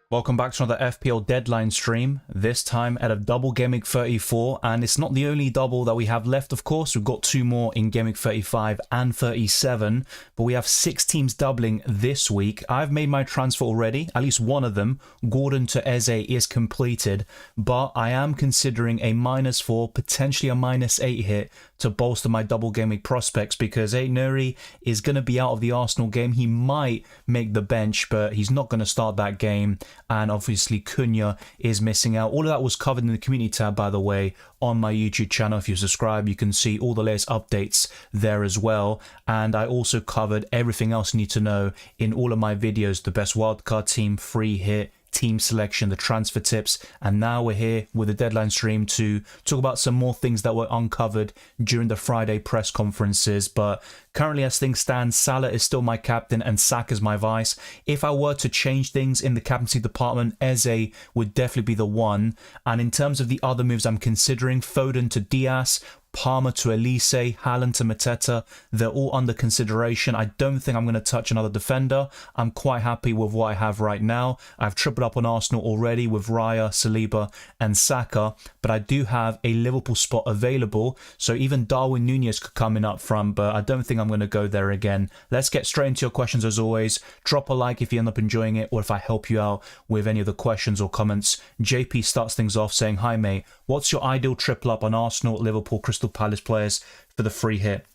Welcome back to another FPL deadline stream, this time at a Double Gameweek 34, and it's not the only double that we have left, of course. We've got two more in Gameweek 35 and 37, but we have 6 teams doubling this week. I've made my transfer already, at least one of them. Gordon to Eze is completed, but I am considering a -4, potentially a -8 hit to bolster my Double Gameweek prospects because Ait-Nouri is going to be out of the Arsenal game. He might make the bench, but he's not going to start that game. And obviously Cunha is missing out. All of that was covered in the community tab, by the way, on my YouTube channel. If you subscribe, you can see all the latest updates there as well. And I also covered everything else you need to know in all of my videos: the best wildcard team, free hit, team selection, the transfer tips. And now we're here with the deadline stream to talk about some more things that were uncovered during the Friday press conferences. But currently, as things stand, Salah is still my captain and Saka is my vice. If I were to change things in the captaincy department, Eze would definitely be the one. And in terms of the other moves I'm considering, Foden to Diaz, Palmer to Elise, Haaland to Mateta, they're all under consideration. I don't think I'm going to touch another defender. I'm quite happy with what I have right now. I've tripled up on Arsenal already with Raya, Saliba and Saka, but I do have a Liverpool spot available, so even Darwin Núñez could come in up front, but I don't think I'm going to go there again. Let's get straight into your questions as always. Drop a like if you end up enjoying it, or if I help you out with any of the questions or comments. JP starts things off saying, "Hi mate, what's your ideal triple up on Arsenal, Liverpool, Crystal Palace players for the free hit?"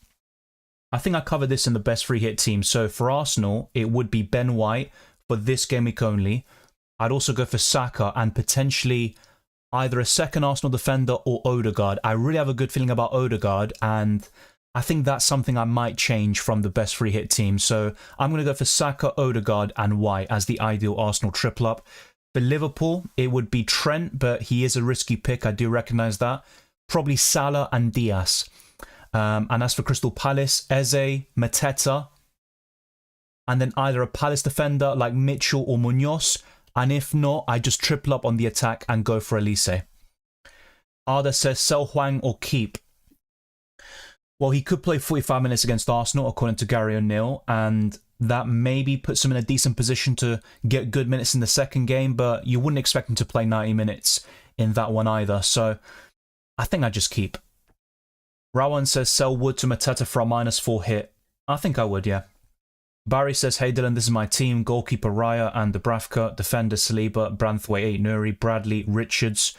I think I covered this in the best free hit team. So for Arsenal, it would be Ben White for this game week only. I'd also go for Saka and potentially either a second Arsenal defender or Odegaard. I really have a good feeling about Odegaard, and I think that's something I might change from the best free hit team. So I'm going to go for Saka, Odegaard and White as the ideal Arsenal triple up. For Liverpool, it would be Trent, but he is a risky pick. I do recognise that. Probably Salah and Diaz. And as for Crystal Palace, Eze, Mateta, and then either a Palace defender like Mitchell or Munoz. And if not, I just triple up on the attack and go for Elise. Arda says, sell Hwang or keep. Well, he could play 45 minutes against Arsenal, according to Gary O'Neill, and that maybe puts him in a decent position to get good minutes in the second game, but you wouldn't expect him to play 90 minutes in that one either. So I think I just keep. Rowan says, sell Wood to Mateta for a -4 hit. I think I would, yeah. Barry says, hey Dylan, this is my team. Goalkeeper Raya and Dubravka, defender Saliba, Branthwaite, Ait-Nouri, Bradley, Richards,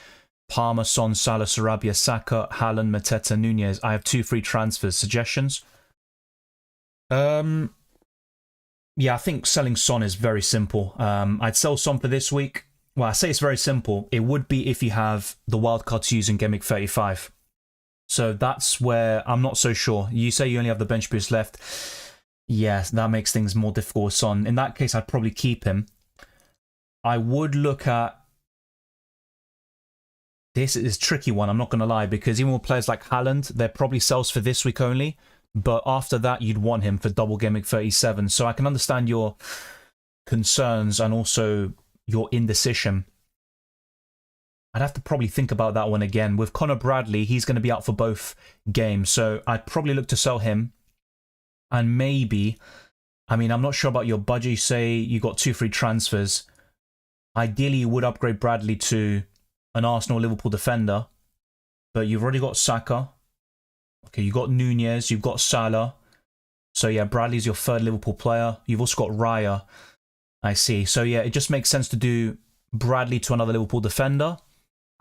Palmer, Son, Salah, Sarabia, Saka, Haaland, Mateta, Núñez. I have 2 free transfers. Suggestions? Yeah, I think selling Son is very simple. I'd sell Son for this week. Well, I say it's very simple. It would be if you have the wildcard to use in Gameweek 35. So that's where I'm not so sure. You say you only have the bench boost left. Yes, that makes things more difficult with Son. In that case, I'd probably keep him. I would look at... This is a tricky one, I'm not going to lie, because even with players like Haaland, they're probably sells for this week only. But after that, you'd want him for Double Gameweek 37. So I can understand your concerns and also your indecision. I'd have to probably think about that one again. With Conor Bradley, he's going to be out for both games. So I'd probably look to sell him. And maybe, I mean, I'm not sure about your budget. You say you got 2 free transfers. Ideally, you would upgrade Bradley to an Arsenal-Liverpool defender. But you've already got Saka. Okay, you've got Núñez. You've got Salah. So yeah, Bradley's your 3rd Liverpool player. You've also got Raya. I see. So yeah, it just makes sense to do Bradley to another Liverpool defender.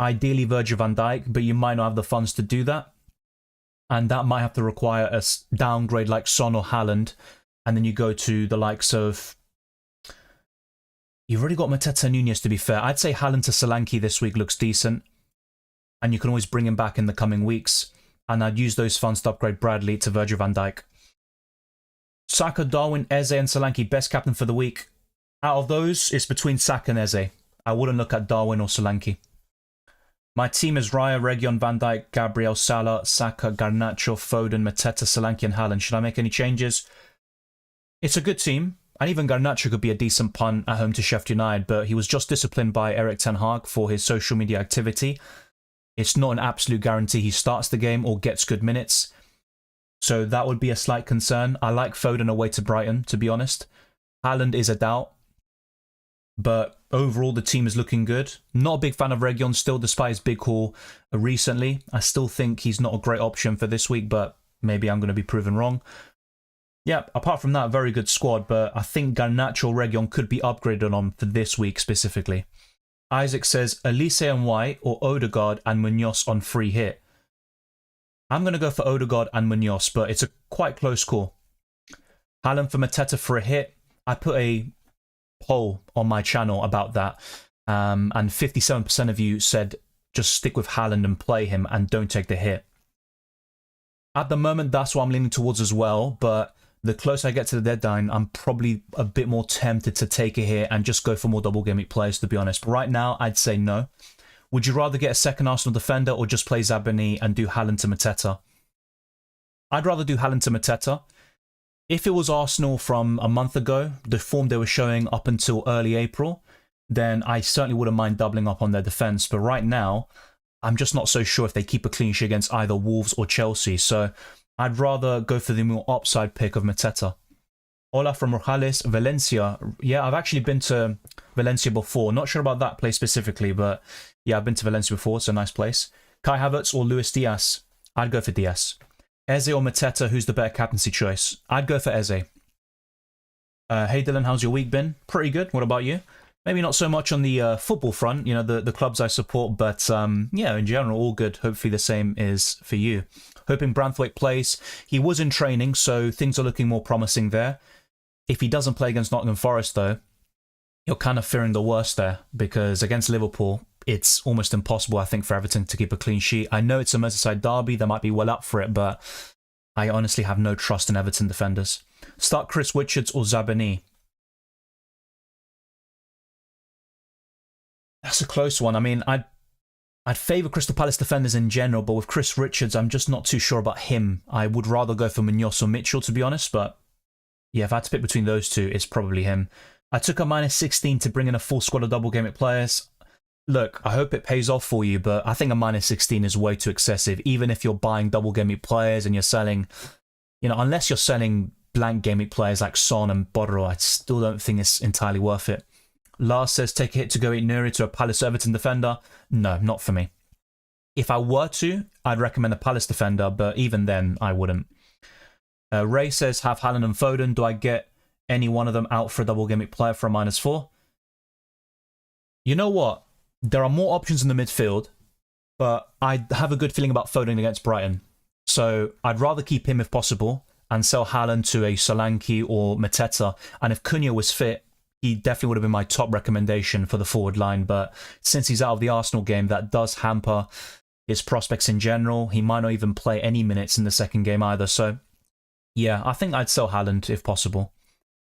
Ideally, Virgil van Dijk, but you might not have the funds to do that. And that might have to require a downgrade like Son or Haaland. And then you go to the likes of... You've already got Mateta Núñez, to be fair. I'd say Haaland to Solanke this week looks decent. And you can always bring him back in the coming weeks. And I'd use those funds to upgrade Bradley to Virgil van Dijk. Saka, Darwin, Eze and Solanke, best captain for the week. Out of those, it's between Saka and Eze. I wouldn't look at Darwin or Solanke. My team is Raya, Reguilon, Van Dijk, Gabriel, Salah, Saka, Garnacho, Foden, Mateta, Solanke and Haaland. Should I make any changes? It's a good team. And even Garnacho could be a decent punt at home to Sheffield United, but he was just disciplined by Erik ten Hag for his social media activity. It's not an absolute guarantee he starts the game or gets good minutes. So that would be a slight concern. I like Foden away to Brighton, to be honest. Haaland is a doubt. But overall the team is looking good. Not a big fan of Reguilón still, despite his big haul recently. I still think he's not a great option for this week, but maybe I'm going to be proven wrong. Yeah, apart from that, very good squad, but I think Garnacho or Reguilón could be upgraded on for this week specifically. Isaac says Elise and White or Odegaard and Munoz on free hit. I'm going to go for Odegaard and Munoz, but it's a quite close call. Haaland for Mateta for a hit. I put a poll on my channel about that, and 57% of you said just stick with Haaland and play him and don't take the hit. At the moment, that's what I'm leaning towards as well, but the closer I get to the deadline, I'm probably a bit more tempted to take a hit and just go for more double game week players, to be honest. But right now, I'd say no. Would you rather get a second Arsenal defender or just play Zabani and do Haaland to Mateta? I'd rather do Haaland to Mateta. If it was Arsenal from a month ago, the form they were showing up until early April, then I certainly wouldn't mind doubling up on their defence. But right now, I'm just not so sure if they keep a clean sheet against either Wolves or Chelsea. So I'd rather go for the more upside pick of Mateta. Ola from Rojales, Valencia. Yeah, I've actually been to Valencia before. Not sure about that place specifically, but yeah, I've been to Valencia before. It's a nice place. Kai Havertz or Luis Diaz? I'd go for Diaz. Eze or Mateta, who's the better captaincy choice? I'd go for Eze. Hey Dylan, how's your week been? Pretty good. What about you? Maybe not so much on the football front, you know, the clubs I support, but yeah, in general, all good. Hopefully the same is for you. Hoping Branthwaite plays. He was in training, so things are looking more promising there. If he doesn't play against Nottingham Forest, though, you're kind of fearing the worst there, because against Liverpool, it's almost impossible, I think, for Everton to keep a clean sheet. I know it's a Merseyside derby, they might be well up for it, but I honestly have no trust in Everton defenders. Start Chris Richards or Zabani? That's a close one. I mean, I'd favour Crystal Palace defenders in general, but with Chris Richards, I'm just not too sure about him. I would rather go for Munoz or Mitchell, to be honest, but yeah, if I had to pick between those two, it's probably him. I took a -16 to bring in a full squad of double game week players. Look, I hope it pays off for you, but I think a -16 is way too excessive, even if you're buying double game week players and you're selling, you know, unless you're selling blank game week players like Son and Bodero, I still don't think it's entirely worth it. Lars says, take a hit to go Ait-Nouri to a Palace Everton defender. No, not for me. If I were to, I'd recommend a Palace defender, but even then, I wouldn't. Ray says, have Haaland and Foden. Do I get any one of them out for a double game week player for a -4? You know what? There are more options in the midfield, but I have a good feeling about Foden against Brighton. So I'd rather keep him if possible and sell Haaland to a Solanke or Mateta. And if Cunha was fit, he definitely would have been my top recommendation for the forward line. But since he's out of the Arsenal game, that does hamper his prospects in general. He might not even play any minutes in the second game either. So yeah, I think I'd sell Haaland if possible.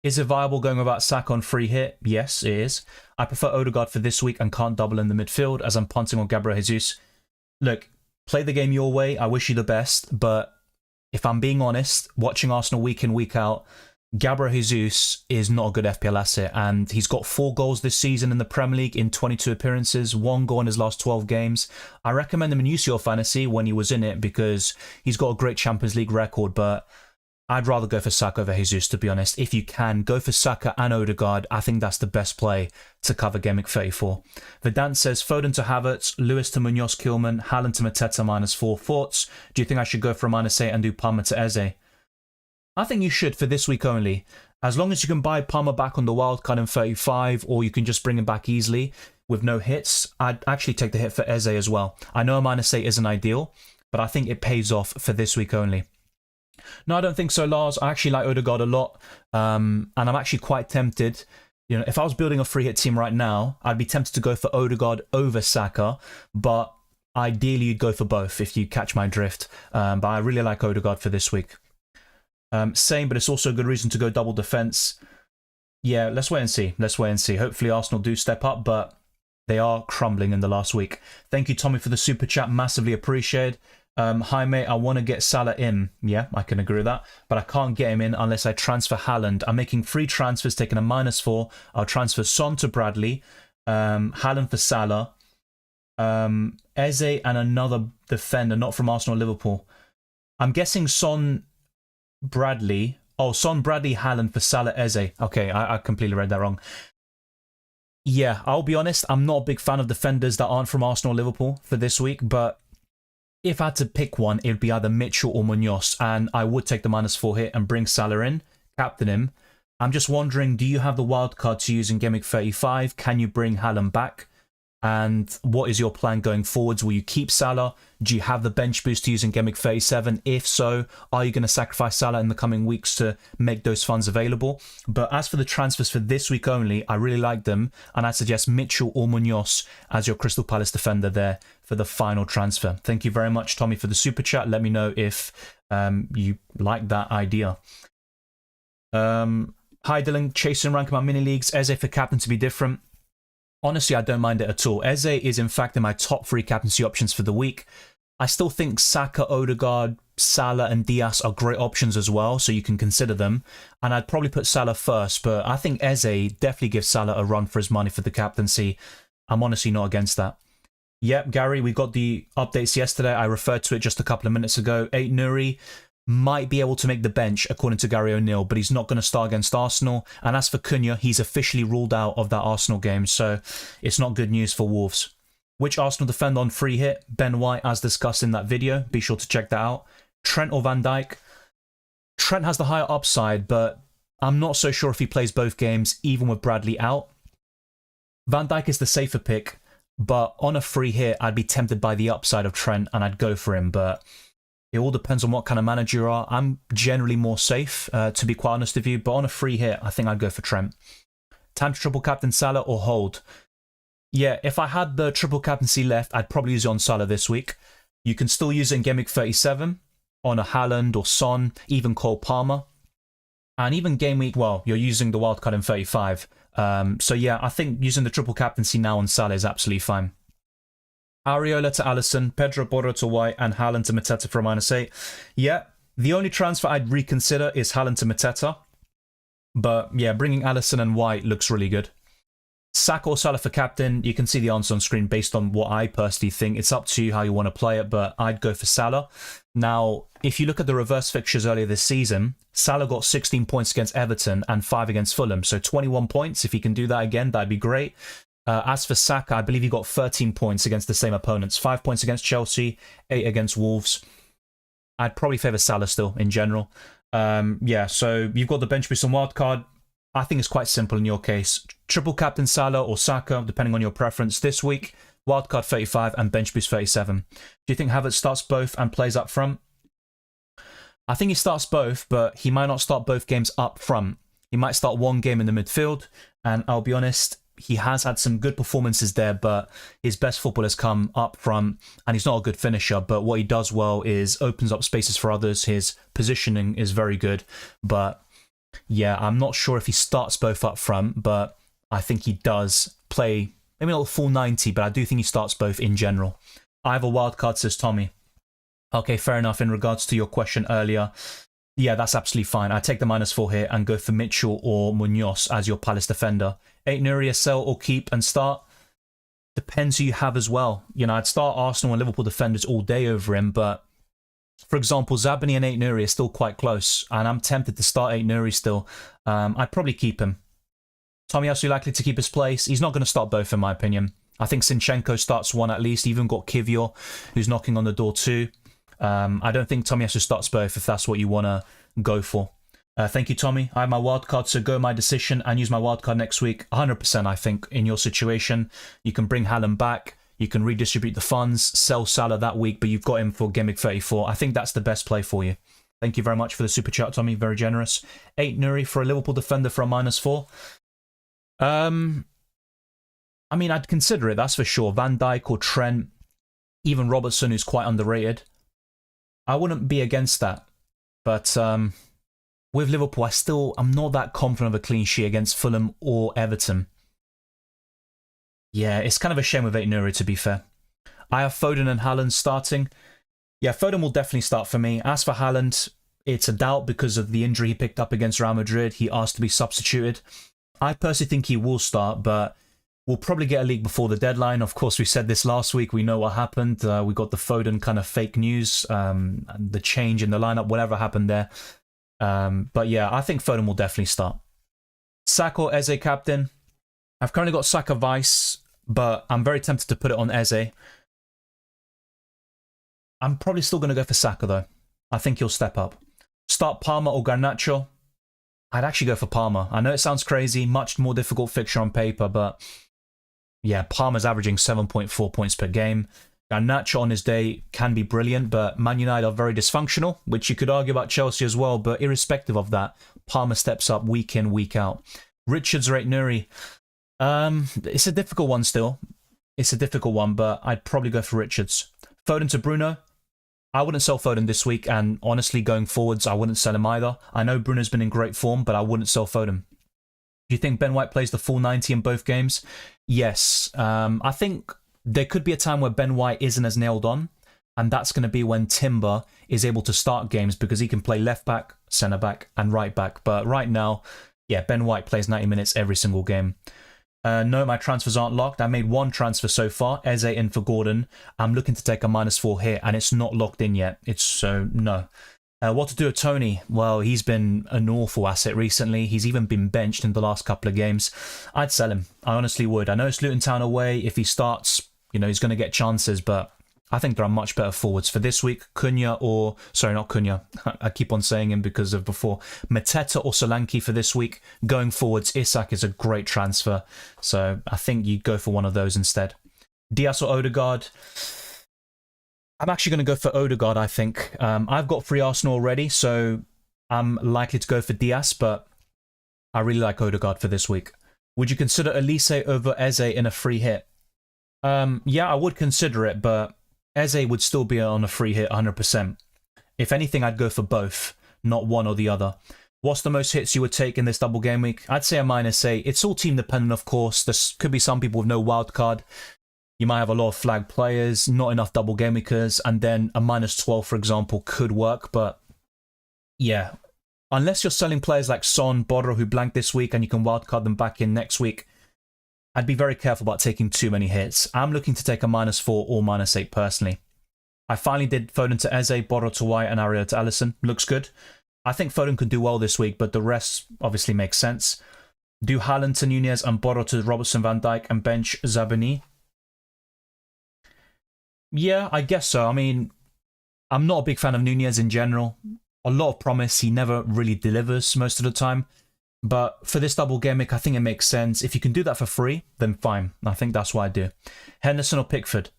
Is it viable going without Saka on free hit? Yes, it is. I prefer Odegaard for this week and can't double in the midfield as I'm punting on Gabriel Jesus. Look, play the game your way. I wish you the best. But if I'm being honest, watching Arsenal week in, week out, Gabriel Jesus is not a good FPL asset. And he's got 4 goals this season in the Premier League in 22 appearances, 1 goal in his last 12 games. I recommend him in UCL Fantasy when he was in it because he's got a great Champions League record, but I'd rather go for Saka over Jesus, to be honest. If you can, go for Saka and Odegaard. I think that's the best play to cover Game Week 34. Vedant says, Foden to Havertz, Lewis to Munoz Kilman, Haaland to Mateta -4. Thoughts? Do you think I should go for a -8 and do Palmer to Eze? I think you should for this week only. As long as you can buy Palmer back on the wildcard in 35, or you can just bring him back easily with no hits, I'd actually take the hit for Eze as well. I know a -8 isn't ideal, but I think it pays off for this week only. No, I don't think so, Lars. I actually like Odegaard a lot, and I'm actually quite tempted. You know, if I was building a free hit team right now, I'd be tempted to go for Odegaard over Saka, but ideally you'd go for both if you catch my drift. But I really like Odegaard for this week. Same, but it's also a good reason to go double defense. Yeah, let's wait and see. Let's wait and see. Hopefully Arsenal do step up, but they are crumbling in the last week. Thank you, Tommy, for the super chat. Massively appreciated. Hi, mate. I want to get Salah in. Yeah, I can agree with that. But I can't get him in unless I transfer Haaland. I'm making 3 transfers, taking a -4. I'll transfer Son to Bradley, Haaland for Salah, Eze and another defender, not from Arsenal or Liverpool. I'm guessing Son, Bradley. Oh, Son, Bradley, Haaland for Salah, Eze. Okay, I completely read that wrong. Yeah, I'll be honest, I'm not a big fan of defenders that aren't from Arsenal or Liverpool for this week, but if I had to pick one, it would be either Mitchell or Munoz, and I would take the -4 hit and bring Salah in, captain him. I'm just wondering, do you have the wildcard to use in Game Week 35? Can you bring Haaland back? And what is your plan going forwards? Will you keep Salah? Do you have the bench boost to use in Game Week 37? If so, are you going to sacrifice Salah in the coming weeks to make those funds available? But as for the transfers for this week only, I really like them, and I suggest Mitchell or Munoz as your Crystal Palace defender there for the final transfer. Thank you very much, Tommy, for the super chat. Let me know if you like that idea. Hi, Dylan. Chasing rank in my mini leagues. Eze for captain to be different. Honestly, I don't mind it at all. Eze is in fact in my top 3 captaincy options for the week. I still think Saka, Odegaard, Salah and Diaz are great options as well, so you can consider them. And I'd probably put Salah first, but I think Eze definitely gives Salah a run for his money for the captaincy. I'm honestly not against that. Yep, Gary, we got the updates yesterday. I referred to it just a couple of minutes ago. Ait-Nouri might be able to make the bench, according to Gary O'Neill, but he's not going to start against Arsenal. And as for Cunha, he's officially ruled out of that Arsenal game, so it's not good news for Wolves. Which Arsenal defender on free hit? Ben White, as discussed in that video. Be sure to check that out. Trent or Van Dijk? Trent has the higher upside, but I'm not so sure if he plays both games, even with Bradley out. Van Dijk is the safer pick, but on a free hit, I'd be tempted by the upside of Trent, and I'd go for him, but it all depends on what kind of manager you are. I'm generally more safe, to be quite honest with you, but on a free hit, I think I'd go for Trent. Time to triple captain Salah or hold? Yeah, if I had the triple captaincy left, I'd probably use it on Salah this week. You can still use it in Game Week 37 on a Haaland or Son, even Cole Palmer. And even Game Week, well, you're using the wildcard in 35. So yeah, I think using the triple captaincy now on Salah is absolutely fine. Areola to Alisson, Pedro Porro to White, and Haaland to Mateta for a -8. Yeah, the only transfer I'd reconsider is Haaland to Mateta. But yeah, bringing Alisson and White looks really good. Saka or Salah for captain, you can see the answer on screen based on what I personally think. It's up to you how you want to play it, but I'd go for Salah. Now, if you look at the reverse fixtures earlier this season, Salah got 16 points against Everton and 5 against Fulham, so 21 points. If he can do that again, that'd be great. As for Saka, I believe he got 13 points against the same opponents. 5 points against Chelsea, 8 against Wolves. I'd probably favour Salah still, in general. Yeah, so you've got the bench boost and wildcard. I think it's quite simple in your case. Triple captain Salah or Saka, depending on your preference. This week, wildcard 35 and bench boost 37. Do you think Havertz starts both and plays up front? I think he starts both, but he might not start both games up front. He might start one game in the midfield, and I'll be honest, he has had some good performances there, but his best football has come up front, and he's not a good finisher, but what he does well is opens up spaces for others. His positioning is very good, but yeah, I'm not sure if he starts both up front, but I think he does play, maybe not the full 90, but I do think he starts both in general. I have a wild card, says Tommy. Okay, fair enough. In regards to your question earlier, yeah, that's absolutely fine. I take the -4 here and go for Mitchell or Munoz as your Palace defender. Ait-Nouri, sell or keep and start? Depends who you have as well. You know, I'd start Arsenal and Liverpool defenders all day over him, but for example, Zabani and Ait-Nouri are still quite close, and I'm tempted to start Ait-Nouri still. I'd probably keep him. Tomiyasu likely to keep his place. He's not going to start both, in my opinion. I think Zinchenko starts one at least. Even got Kivior, who's knocking on the door too. I don't think Tomiyasu starts both if that's what you want to go for. Thank you, Tommy. I have my wildcard, so go my decision and use my wildcard next week. 100%, I think, in your situation. You can bring Haaland back. You can redistribute the funds, sell Salah that week, but you've got him for Game Week 34. I think that's the best play for you. Thank you very much for the super chat, Tommy. Very generous. Ait-Nouri for a Liverpool defender for a -4. I mean, I'd consider it, that's for sure. Van Dijk or Trent, even Robertson, who's quite underrated. I wouldn't be against that. But with Liverpool, I'm not that confident of a clean sheet against Fulham or Everton. Yeah, it's kind of a shame with Ait-Nouri, to be fair. I have Foden and Haaland starting. Yeah, Foden will definitely start for me. As for Haaland, it's a doubt because of the injury he picked up against Real Madrid. He asked to be substituted. I personally think he will start, but we'll probably get a leak before the deadline. Of course, we said this last week. We know what happened. We got the Foden kind of fake news, the change in the lineup, whatever happened there. But yeah, I think Foden will definitely start. Saka or Eze captain? I've currently got Saka Vice, but I'm very tempted to put it on Eze. I'm probably still going to go for Saka, though. I think he'll step up. Start Palmer or Garnacho. I'd actually go for Palmer. I know it sounds crazy, much more difficult fixture on paper, but yeah, Palmer's averaging 7.4 points per game. Garnacho on his day can be brilliant, but Man United are very dysfunctional, which you could argue about Chelsea as well, but irrespective of that, Palmer steps up week in, week out. Richards or Ait-Nouri. It's a difficult one still. It's a difficult one, but I'd probably go for Richards. Foden to Bruno. I wouldn't sell Foden this week, and honestly, going forwards, I wouldn't sell him either. I know Bruno's been in great form, but I wouldn't sell Foden. Do you think Ben White plays the full 90 in both games? Yes. I think there could be a time where Ben White isn't as nailed on, and that's going to be when Timber is able to start games because he can play left back, centre back, and right back. But right now, yeah, Ben White plays 90 minutes every single game. No, my transfers aren't locked. I made one transfer so far, Eze in for Gordon. I'm looking to take a -4 here, and it's not locked in yet. It's so, no. What to do with Tony? Well, he's been an awful asset recently. He's even been benched in the last couple of games. I'd sell him. I honestly would. I know it's Luton Town away. If he starts, you know, he's going to get chances, but I think there are much better forwards for this week. Cunha or... Sorry, not Cunha. I keep on saying him because of before. Mateta or Solanke for this week. Going forwards, Isak is a great transfer. So I think you go for one of those instead. Diaz or Odegaard? I'm actually going to go for Odegaard, I think. I've got free Arsenal already, so I'm likely to go for Diaz, but I really like Odegaard for this week. Would you consider Elise over Eze in a free hit? Yeah, I would consider it, but Eze would still be on a free hit 100%. If anything, I'd go for both, not one or the other. What's the most hits you would take in this double game week? I'd say a -8. It's all team dependent, of course. There could be some people with no wild card. You might have a lot of flag players, not enough double game weekers, and then a -12, for example, could work. But yeah, unless you're selling players like Son, Borro, who blanked this week, and you can wildcard them back in next week, I'd be very careful about taking too many hits. I'm looking to take a -4 or -8 personally. I finally did Foden to Eze, Borro to White, and Aurier to Alisson. Looks good. I think Foden could do well this week, but the rest obviously makes sense. Do Haaland to Nunez and Borro to Robertson, Van Dijk, and bench Zabani? Yeah, I guess so. I mean, I'm not a big fan of Nunez in general. A lot of promise. He never really delivers most of the time. But for this double game week, I think it makes sense. If you can do that for free, then fine. I think that's what I do. Henderson or Pickford?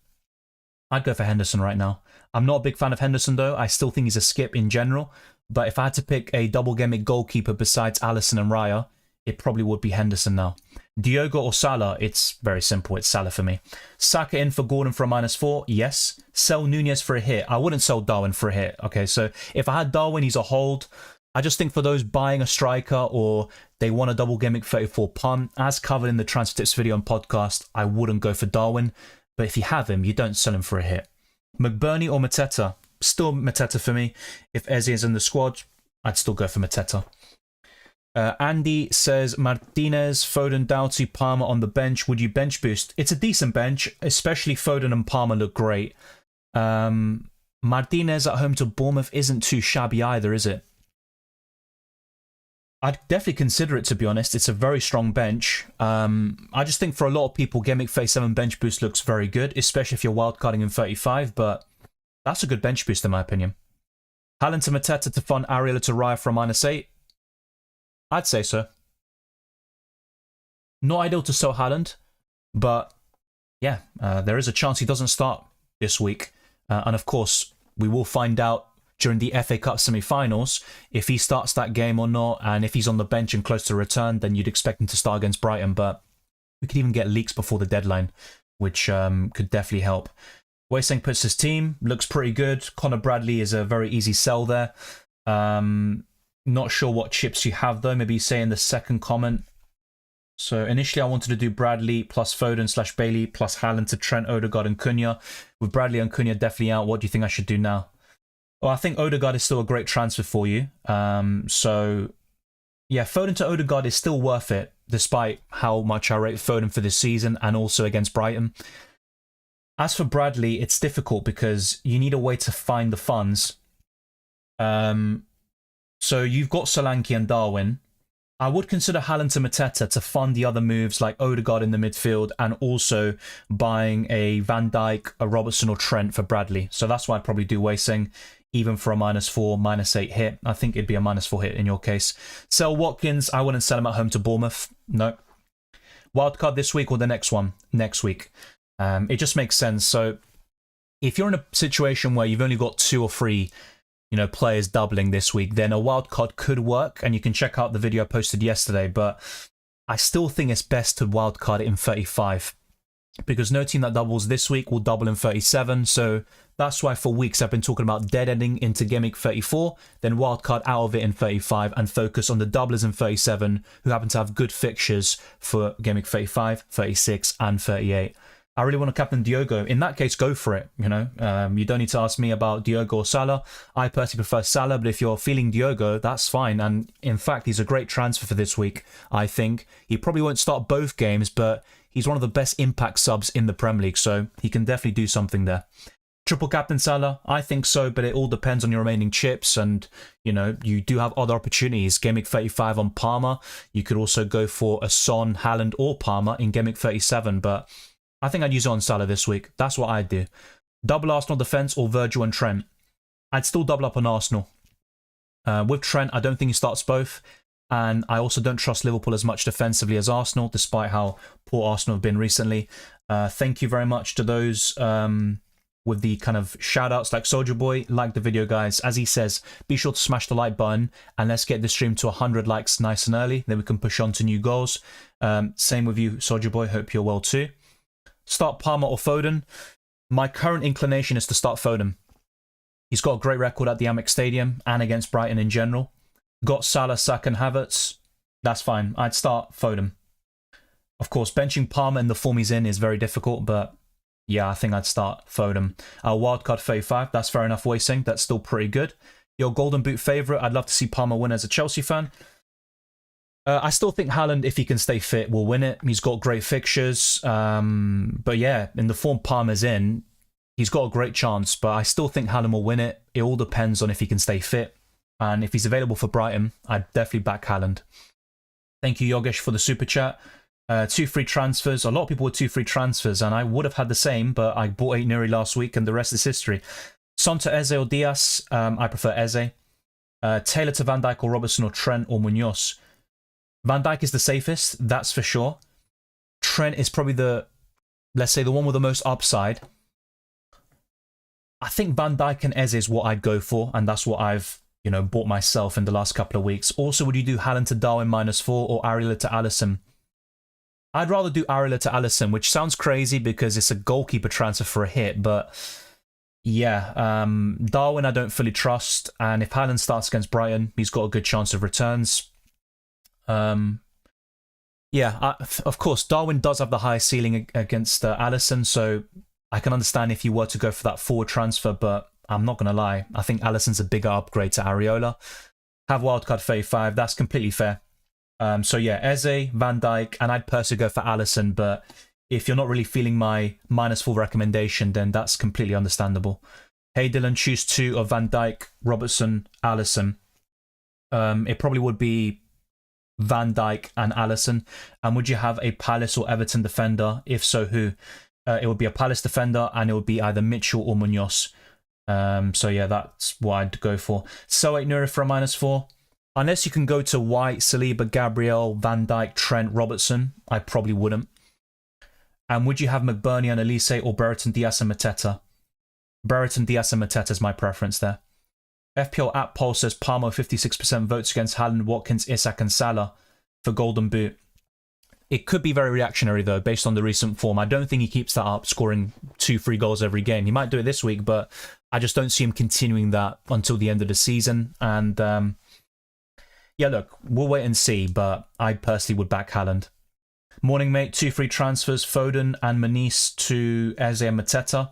I'd go for Henderson right now. I'm not a big fan of Henderson, though. I still think he's a skip in general. But if I had to pick a double game week goalkeeper besides Alisson and Raya, it probably would be Henderson now. Diogo or Salah? It's very simple. It's Salah for me. Saka in for Gordon for a -4? Yes. Sell Nunez for a hit? I wouldn't sell Darwin for a hit. Okay, so if I had Darwin, he's a hold. I just think for those buying a striker or they want a double game week 34 punt, as covered in the transfer tips video and podcast, I wouldn't go for Darwin. But if you have him, you don't sell him for a hit. McBurney or Mateta? Still Mateta for me. If Eze is in the squad, I'd still go for Mateta. Andy says, Martinez, Foden, Doughty, Palmer on the bench. Would you bench boost? It's a decent bench, especially Foden and Palmer look great. Martinez at home to Bournemouth isn't too shabby either, is it? I'd definitely consider it, to be honest. It's a very strong bench. I just think for a lot of people, Game Week 37 bench boost looks very good, especially if you're wildcarding in 35, but that's a good bench boost in my opinion. Haaland to Mateta to fund Aurier to Raya for a -8. I'd say so. Not ideal to sell Haaland, but yeah, there is a chance he doesn't start this week. And of course, we will find out during the FA Cup semi-finals if he starts that game or not, and if he's on the bench and close to return, then you'd expect him to start against Brighton, but we could even get leaks before the deadline, which could definitely help. Weiseng puts his team, looks pretty good. Connor Bradley is a very easy sell there. Not sure what chips you have though, maybe you say in the second comment. So initially I wanted to do Bradley plus Foden / Bailey plus Haaland to Trent, Odegaard and Cunha. With Bradley and Cunha definitely out, what do you think I should do now? Well, I think Odegaard is still a great transfer for you. So yeah, Foden to Odegaard is still worth it, despite how much I rate Foden for this season and also against Brighton. As for Bradley, it's difficult because you need a way to find the funds. So you've got Solanke and Darwin. I would consider Haaland to Mateta to fund the other moves like Odegaard in the midfield and also buying a Van Dijk, a Robertson or Trent for Bradley. So that's why I'd probably do Wasing, even for a -4, -8 hit. I think it'd be a -4 hit in your case. Sell Watkins. I wouldn't sell him at home to Bournemouth. No. Wildcard this week or the next one? Next week. It just makes sense. So if you're in a situation where you've only got 2 or 3 players doubling this week, then a wildcard could work, and you can check out the video I posted yesterday, but I still think it's best to wildcard it in 35, because no team that doubles this week will double in 37, so that's why for weeks I've been talking about dead-ending into Game Week 34, then wildcard out of it in 35, and focus on the doublers in 37, who happen to have good fixtures for Game Week 35, 36, and 38. I really want to captain Diogo. In that case, go for it. You don't need to ask me about Diogo or Salah. I personally prefer Salah, but if you're feeling Diogo, that's fine. And in fact, he's a great transfer for this week, I think. He probably won't start both games, but he's one of the best impact subs in the Premier League, so he can definitely do something there. Triple captain Salah? I think so, but it all depends on your remaining chips, and you do have other opportunities. Game Week 35 on Palmer. You could also go for a Son, Haaland, or Palmer in Game Week 37, but I think I'd use it on Salah this week. That's what I'd do. Double Arsenal defence or Virgil and Trent? I'd still double up on Arsenal. With Trent, I don't think he starts both. And I also don't trust Liverpool as much defensively as Arsenal, despite how poor Arsenal have been recently. Thank you very much to those with the kind of shout-outs like Soldier Boy. Like the video, guys. As he says, be sure to smash the like button. And let's get the stream to 100 likes nice and early. Then we can push on to new goals. Same with you, Soldier Boy. Hope you're well too. Start Palmer or Foden? My current inclination is to start Foden. He's got a great record at the Amex Stadium and against Brighton in general. Got Salah, Saka and Havertz. That's fine. I'd start Foden. Of course, benching Palmer in the form he's in is very difficult, but yeah, I think I'd start Foden. Wildcard 35, that's fair enough, Wasing. That's still pretty good. Your Golden Boot favourite, I'd love to see Palmer win as a Chelsea fan. I still think Haaland, if he can stay fit, will win it. He's got great fixtures. But yeah, in the form Palmer's in, he's got a great chance. But I still think Haaland will win it. It all depends on if he can stay fit. And if he's available for Brighton, I'd definitely back Haaland. Thank you, Yogesh, for the super chat. 2 free transfers. A lot of people with 2 free transfers, and I would have had the same, but I bought Ait-Nouri last week, and the rest is history. Son to Eze or Diaz. I prefer Eze. Taylor to Van Dijk or Robertson or Trent or Munoz. Van Dijk is the safest, that's for sure. Trent is probably let's say, the one with the most upside. I think Van Dijk and Eze is what I'd go for, and that's what I've, bought myself in the last couple of weeks. Also, would you do Haaland to Darwin -4 or Areola to Alisson? I'd rather do Areola to Alisson, which sounds crazy because it's a goalkeeper transfer for a hit, but yeah, Darwin I don't fully trust, and if Haaland starts against Brighton, he's got a good chance of returns. Of course, Darwin does have the highest ceiling against Alisson, so I can understand if you were to go for that forward transfer, but I'm not going to lie. I think Alisson's a bigger upgrade to Areola. Have wildcard 35, that's completely fair. So yeah, Eze, Van Dijk, and I'd personally go for Alisson, but if you're not really feeling my -4 recommendation, then that's completely understandable. Hey Dylan, choose 2 of Van Dijk, Robertson, Alisson. It probably would be Van Dijk and Alisson. And would you have a Palace or Everton defender? If so, who? It would be a Palace defender, and it would be either Mitchell or Munoz. So yeah, that's what I'd go for. So Ait-Nouri for a -4. Unless you can go to White, Saliba, Gabriel, Van Dijk, Trent, Robertson, I probably wouldn't. And would you have McBurney and Elise or Brereton, Diaz and Mateta? Brereton, Diaz and Mateta is my preference there. FPL app poll says Palmer 56% votes against Haaland, Watkins, Isak and Salah for Golden Boot. It could be very reactionary though, based on the recent form. I don't think he keeps that up, scoring 2 free goals every game. He might do it this week, but I just don't see him continuing that until the end of the season. And yeah, look, we'll wait and see, but I personally would back Haaland. Morning, mate. 2 free transfers, Foden and Manice to Eze and Mateta.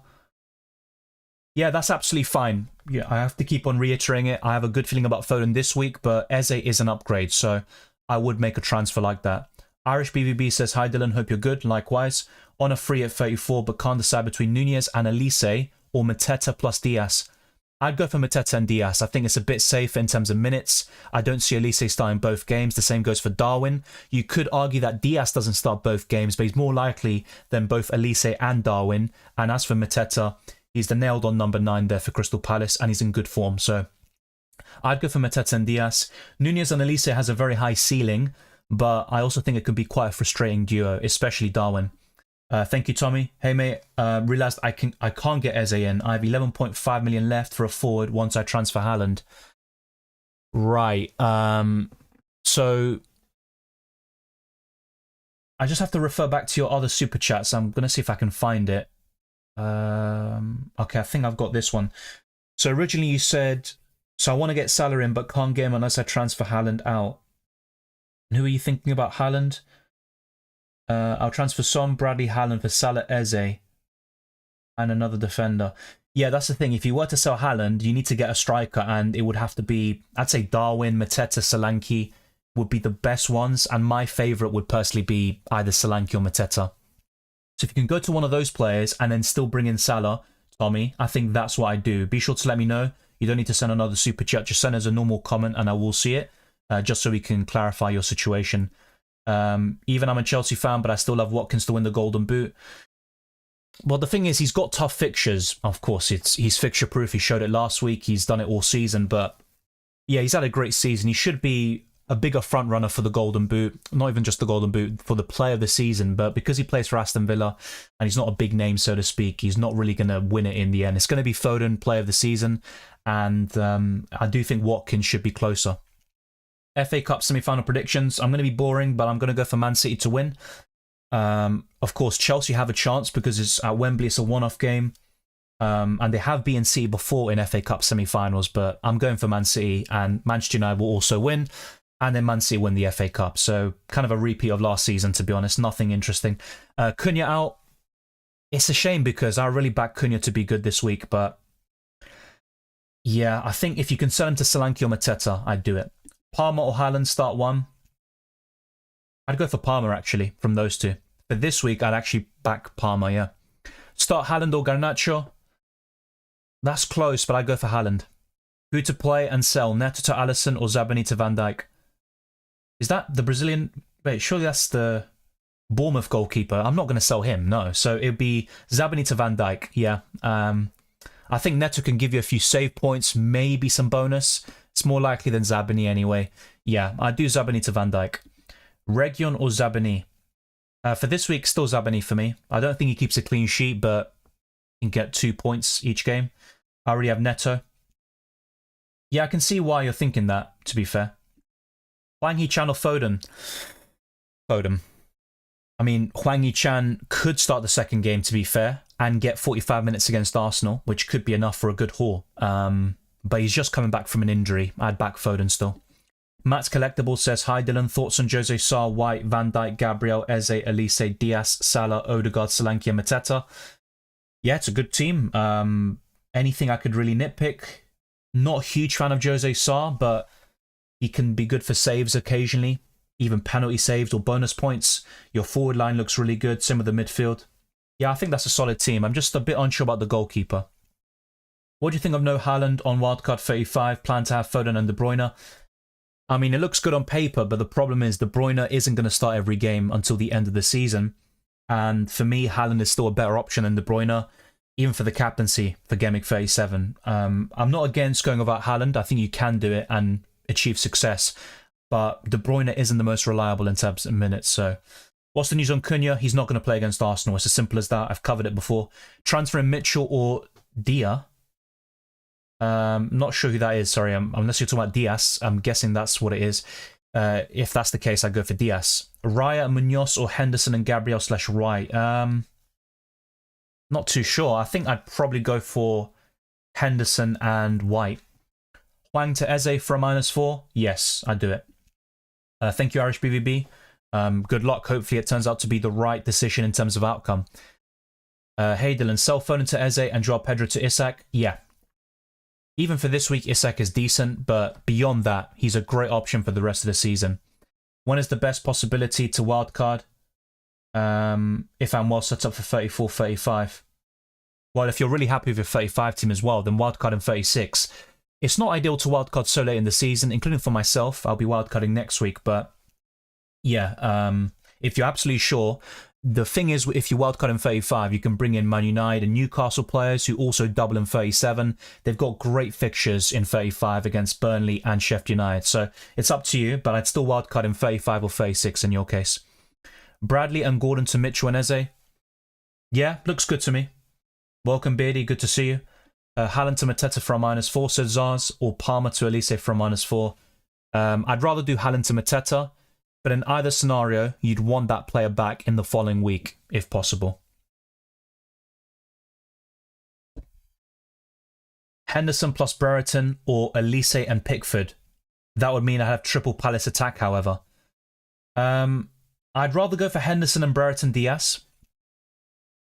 Yeah, that's absolutely fine. Yeah, I have to keep on reiterating it. I have a good feeling about Foden this week, but Eze is an upgrade, so I would make a transfer like that. Irish BVB says, hi Dylan, hope you're good. Likewise. On a free at 34, but can't decide between Nunez and Elise or Mateta plus Diaz. I'd go for Mateta and Diaz. I think it's a bit safer in terms of minutes. I don't see Elise starting both games. The same goes for Darwin. You could argue that Diaz doesn't start both games, but he's more likely than both Elise and Darwin. And as for Mateta, he's the nailed-on number 9 there for Crystal Palace, and he's in good form. So I'd go for Mateta and Diaz. Nunez and Elise has a very high ceiling, but I also think it could be quite a frustrating duo, especially Darwin. Thank you, Tommy. Hey, mate. Realised I can't get Eze in. I have 11.5 million left for a forward once I transfer Haaland. Right. So I just have to refer back to your other super chats. I'm going to see if I can find it. Okay, I think I've got this one. So originally you said, so I want to get Salah in, but can't get him unless I transfer Haaland out. And who are you thinking about Haaland? I'll transfer Son, Bradley, Haaland for Salah, Eze, and another defender. Yeah, that's the thing. If you were to sell Haaland, you need to get a striker, and it would have to be, I'd say Darwin, Mateta, Solanke would be the best ones, and my favourite would personally be either Solanke or Mateta. So if you can go to one of those players and then still bring in Salah, Tommy, I think that's what I do. Be sure to let me know. You don't need to send another super chat. Just send us a normal comment and I will see it, just so we can clarify your situation. Even I'm a Chelsea fan, but I still love Watkins to win the Golden Boot. Well, the thing is, he's got tough fixtures. Of course, he's fixture proof. He showed it last week. He's done it all season. But yeah, he's had a great season. He should be a bigger front runner for the Golden Boot. Not even just the Golden Boot, for the player of the season. But because he plays for Aston Villa and he's not a big name, so to speak, he's not really going to win it in the end. It's going to be Foden, player of the season. And I do think Watkins should be closer. FA Cup semi-final predictions. I'm going to be boring, but I'm going to go for Man City to win. Of course, Chelsea have a chance because it's at Wembley. It's a one-off game. And they have beaten City before in FA Cup semi-finals, but I'm going for Man City, and Manchester United will also win. And then Man City win the FA Cup. So kind of a repeat of last season, to be honest. Nothing interesting. Cunha out. It's a shame because I really back Cunha to be good this week, but yeah, I think if you can sell him to Solanke or Mateta, I'd do it. Palmer or Haaland start one. I'd go for Palmer, actually, from those two. But this week, I'd actually back Palmer, yeah. Start Haaland or Garnacho. That's close, but I'd go for Haaland. Who to play and sell, Neto to Alisson or Zabani to Van Dijk? Is that the Brazilian? Wait, surely that's the Bournemouth goalkeeper. I'm not going to sell him, no. So it'd be Zabani to Van Dijk, yeah. I think Neto can give you a few save points, maybe some bonus. It's more likely than Zabani anyway. Yeah, I'd do Zabani to Van Dijk. Region or Zabani? For this week, still Zabani for me. I don't think he keeps a clean sheet, but he can get 2 points each game. I already have Neto. Yeah, I can see why you're thinking that, to be fair. Hwang Hee-chan or Foden? Foden. I mean, Hwang Hee-chan could start the second game, to be fair, and get 45 minutes against Arsenal, which could be enough for a good haul. But he's just coming back from an injury. I'd back Foden still. Matt's Collectible says, hi Dylan, thoughts on Jose Sarr, White, Van Dijk, Gabriel, Eze, Elise, Diaz, Salah, Odegaard, Solanke and Mateta. Yeah, it's a good team. Anything I could really nitpick? Not a huge fan of Jose Sarr, but he can be good for saves occasionally, even penalty saves or bonus points. Your forward line looks really good, same with the midfield. Yeah, I think that's a solid team. I'm just a bit unsure about the goalkeeper. What do you think of no Haaland on wildcard 35? Plan to have Foden and De Bruyne? I mean, it looks good on paper, but the problem is De Bruyne isn't going to start every game until the end of the season. And for me, Haaland is still a better option than De Bruyne, even for the captaincy for Gameweek 37. I'm not against going without Haaland. I think you can do it and achieve success. But De Bruyne isn't the most reliable in terms of minutes. So what's the news on Cunha? He's not going to play against Arsenal. It's as simple as that. I've covered it before. Transferring Mitchell or Dia? Not sure who that is, sorry. Unless you're talking about Diaz, I'm guessing that's what it is. If that's the case, I'd go for Diaz. Raya, Munoz, or Henderson and Gabriel / Wright? Not too sure. I think I'd probably go for Henderson and White. Hwang to Eze for a -4? Yes, I'd do it. Thank you, Irish BVB. Good luck. Hopefully it turns out to be the right decision in terms of outcome. Hey Dylan, sell Foden to Eze and draw Pedro to Isak? Yeah. Even for this week, Isak is decent, but beyond that, he's a great option for the rest of the season. When is the best possibility to wildcard? If I'm well set up for 34-35. Well, if you're really happy with your 35 team as well, then wildcard in 36. It's not ideal to wildcard so late in the season, including for myself. I'll be wildcarding next week, but yeah, if you're absolutely sure, the thing is, if you wildcard in 35, you can bring in Man United and Newcastle players who also double in 37. They've got great fixtures in 35 against Burnley and Sheffield United, so it's up to you, but I'd still wildcard in 35 or 36 in your case. Bradley and Gordon to Mitchell and Eze. Yeah, looks good to me. Welcome, Beardy. Good to see you. Haaland to Mateta for a -4, says Zaz, or Palmer to Elise for a -4. I'd rather do Haaland to Mateta, but in either scenario, you'd want that player back in the following week, if possible. Henderson plus Brereton or Elise and Pickford. That would mean I have triple Palace attack, however. I'd rather go for Henderson and Brereton Diaz.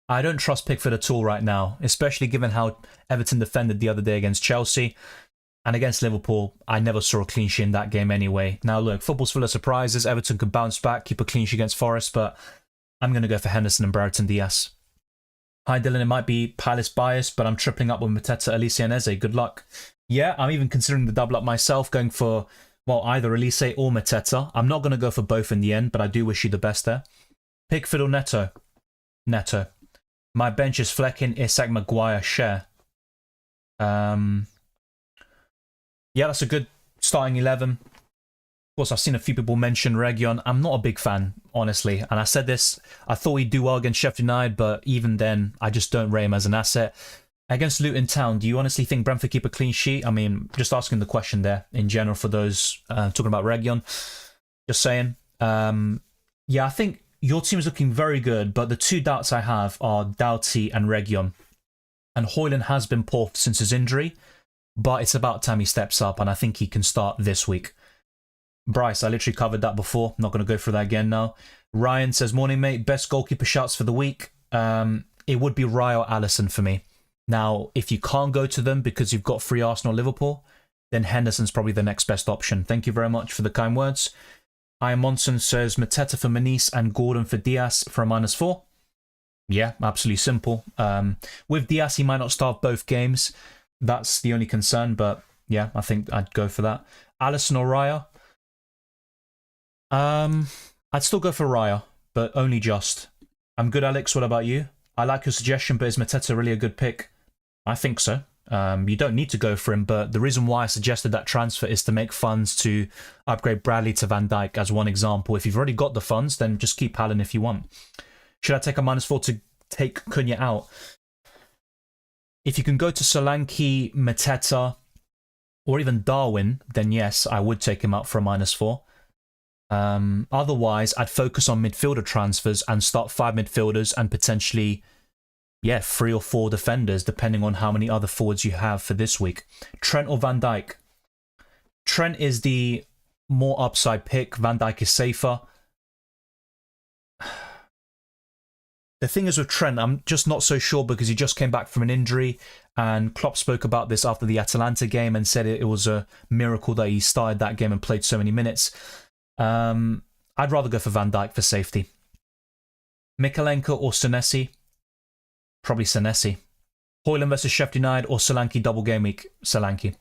I don't trust Pickford at all right now, especially given how Everton defended the other day against Chelsea. And against Liverpool, I never saw a clean sheet in that game anyway. Now look, football's full of surprises. Everton could bounce back, keep a clean sheet against Forest, but I'm going to go for Henderson and Brereton Diaz. Hi Dylan, it might be Palace bias, but I'm tripling up with Mateta, Elise and Eze. Good luck. Yeah, I'm even considering the double up myself, going for, well, either Elise or Mateta. I'm not going to go for both in the end, but I do wish you the best there. Pickford or Neto? Neto. My bench is Fleckin, Isak, Maguire, Share. Yeah, that's a good starting 11. Of course, I've seen a few people mention Region. I'm not a big fan, honestly. And I said this, I thought he'd do well against Sheffield United, but even then, I just don't rate him as an asset. Against Luton Town, do you honestly think Brentford keep a clean sheet? I mean, just asking the question there in general for those talking about Region. Just saying. Yeah, I think your team is looking very good, but the two doubts I have are Doughty and Region. And Haaland has been poor since his injury, but it's about time he steps up, and I think he can start this week. Bryce, I literally covered that before. I'm not going to go through that again now. Ryan says, morning, mate. Best goalkeeper shouts for the week. It would be Raya or Alisson for me. Now, if you can't go to them because you've got free Arsenal or Liverpool, then Henderson's probably the next best option. Thank you very much for the kind words. Ian Monson says, Mateta for Manice and Gordon for Diaz for a -4. Yeah, absolutely simple. With Diaz, he might not start both games. That's the only concern, but yeah, I think I'd go for that. Alisson or Raya? I'd still go for Raya, but only just. I'm good, Alex. What about you? I like your suggestion, but is Mateta really a good pick? I think so. You don't need to go for him, but the reason why I suggested that transfer is to make funds to upgrade Bradley to Van Dijk as one example. If you've already got the funds, then just keep Haaland if you want. Should I take a -4 to take Cunha out? If you can go to Solanke, Mateta, or even Darwin, then yes, I would take him out for a -4. Otherwise, I'd focus on midfielder transfers and start 5 midfielders and potentially, yeah, 3 or 4 defenders, depending on how many other forwards you have for this week. Trent or Van Dijk? Trent is the more upside pick. Van Dijk is safer. The thing is with Trent, I'm just not so sure because he just came back from an injury, and Klopp spoke about this after the Atalanta game and said it was a miracle that he started that game and played so many minutes. I'd rather go for Van Dijk for safety. Mikalenko or Senesi? Probably Senesi. Haaland versus Sheffield United or Solanke double game week? Solanke.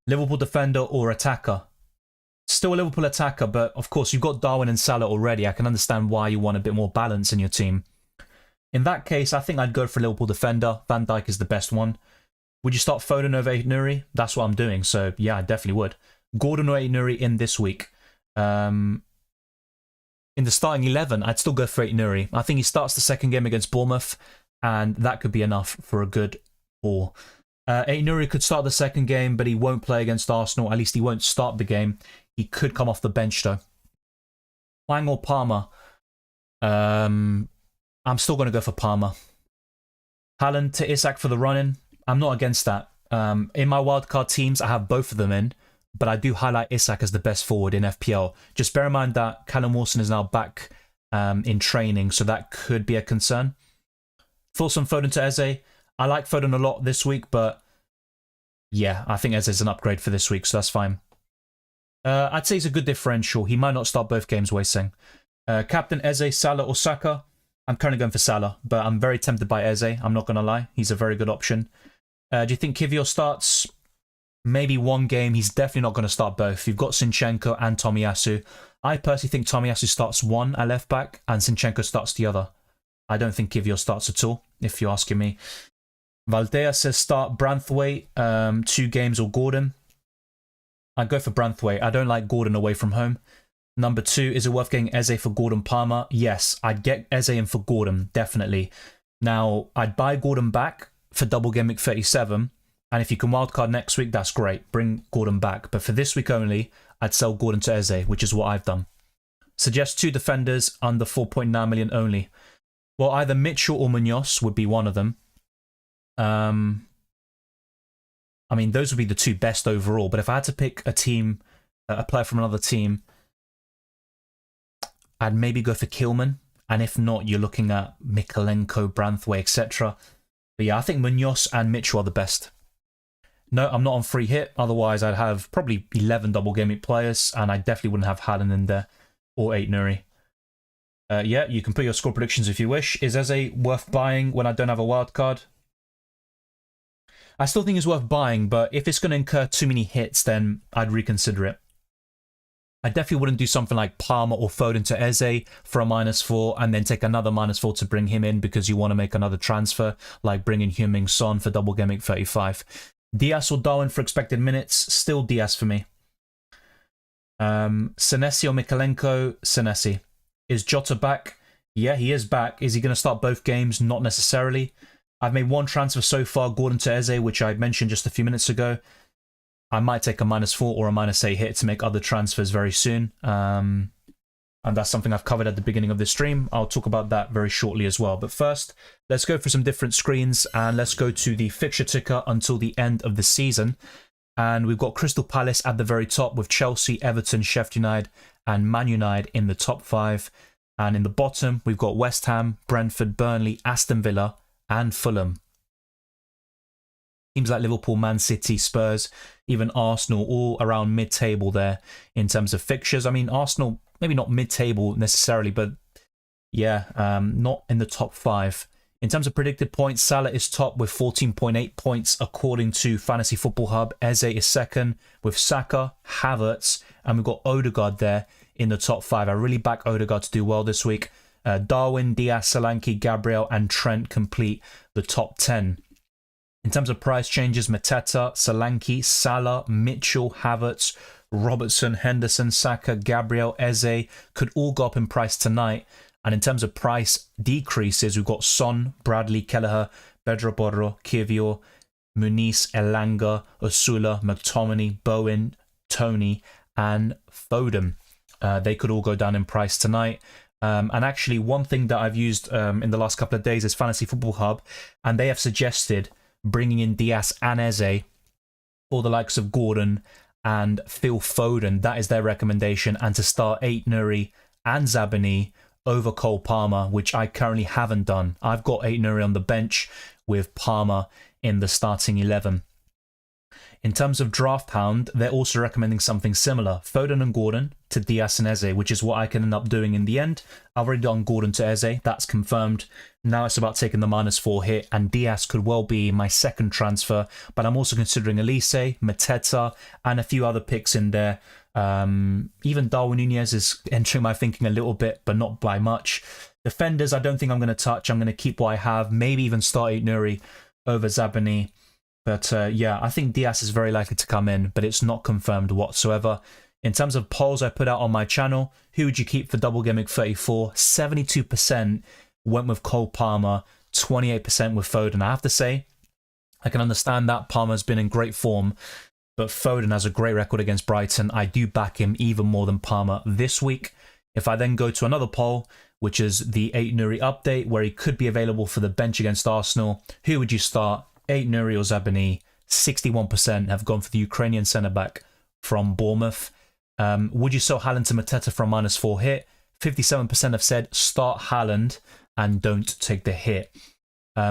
Liverpool defender or attacker? Still a Liverpool attacker, but of course you've got Darwin and Salah already. I can understand why you want a bit more balance in your team. In that case, I think I'd go for a Liverpool defender. Van Dijk is the best one. Would you start Foden over Ait-Nouri? That's what I'm doing, so yeah, I definitely would. Gordon or Ait-Nouri in this week? In the starting 11, I'd still go for Ait-Nouri. I think he starts the second game against Bournemouth, and that could be enough for a good haul. Ait-Nouri could start the second game, but he won't play against Arsenal. At least he won't start the game. He could come off the bench, though. Hwang or Palmer? I'm still going to go for Palmer. Haaland to Isak for the run-in? I'm not against that. In my wildcard teams, I have both of them in, but I do highlight Isak as the best forward in FPL. Just bear in mind that Callum Wilson is now back in training, so that could be a concern. Thoughts on Foden to Eze? I like Foden a lot this week, but yeah, I think Eze's an upgrade for this week, so that's fine. I'd say he's a good differential. He might not start both games, Wei saying. Captain Eze, Salah or Saka? I'm currently going for Salah, but I'm very tempted by Eze. I'm not going to lie. He's a very good option. Do you think Kiwior starts? Maybe one game. He's definitely not going to start both. You've got Zinchenko and Tomiyasu. I personally think Tomiyasu starts one at left back and Zinchenko starts the other. I don't think Kiwior starts at all, if you're asking me. Valdea says start Branthwaite, 2 games or Gordon. I'd go for Branthwaite. I don't like Gordon away from home. Number 2, is it worth getting Eze for Gordon Palmer? Yes, I'd get Eze in for Gordon, definitely. Now, I'd buy Gordon back for Double Gameweek 37, and if you can wildcard next week, that's great. Bring Gordon back. But for this week only, I'd sell Gordon to Eze, which is what I've done. Suggest 2 defenders under 4.9 million only. Well, either Mitchell or Munoz would be one of them. I mean, those would be the 2 best overall. But if I had to pick a team, a player from another team, I'd maybe go for Kilman. And if not, you're looking at Mikalenko, Branthwaite, etc. But yeah, I think Munoz and Mitchell are the best. No, I'm not on free hit. Otherwise, I'd have probably 11 double gaming players, and I definitely wouldn't have Haaland in there or Ait-Nouri. Yeah, you can put your score predictions if you wish. Is Eze worth buying when I don't have a wild card? I still think it's worth buying, but if it's going to incur too many hits, then I'd reconsider it. I definitely wouldn't do something like Palmer or Foden to Eze for a -4 and then take another -4 to bring him in because you want to make another transfer, like bringing Heung-min Son for Double Gameweek 35. Diaz or Darwin for expected minutes, still Diaz for me. Senesi or Mikalenko? Senesi. Is Jota back? Yeah, he is back. Is he going to start both games? Not necessarily. I've made 1 transfer so far, Gordon to Eze, which I mentioned just a few minutes ago. I might take a -4 or a -8 hit to make other transfers very soon. And that's something I've covered at the beginning of this stream. I'll talk about that very shortly as well. But first, let's go for some different screens and let's go to the fixture ticker until the end of the season. And we've got Crystal Palace at the very top with Chelsea, Everton, Sheffield United and Man United in the top 5. And in the bottom, we've got West Ham, Brentford, Burnley, Aston Villa and Fulham. Teams like Liverpool, Man City, Spurs, even Arsenal, all around mid-table there in terms of fixtures. I mean, Arsenal, maybe not mid-table necessarily, but yeah, not in the top 5. In terms of predicted points, Salah is top with 14.8 points according to Fantasy Football Hub. Eze is second with Saka, Havertz, and we've got Odegaard there in the top 5. I really back Odegaard to do well this week. Darwin, Diaz, Solanke, Gabriel, and Trent complete the top 10. In terms of price changes, Mateta, Solanke, Salah, Mitchell, Havertz, Robertson, Henderson, Saka, Gabriel, Eze could all go up in price tonight. And in terms of price decreases, we've got Son, Bradley, Kelleher, Bedro, Kiwior, Muniz, Elanga, Osula, McTominay, Bowen, Tony, and Foden. They could all go down in price tonight. And actually, one thing that I've used in the last couple of days is Fantasy Football Hub, and they have suggested bringing in Diaz and Eze for the likes of Gordon and Phil Foden. That is their recommendation, and to start Ait-Nouri and Zabani over Cole Palmer, which I currently haven't done. I've got Ait-Nouri on the bench with Palmer in the starting 11. In terms of Drafthound, they're also recommending something similar. Foden and Gordon to Diaz and Eze, which is what I can end up doing in the end. I've already done Gordon to Eze, that's confirmed. Now it's about taking the -4 hit, and Diaz could well be my second transfer, but I'm also considering Elise, Mateta, and a few other picks in there. Even Darwin Nunez is entering my thinking a little bit, but not by much. Defenders, I don't think I'm going to touch. I'm going to keep what I have, maybe even start Ait-Nouri over Zabani. But yeah, I think Diaz is very likely to come in, but it's not confirmed whatsoever. In terms of polls I put out on my channel, who would you keep for Double Gameweek 34? 72% went with Cole Palmer, 28% with Foden. I have to say, I can understand that Palmer's been in great form, but Foden has a great record against Brighton. I do back him even more than Palmer this week. If I then go to another poll, which is the Ait-Nouri update, where he could be available for the bench against Arsenal, who would you start? Ait-Nouri or Zabani? 61% have gone for the Ukrainian centre-back from Bournemouth. Would you sell Haaland to Mateta for a -4 hit? 57% have said start Haaland and don't take the hit.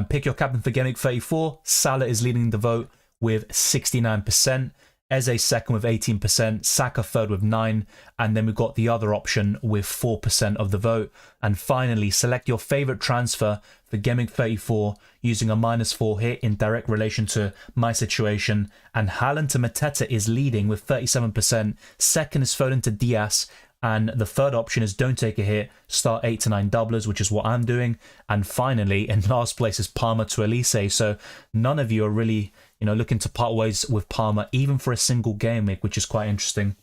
Pick your captain for Gameweek 34. Salah is leading the vote with 69%. Eze second with 18%, Saka third with 9%, and then we've got the other option with 4% of the vote. And finally, select your favourite transfer for Gameweek 34 using a -4 hit in direct relation to my situation. And Haaland to Mateta is leading with 37%, second is Foden to Diaz, and the third option is don't take a hit, start 8 to 9 doublers, which is what I'm doing. And finally, in last place is Palmer to Elise. So none of you are really, looking to part ways with Palmer, even for a single game week, which is quite interesting.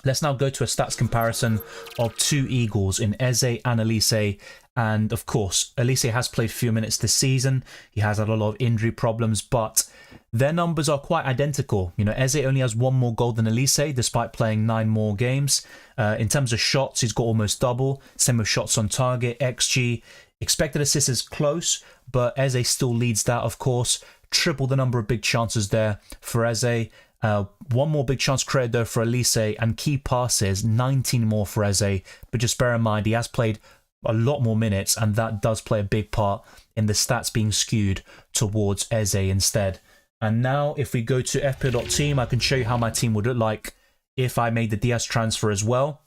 Let's now go to a stats comparison of two Eagles in Eze and Elise. And of course, Elise has played few minutes this season. He has had a lot of injury problems, but their numbers are quite identical. Eze only has one more goal than Elise, despite playing 9 more games. In terms of shots, he's got almost double. Same with shots on target, XG. Expected assists is close, but Eze still leads that, of course. Triple the number of big chances there for Eze. One more big chance created though for Elise, and key passes, 19 more for Eze. But just bear in mind, he has played a lot more minutes, and that does play a big part in the stats being skewed towards Eze instead. And now if we go to FPL.Team, I can show you how my team would look like if I made the Diaz transfer as well.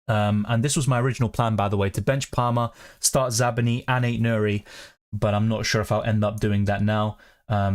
And this was my original plan, by the way, to bench Palmer, start Zabani and Ait-Nouri, but I'm not sure if I'll end up doing that now.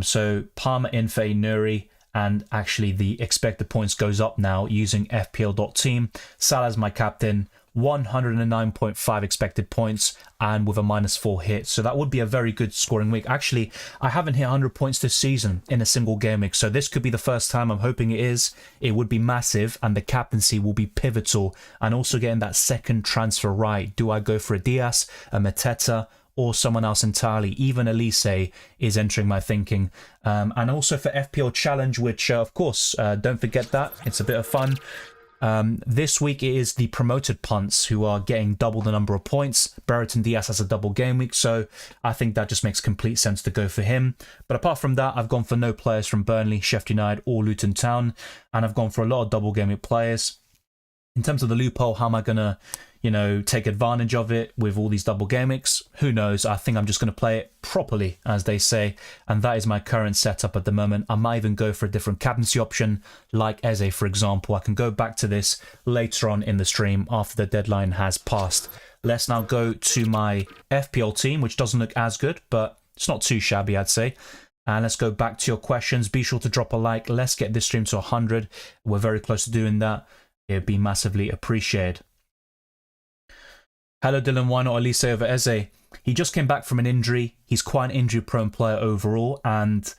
So Palmer in for Ait-Nouri, and actually the expected points goes up now using FPL.Team. Salah's my captain, 109.5 expected points, and with a -4 hit. So that would be a very good scoring week. Actually, I haven't hit 100 points this season in a single game week, so this could be the first time. I'm hoping it is. It would be massive, and the captaincy will be pivotal. And also getting that second transfer right. Do I go for a Diaz, a Mateta, or someone else entirely? Even Elise is entering my thinking. And also for FPL Challenge, which of course, don't forget that. It's a bit of fun. This week it is the promoted punts who are getting double the number of points. Brereton Diaz has a double game week, so I think that just makes complete sense to go for him. But apart from that, I've gone for no players from Burnley, Sheffield United or Luton Town, and I've gone for a lot of double game week players. In terms of the loophole, how am I going to, take advantage of it with all these double game weeks? Who knows? I think I'm just going to play it properly, as they say, and that is my current setup at the moment. I might even go for a different captaincy option, like Eze, for example. I can go back to this later on in the stream after the deadline has passed. Let's now go to my FPL team, which doesn't look as good, but it's not too shabby, I'd say. And let's go back to your questions. Be sure to drop a like. Let's get this stream to 100. We're very close to doing that. It'd be massively appreciated. Hello Dylan, why not Elise over Eze? He just came back from an injury. He's quite an injury-prone player overall, and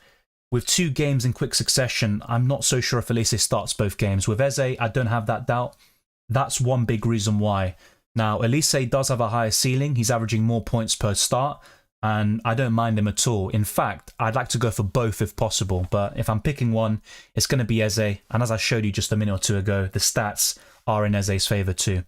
with 2 games in quick succession, I'm not so sure if Elise starts both games. With Eze, I don't have that doubt. That's one big reason why. Now, Elise does have a higher ceiling. He's averaging more points per start, and I don't mind him at all. In fact, I'd like to go for both if possible, but if I'm picking one, it's going to be Eze, and as I showed you just a minute or two ago, the stats are in Eze's favour too.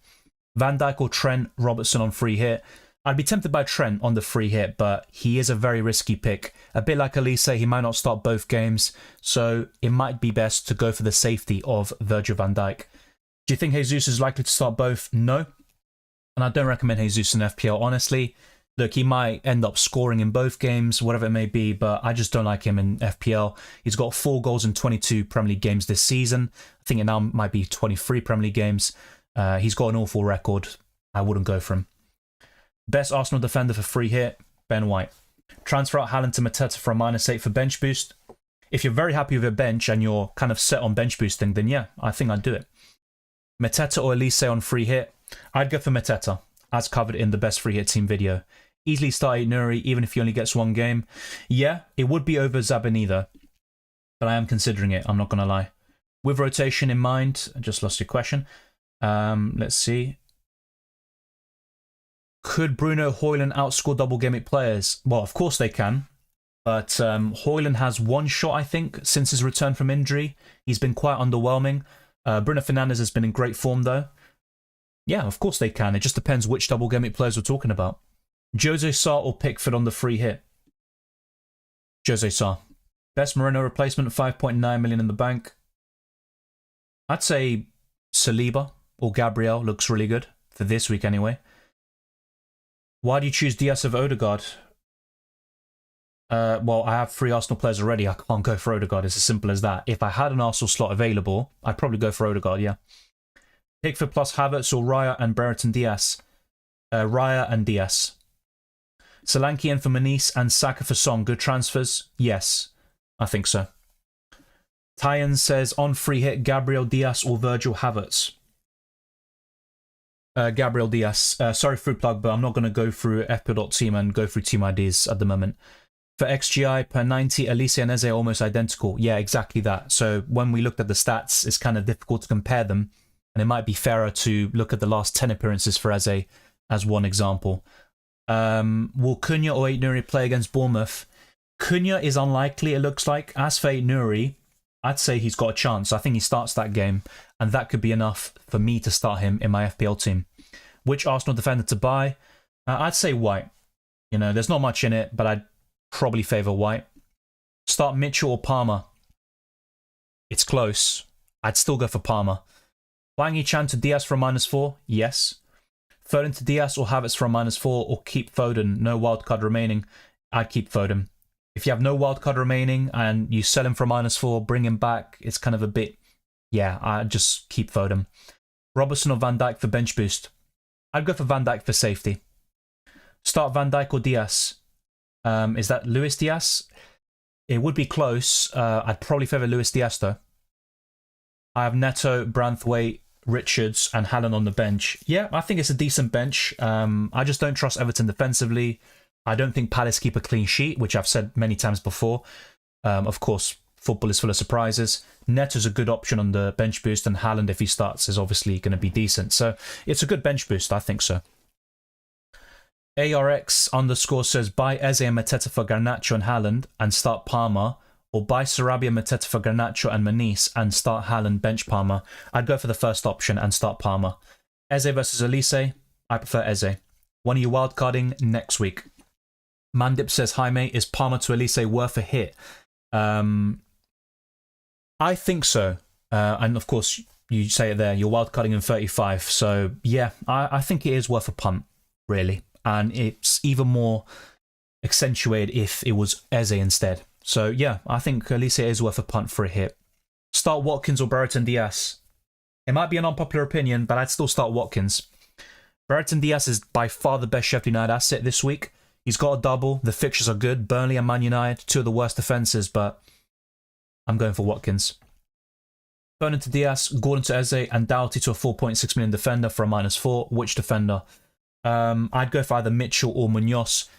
Van Dijk or Trent, Robertson on free hit. I'd be tempted by Trent on the free hit, but he is a very risky pick. A bit like Elise, he might not start both games, so it might be best to go for the safety of Virgil van Dijk. Do you think Jesus is likely to start both? No. And I don't recommend Jesus in FPL, honestly. Look, he might end up scoring in both games, whatever it may be, but I just don't like him in FPL. He's got 4 goals in 22 Premier League games this season. I think it now might be 23 Premier League games. He's got an awful record. I wouldn't go for him. Best Arsenal defender for free hit, Ben White. Transfer out Haaland to Mateta for a -8 for bench boost. If you're very happy with your bench and you're kind of set on bench boosting, then yeah, I think I'd do it. Mateta or Elise on free hit. I'd go for Mateta, as covered in the best free hit team video. Easily start Ait-Nouri, even if he only gets 1 game. Yeah, it would be over Zabani though, but I am considering it, I'm not going to lie. With rotation in mind, I just lost your question. Let's see. Could Bruno Haaland outscore double gimmick players? Well, of course they can. But Haaland has 1 shot, I think, since his return from injury. He's been quite underwhelming. Bruno Fernandes has been in great form, though. Yeah, of course they can. It just depends which double gimmick players we're talking about. Jose Sarr or Pickford on the free hit? Jose Sarr. Best Moreno replacement, 5.9 million in the bank. I'd say Saliba or Gabriel looks really good for this week anyway. Why do you choose Diaz over Odegaard? Well, I have 3 Arsenal players already. I can't go for Odegaard. It's as simple as that. If I had an Arsenal slot available, I'd probably go for Odegaard, yeah. Pickford plus Havertz or Raya and Brereton Diaz. Raya and Diaz. Solanke in for Manice and Saka for Song. Good transfers? Yes, I think so. Tyan says, on free hit, Gabriel Diaz or Virgil Havertz. Gabriel Diaz. Sorry, fruit plug, but I'm not going to go through FPL.Team and go through team IDs at the moment. For XGI per 90, Elise and Eze are almost identical. Yeah, exactly that. So when we looked at the stats, it's kind of difficult to compare them. And it might be fairer to look at the last 10 appearances for Eze as one example. Will Cunha or Ait-Nouri play against Bournemouth? Cunha is unlikely, it looks like. As for Ait-Nouri, I'd say he's got a chance. I think he starts that game, and that could be enough for me to start him in my FPL team. Which Arsenal defender to buy? I'd say White. You know, there's not much in it, but I'd probably favour White. Start Mitchell or Palmer? It's close. I'd still go for Palmer. Wang Yi-chan to Diaz for a -4? Yes. Foden to Diaz or Havertz for a -4, or keep Foden, no wildcard remaining? I'd keep Foden. If you have no wildcard remaining and you sell him for a -4, bring him back, it's kind of a bit, yeah, I'd just keep Foden. Robertson or Van Dijk for bench boost? I'd go for Van Dijk for safety. Start Van Dijk or Diaz? Is that Luis Diaz? It would be close. I'd probably favour Luis Diaz though. I have Neto, Branthwaite, Richards and Haaland on the bench. Yeah, I think it's a decent bench. I just don't trust Everton defensively. I don't think Palace keep a clean sheet, which I've said many times before. Of course, football is full of surprises. Neto's a good option on the bench boost, and Haaland, if he starts, is obviously going to be decent. So it's a good bench boost, I think so. ARX_ says, buy Eze and Mateta for Garnacho and Haaland and start Palmer, or buy Sarabia, Mateta for Garnacho and Manice and start Haaland, bench Palmer. I'd go for the first option and start Palmer. Eze versus Elise, I prefer Eze. When are you wildcarding? Next week. Mandip says, hi mate, is Palmer to Elise worth a hit? I think so. And of course, you say it there, you're wildcarding in 35. So yeah, I think it is worth a punt, really. And it's even more accentuated if it was Eze instead. So yeah, I think Elise is worth a punt for a hit. Start Watkins or Brereton Diaz? It might be an unpopular opinion, but I'd still start Watkins. Brereton Diaz is by far the best Sheffield United asset this week. He's got a double. The fixtures are good. Burnley and Man United, 2 of the worst defences, but I'm going for Watkins. Foden to Diaz, Gordon to Eze, and Doughty to a 4.6 million defender for a -4. Which defender? I'd go for either Mitchell or Munoz.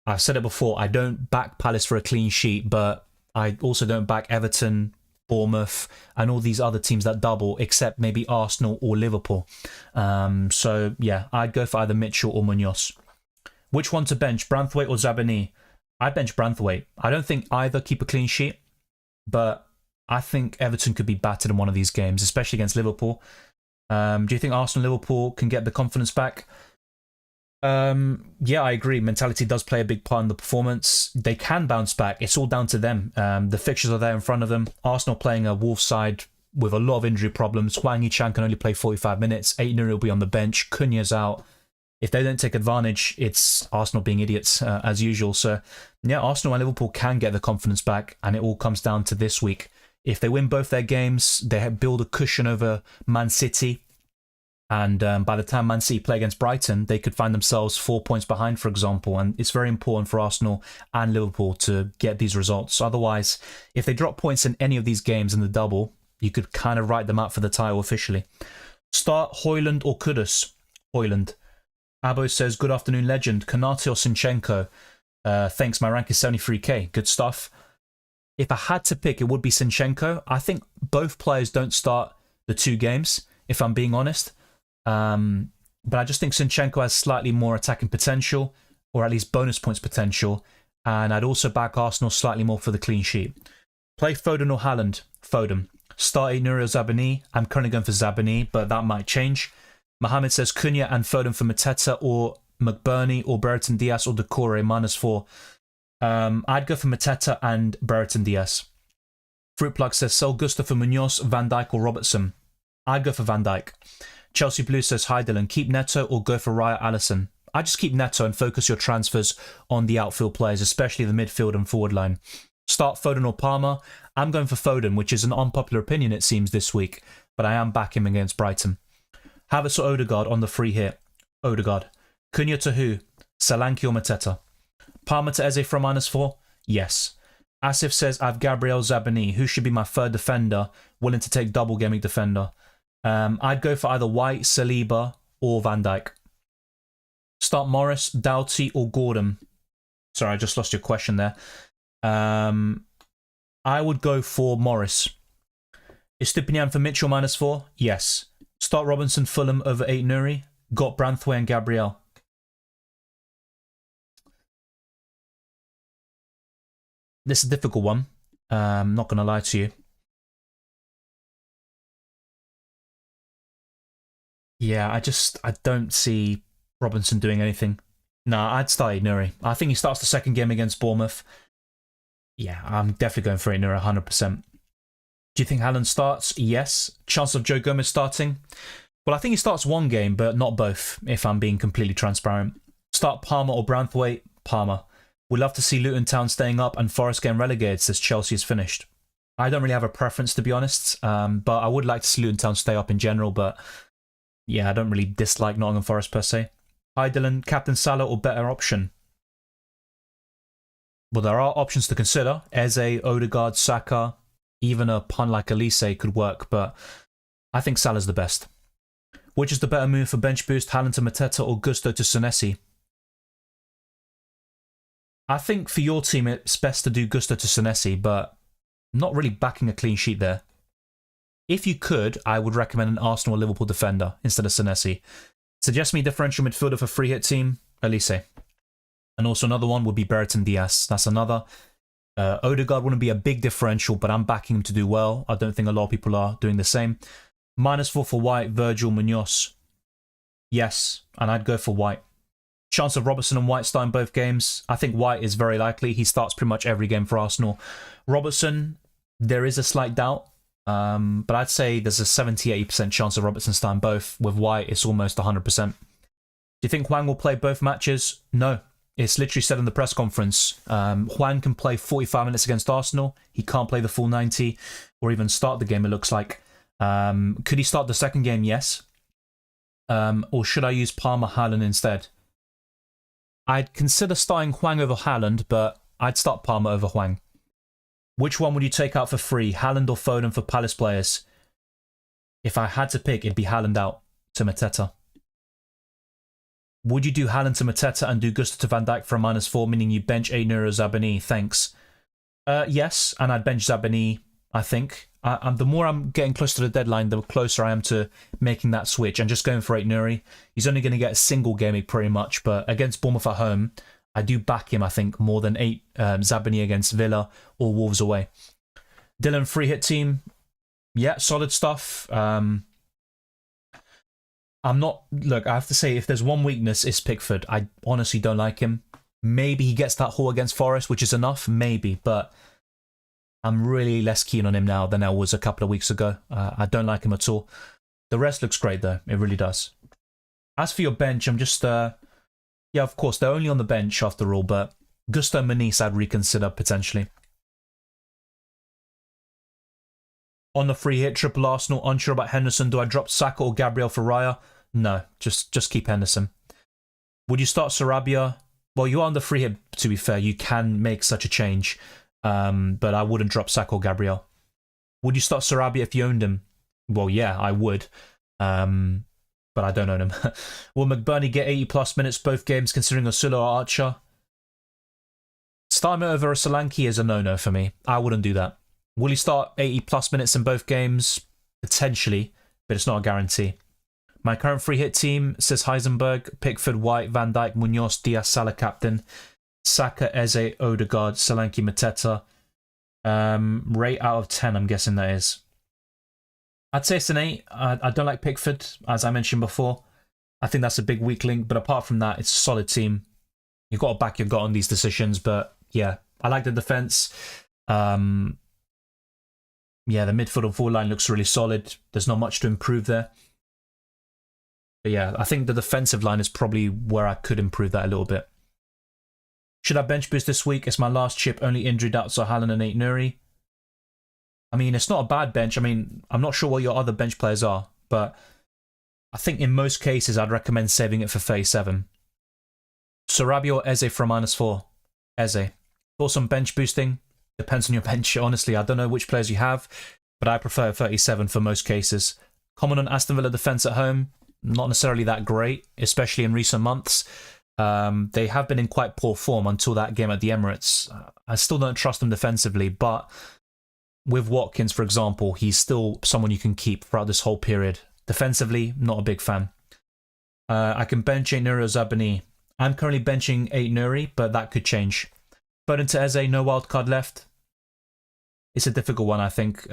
I've said it before, I don't back Palace for a clean sheet, but I also don't back Everton, Bournemouth, and all these other teams that double, except maybe Arsenal or Liverpool. So yeah, I'd go for either Mitchell or Munoz. Which one to bench, Branthwaite or Zabani? I'd bench Branthwaite. I don't think either keep a clean sheet, but I think Everton could be battered in one of these games, especially against Liverpool. Do you think Arsenal-Liverpool can get the confidence back? Yeah, I agree. Mentality does play a big part in the performance. They can bounce back. It's all down to them. The fixtures are there in front of them. Arsenal playing a Wolves side with a lot of injury problems. Wang Yi-chan can only play 45 minutes. Ait-Nouri will be on the bench. Cunha's out. If they don't take advantage, it's Arsenal being idiots as usual. So yeah, Arsenal and Liverpool can get the confidence back, and it all comes down to this week. If they win both their games, they build a cushion over Man City. And by the time Man City play against Brighton, they could find themselves 4 points behind, for example. And it's very important for Arsenal and Liverpool to get these results. Otherwise, if they drop points in any of these games in the double, you could kind of write them out for the title officially. Start Haaland or Kudus? Haaland. Abo says, good afternoon, legend. Konate or Zinchenko? Thanks, my rank is 73k. Good stuff. If I had to pick, it would be Zinchenko. I think both players don't start the 2 games, if I'm being honest. But I just think Zinchenko has slightly more attacking potential, or at least bonus points potential. And I'd also back Arsenal slightly more for the clean sheet. Play Foden or Haaland? Foden. Start Ait-Nouri or Zabani? I'm currently going for Zabani, but that might change. Mohammed says Cunha and Foden for Mateta or McBurney or Brereton Diaz or Decore -4. I'd go for Mateta and Brereton Diaz. Fruit Plug says sell Gusto for Munoz, Van Dijk or Robertson. I'd go for Van Dijk. Chelsea Blue says hi Dylan, keep Neto or go for Raya Allison. I just keep Neto and focus your transfers on the outfield players, especially the midfield and forward line. Start Foden or Palmer. I'm going for Foden, which is an unpopular opinion it seems this week, but I am backing him against Brighton. Havertz or Odegaard on the free hit. Odegaard. Cunha to who? Solanke or Mateta? Palmer to Eze for a -4? Yes. Asif says, I have Gabriel Zabani. Who should be my third defender? Willing to take double gaming defender. I'd go for either White, Saliba, or Van Dijk. Start Morris, Doughty, or Gordon. Sorry, I just lost your question there. I would go for Morris. Estupinian for Mitchell -4? Yes. Start Robinson, Fulham over Ait-Nouri. Got Branthwaite and Gabriel. This is a difficult one. I'm not going to lie to you. Yeah, I don't see Robinson doing anything. Nah, I'd start Ait-Nouri. I think he starts the second game against Bournemouth. Yeah, I'm definitely going for Ait-Nouri 100%. Do you think Haaland starts? Yes. Chance of Joe Gomez starting? Well, I think he starts one game, but not both, if I'm being completely transparent. Start Palmer or Branthwaite? Palmer. We'd love to see Luton Town staying up and Forest getting relegated since Chelsea is finished. I don't really have a preference, to be honest, but I would like to see Luton Town stay up in general, but yeah, I don't really dislike Nottingham Forest per se. Hi Dylan, Captain Salah or better option? Well, there are options to consider. Eze, Odegaard, Saka, even a pun like Elise could work, but I think Salah's the best. Which is the better move for bench boost, Haaland to Mateta or Gusto to Senesi? I think for your team it's best to do Gusto to Senesi, but I'm not really backing a clean sheet there. If you could, I would recommend an Arsenal or Liverpool defender instead of Senesi. Suggest me differential midfielder for free hit team, Elise. And also another one would be Brereton Diaz. That's another. Odegaard wouldn't be a big differential, but I'm backing him to do well. I don't think a lot of people are doing the same. -4 for White, Virgil, Munoz. Yes, and I'd go for White. Chance of Robertson and White starting both games. I think White is very likely. He starts pretty much every game for Arsenal. Robertson, there is a slight doubt. But I'd say there's a 70-80% chance of Robertson starting both. With White, it's almost 100%. Do you think Hwang will play both matches? No. It's literally said in the press conference. Hwang can play 45 minutes against Arsenal. He can't play the full 90 or even start the game, it looks like. Could he start the second game? Yes. Or should I use Palmer Haaland instead? I'd consider starting Hwang over Haaland, but I'd start Palmer over Hwang. Which one would you take out for free? Haaland or Foden for Palace players? If I had to pick, it'd be Haaland out to Mateta. Would you do Haaland to Mateta and do Gusto to Van Dijk for a -4, meaning you bench Ait-Nouri or Zabani? Thanks. Yes, and I'd bench Zabani, I think. The more I'm getting close to the deadline, the closer I am to making that switch and just going for Ait-Nouri. He's only going to get a single game pretty much, but against Bournemouth at home, I do back him, I think, more than Zabani against Villa or Wolves away. Dylan, free hit team. Yeah, solid stuff. Look, I have to say, if there's one weakness, it's Pickford. I honestly don't like him. Maybe he gets that haul against Forest, which is enough, maybe, but I'm really less keen on him now than I was a couple of weeks ago. I don't like him at all. The rest looks great, though. It really does. As for your bench, I'm just... yeah, of course, they're only on the bench after all, but Gusto and Manice I'd reconsider potentially. On the free hit, triple Arsenal, unsure about Henderson. Do I drop Saka or Gabriel for Raya? No, just keep Henderson. Would you start Sarabia? Well, you are on the free hit, to be fair. You can make such a change, but I wouldn't drop Saka or Gabriel. Would you start Sarabia if you owned him? Well, yeah, I would. But I don't own him. Will McBurney get 80+ minutes both games considering Osula or Archer? Starting over a Solanke is a no-no for me. I wouldn't do that. Will he start 80+ minutes in both games? Potentially, but it's not a guarantee. My current free hit team says Heisenberg, Pickford, White, Van Dijk, Munoz, Diaz, Salah captain, Saka, Eze, Odegaard, Solanke, Mateta. Rate out of 10, I'm guessing that is. I'd say it's an 8. I don't like Pickford, as I mentioned before. I think that's a big weak link, but apart from that, it's a solid team. You've got to back your gut on these decisions, but yeah, I like the defence. Yeah, the midfield and forward line looks really solid. There's not much to improve there. But yeah, I think the defensive line is probably where I could improve that a little bit. Should I bench boost this week? It's my last chip, only injury doubts are Haaland and Ait-Nouri. I mean, it's not a bad bench. I mean, I'm not sure what your other bench players are, but I think in most cases I'd recommend saving it for 37. Sarabi or Eze for a -4? Eze. Thoughts on bench boosting? Depends on your bench, honestly. I don't know which players you have, but I prefer 37 for most cases. Comment on Aston Villa defence at home? Not necessarily that great, especially in recent months. They have been in quite poor form until that game at the Emirates. I still don't trust them defensively, but with Watkins, for example, he's still someone you can keep throughout this whole period. Defensively, not a big fan. I can bench Ait-Nouri or Zabani. I'm currently benching Ait-Nouri, but that could change. Foden to Eze, no wildcard left. It's a difficult one, I think.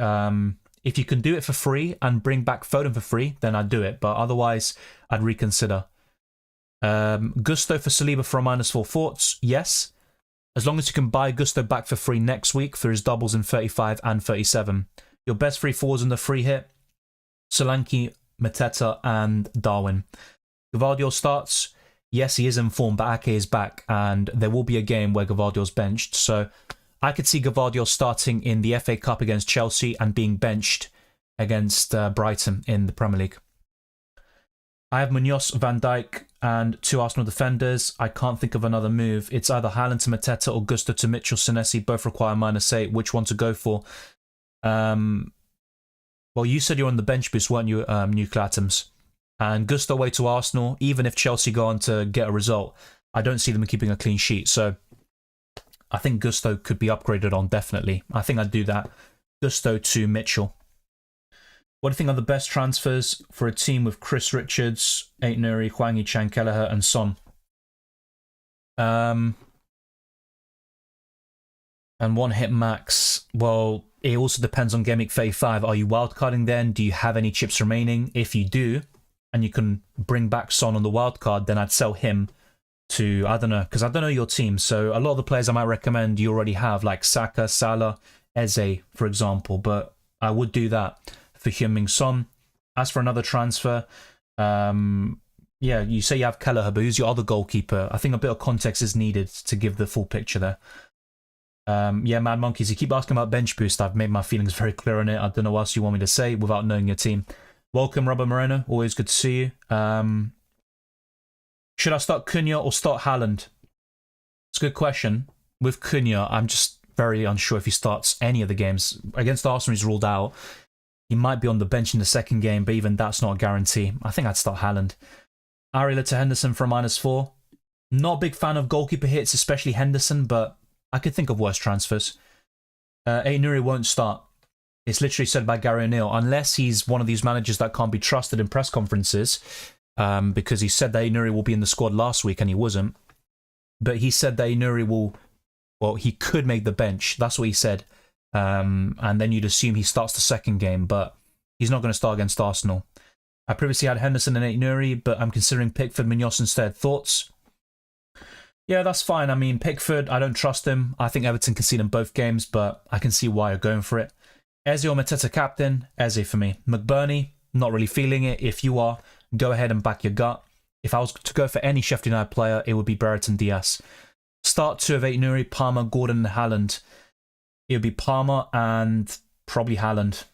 If you can do it for free and bring back Foden for free, then I'd do it. But otherwise, I'd reconsider. Gusto for Saliba for a -4 thoughts? Yes. As long as you can buy Gusto back for free next week for his doubles in 35 and 37. Your best free forwards in the free hit? Solanke, Mateta and Darwin. Gvardiol starts? Yes, he is in form, but Ake is back, and there will be a game where Gvardiol's benched. So I could see Gvardiol starting in the FA Cup against Chelsea and being benched against Brighton in the Premier League. I have Munoz, Van Dijk, and 2 Arsenal defenders. I can't think of another move. It's either Haaland to Mateta or Gusto to Mitchell Senesi. Both require -8. Which one to go for? Well, you said you're on the bench boost, weren't you, Nuclear Atoms? And Gusto away to Arsenal. Even if Chelsea go on to get a result, I don't see them keeping a clean sheet. So I think Gusto could be upgraded on, definitely. I think I'd do that. Gusto to Mitchell. What do you think are the best transfers for a team with Chris Richards, Ait-Nouri, Hwang Hee-chan, Kelleher, and Son? And one hit max. Well, it also depends on Game Week 35. Are you wildcarding then? Do you have any chips remaining? If you do, and you can bring back Son on the wildcard, then I'd sell him to, I don't know, because I don't know your team. So a lot of the players I might recommend you already have, like Saka, Salah, Eze, for example. But I would do that for Heung-min Son. As for another transfer, yeah, you say you have Kelleher, but who's your other goalkeeper? I think a bit of context is needed to give the full picture there. Yeah, Mad Monkeys, you keep asking about bench boost. I've made my feelings very clear on it. I don't know what else you want me to say without knowing your team. Welcome, Robert Moreno. Always good to see you. Should I start Cunha or start Haaland? It's a good question. With Cunha, I'm just very unsure if he starts any of the games. Against Arsenal, he's ruled out. He might be on the bench in the second game, but even that's not a guarantee. I think I'd start Haaland. Ariela to Henderson for a -4. Not a big fan of goalkeeper hits, especially Henderson, but I could think of worse transfers. Ait-Nouri won't start. It's literally said by Gary O'Neill, unless he's one of these managers that can't be trusted in press conferences, because he said that Ait-Nouri will be in the squad last week and he wasn't. But he said that Ait-Nouri will, well, he could make the bench. That's what he said. And then you'd assume he starts the second game, but he's not going to start against Arsenal. I previously had Henderson and Ait-Nouri, but I'm considering Pickford, Munoz instead. Thoughts? Yeah, that's fine. I mean, Pickford, I don't trust him. I think Everton concede in both games, but I can see why you're going for it. Eze or Mateta captain? Eze for me. McBurney, not really feeling it. If you are, go ahead and back your gut. If I was to go for any Sheffield United player, it would be Brereton Diaz. Start 2 of Ait-Nouri, Palmer, Gordon and Haaland. It would be Palmer and probably Haaland.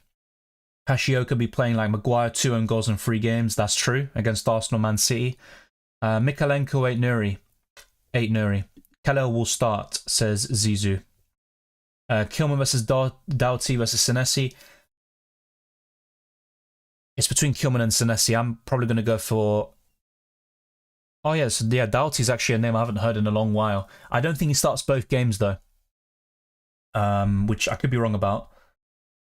Hashioka be playing like Maguire, 2 own goals in 3 games. That's true. Against Arsenal, Man City. Mikalenko, Ait-Nouri. Ait-Nouri. Kelleher will start, says Zizou. Kilman versus Doughty versus Senesi. It's between Kilman and Senesi. I'm probably going to go for... Oh, yes. Yeah, Doughty's actually a name I haven't heard in a long while. I don't think he starts both games, though. Which I could be wrong about.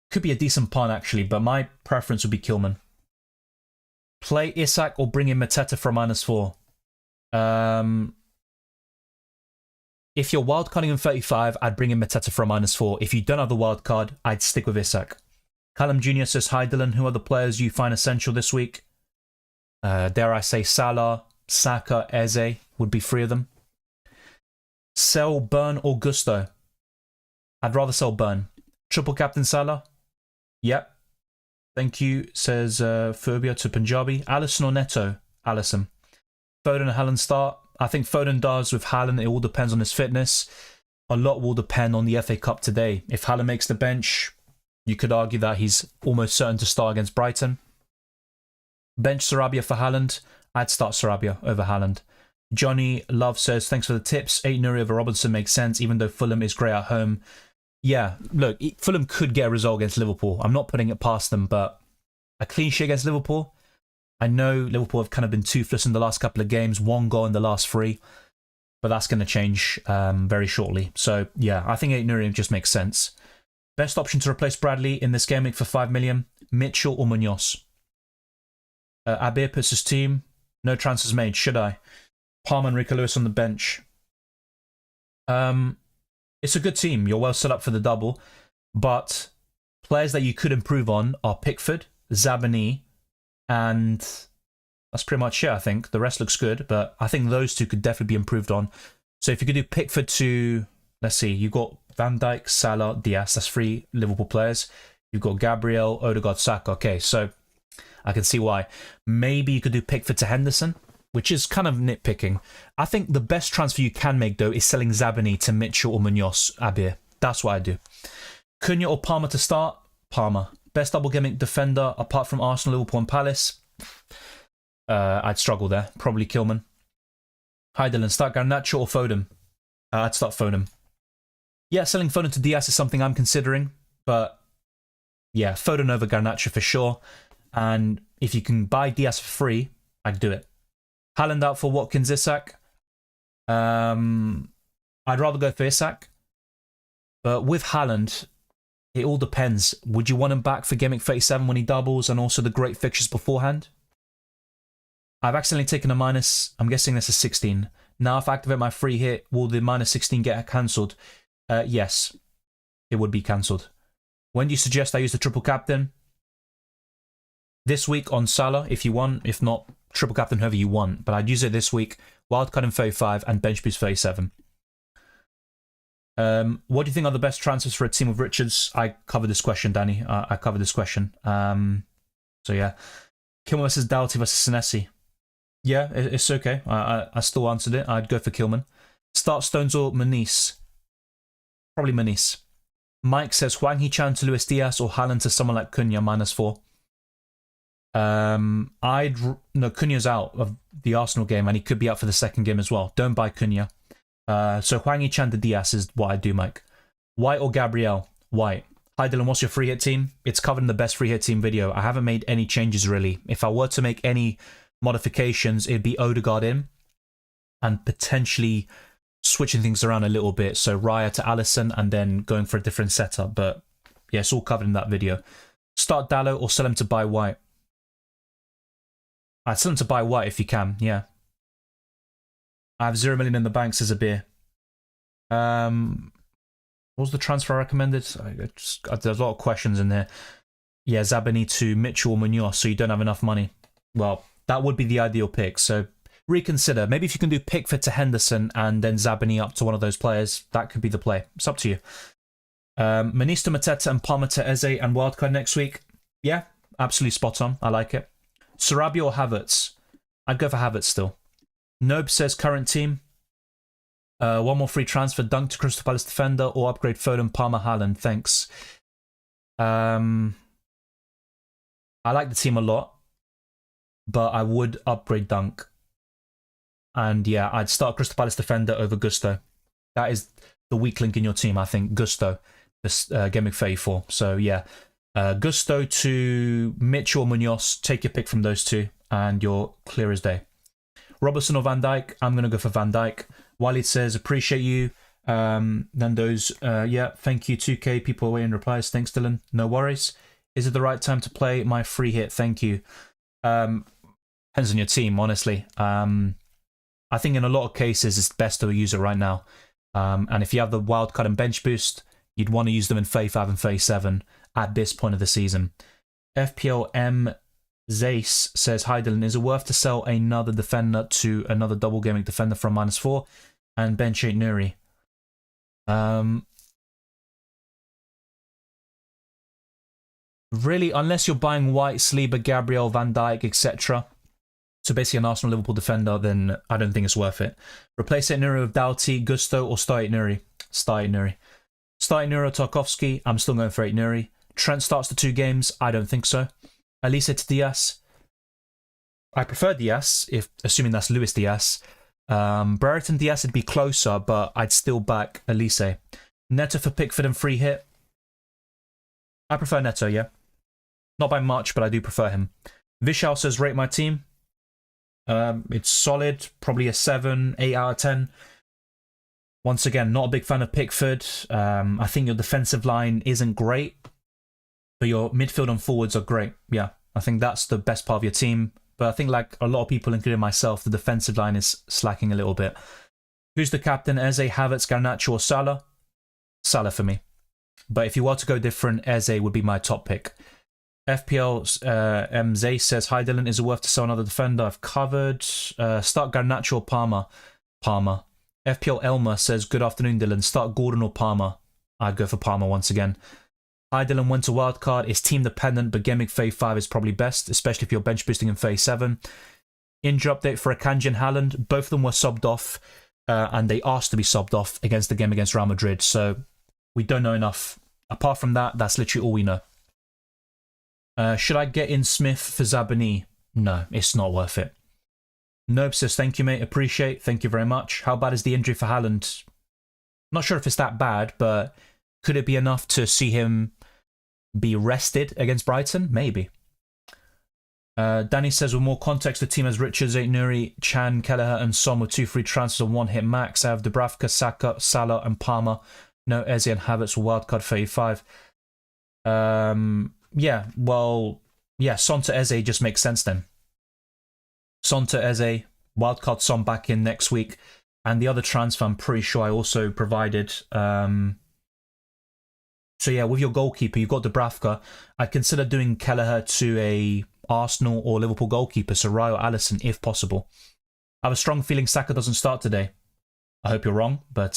Could be a decent punt, actually, but my preference would be Kilman. Play Isak or bring in Mateta for a -4. If you're wildcarding in 35, I'd bring in Mateta for a -4. If you don't have the wildcard, I'd stick with Isak. Callum Jr. says, hi Dylan, who are the players you find essential this week? Dare I say Salah, Saka, Eze would be 3 of them. Sell Burn or Gusto? I'd rather sell Burn. Triple captain Salah? Yep. Thank you, says Phobia to Punjabi. Alisson or Neto? Alisson. Foden and Haaland start. I think Foden does with Haaland. It all depends on his fitness. A lot will depend on the FA Cup today. If Haaland makes the bench, you could argue that he's almost certain to start against Brighton. Bench Sarabia for Haaland. I'd start Sarabia over Haaland. Johnny Love says, thanks for the tips. Ait-Nouri over Robinson makes sense, even though Fulham is great at home. Yeah, look, Fulham could get a result against Liverpool. I'm not putting it past them, but a clean sheet against Liverpool? I know Liverpool have kind of been toothless in the last couple of games, 1 goal in the last 3, but that's going to change very shortly. So, yeah, I think Ait-Nouri just makes sense. Best option to replace Bradley in this game week for 5 million, Mitchell or Munoz? Abir puts his team. No transfers made, should I? Palmer and Rico Lewis on the bench. It's a good team. You're well set up for the double. But players that you could improve on are Pickford, Zabani, and that's pretty much it, I think. The rest looks good, but I think those two could definitely be improved on. So if you could do Pickford to, let's see, you've got Van Dijk, Salah, Diaz. That's 3 Liverpool players. You've got Gabriel, Odegaard, Saka. Okay, so I can see why. Maybe you could do Pickford to Henderson, which is kind of nitpicking. I think the best transfer you can make, though, is selling Zabani to Mitchell or Munoz, Abir. That's what I do. Cunha or Palmer to start? Palmer. Best double gimmick defender, apart from Arsenal, Liverpool and Palace? I'd struggle there. Probably Kilman. Hi, Dylan. Start Garnacho or Foden? I'd start Foden. Yeah, selling Foden to Diaz is something I'm considering, but yeah, Foden over Garnacho for sure. And if you can buy Diaz for free, I'd do it. Haaland out for Watkins, Isak. I'd rather go for Isak. But with Haaland, it all depends. Would you want him back for Game Week 37 when he doubles and also the great fixtures beforehand? I've accidentally taken a minus. I'm guessing this is 16. Now if I activate my free hit, will the minus 16 get cancelled? Yes, it would be cancelled. When do you suggest I use the triple captain? This week on Salah, if you want. If not, triple captain whoever you want. But I'd use it this week. Wildcard in 35 and bench boost 37. What do you think are the best transfers for a team with Richards? I covered this question, Danny. I covered this question. So yeah. Kilman versus Doughty versus Senesi. Yeah, it's okay. I still answered it. I'd go for Kilman. Start Stones or Manice? Probably Manice. Mike says Hwang Hee-chan to Luis Diaz or Haaland to someone like Cunha, -4. No, Cunha's out of the Arsenal game and he could be out for the second game as well. Don't buy Cunha. So Hwang Hee-chan to Diaz is what I do, Mike. White or Gabriel? White. Hi Dylan, what's your free hit team? It's covered in the best free hit team video. I haven't made any changes really. If I were to make any modifications, it'd be Odegaard in and potentially switching things around a little bit. So Raya to Alisson and then going for a different setup. But yeah, it's all covered in that video. Start Dallo or sell him to buy White? I'd sell him to buy White if you can, yeah. I have 0 million in the bank, says a beer. What was the transfer I recommended? There's a lot of questions in there. Yeah, Zabani to Mitchell or Munoz, so you don't have enough money. Well, that would be the ideal pick, so reconsider. Maybe if you can do Pickford to Henderson and then Zabani up to one of those players, that could be the play. It's up to you. Manish to Mateta and Palmer to Eze and wildcard next week. Yeah, absolutely spot on. I like it. Sarabia or Havertz? I'd go for Havertz still. Nobe says current team. One more free transfer, Dunk to Crystal Palace defender or upgrade Foden, Palmer, Haaland. Thanks. I like the team a lot, but I would upgrade Dunk. And yeah, I'd start Crystal Palace defender over Gusto. That is the weak link in your team, I think. Gusto, this Game Week 34. So yeah, Gusto to Mitchell or Munoz. Take your pick from those two, and you're clear as day. Robertson or Van Dijk? I'm going to go for Van Dijk. Walid says, appreciate you. Nando's, yeah, thank you. 2K, people away in replies. Thanks, Dylan. No worries. Is it the right time to play my free hit? Thank you. Depends on your team, honestly. I think in a lot of cases, it's best to use it right now. And if you have the wildcard and bench boost, you'd want to use them in 35 and 37 at this point of the season. FPL.M Zace says, hi Dylan, is it worth to sell another defender to another double gaming defender from -4 and bench Ait-Nouri? Really, unless you're buying White, Saliba, Gabriel, Van Dijk, etc. So basically an Arsenal-Liverpool defender, then I don't think it's worth it. Replace Ait-Nouri with Doughty, Gusto, or start Ait-Nouri. Start Ait-Nouri. Start Ait-Nouri or Tarkovsky. I'm still going for Ait-Nouri. Trent starts the 2 games. I don't think so. Elise to Diaz. I prefer Diaz, if assuming that's Luis Diaz. Brereton Diaz would be closer, but I'd still back Elise. Neto for Pickford and free hit. I prefer Neto, yeah. Not by much, but I do prefer him. Vishal says, rate my team. It's solid, probably a 7, 8 out of 10. Once again, not a big fan of Pickford. I think your defensive line isn't great, but your midfield and forwards are great. Yeah, I think that's the best part of your team. But I think, like a lot of people, including myself, the defensive line is slacking a little bit. Who's the captain? Eze, Havertz, Garnacho, or Salah? Salah for me. But if you were to go different, Eze would be my top pick. FPL's MZ says, hi Dylan, is it worth to sell another defender? I've covered. Start Garnacho or Palmer? Palmer. FPL Elmer says, good afternoon Dylan, start Gordon or Palmer? I'd go for Palmer once again. Hi Dylan, went to wildcard. It's team dependent, but Gameweek 35 is probably best, especially if you're bench boosting in 37. Injury update for Akanji and Haaland. Both of them were subbed off, and they asked to be subbed off against the game against Real Madrid, so we don't know enough. Apart from that, that's literally all we know. Should I get in Smith for Zabani? No, it's not worth it. Nope says, thank you, mate. Appreciate. Thank you very much. How bad is the injury for Haaland? Not sure if it's that bad, but could it be enough to see him be rested against Brighton? Maybe. Danny says, with more context, the team has Richards, Ait-Nouri, Chan, Kelleher, and Son with 2 free transfers and 1 hit max. I have Dubravka, Saka, Salah, and Palmer. No Eze and Havertz wildcard 35. Yeah, well, yeah, Son to Eze just makes sense then. Son to Eze, wildcard Son back in next week. And the other transfer, I'm pretty sure I also provided. So yeah, with your goalkeeper, you've got Dubravka. I'd consider doing Kelleher to a Arsenal or Liverpool goalkeeper, so Raya or Alisson, if possible. I have a strong feeling Saka doesn't start today. I hope you're wrong, but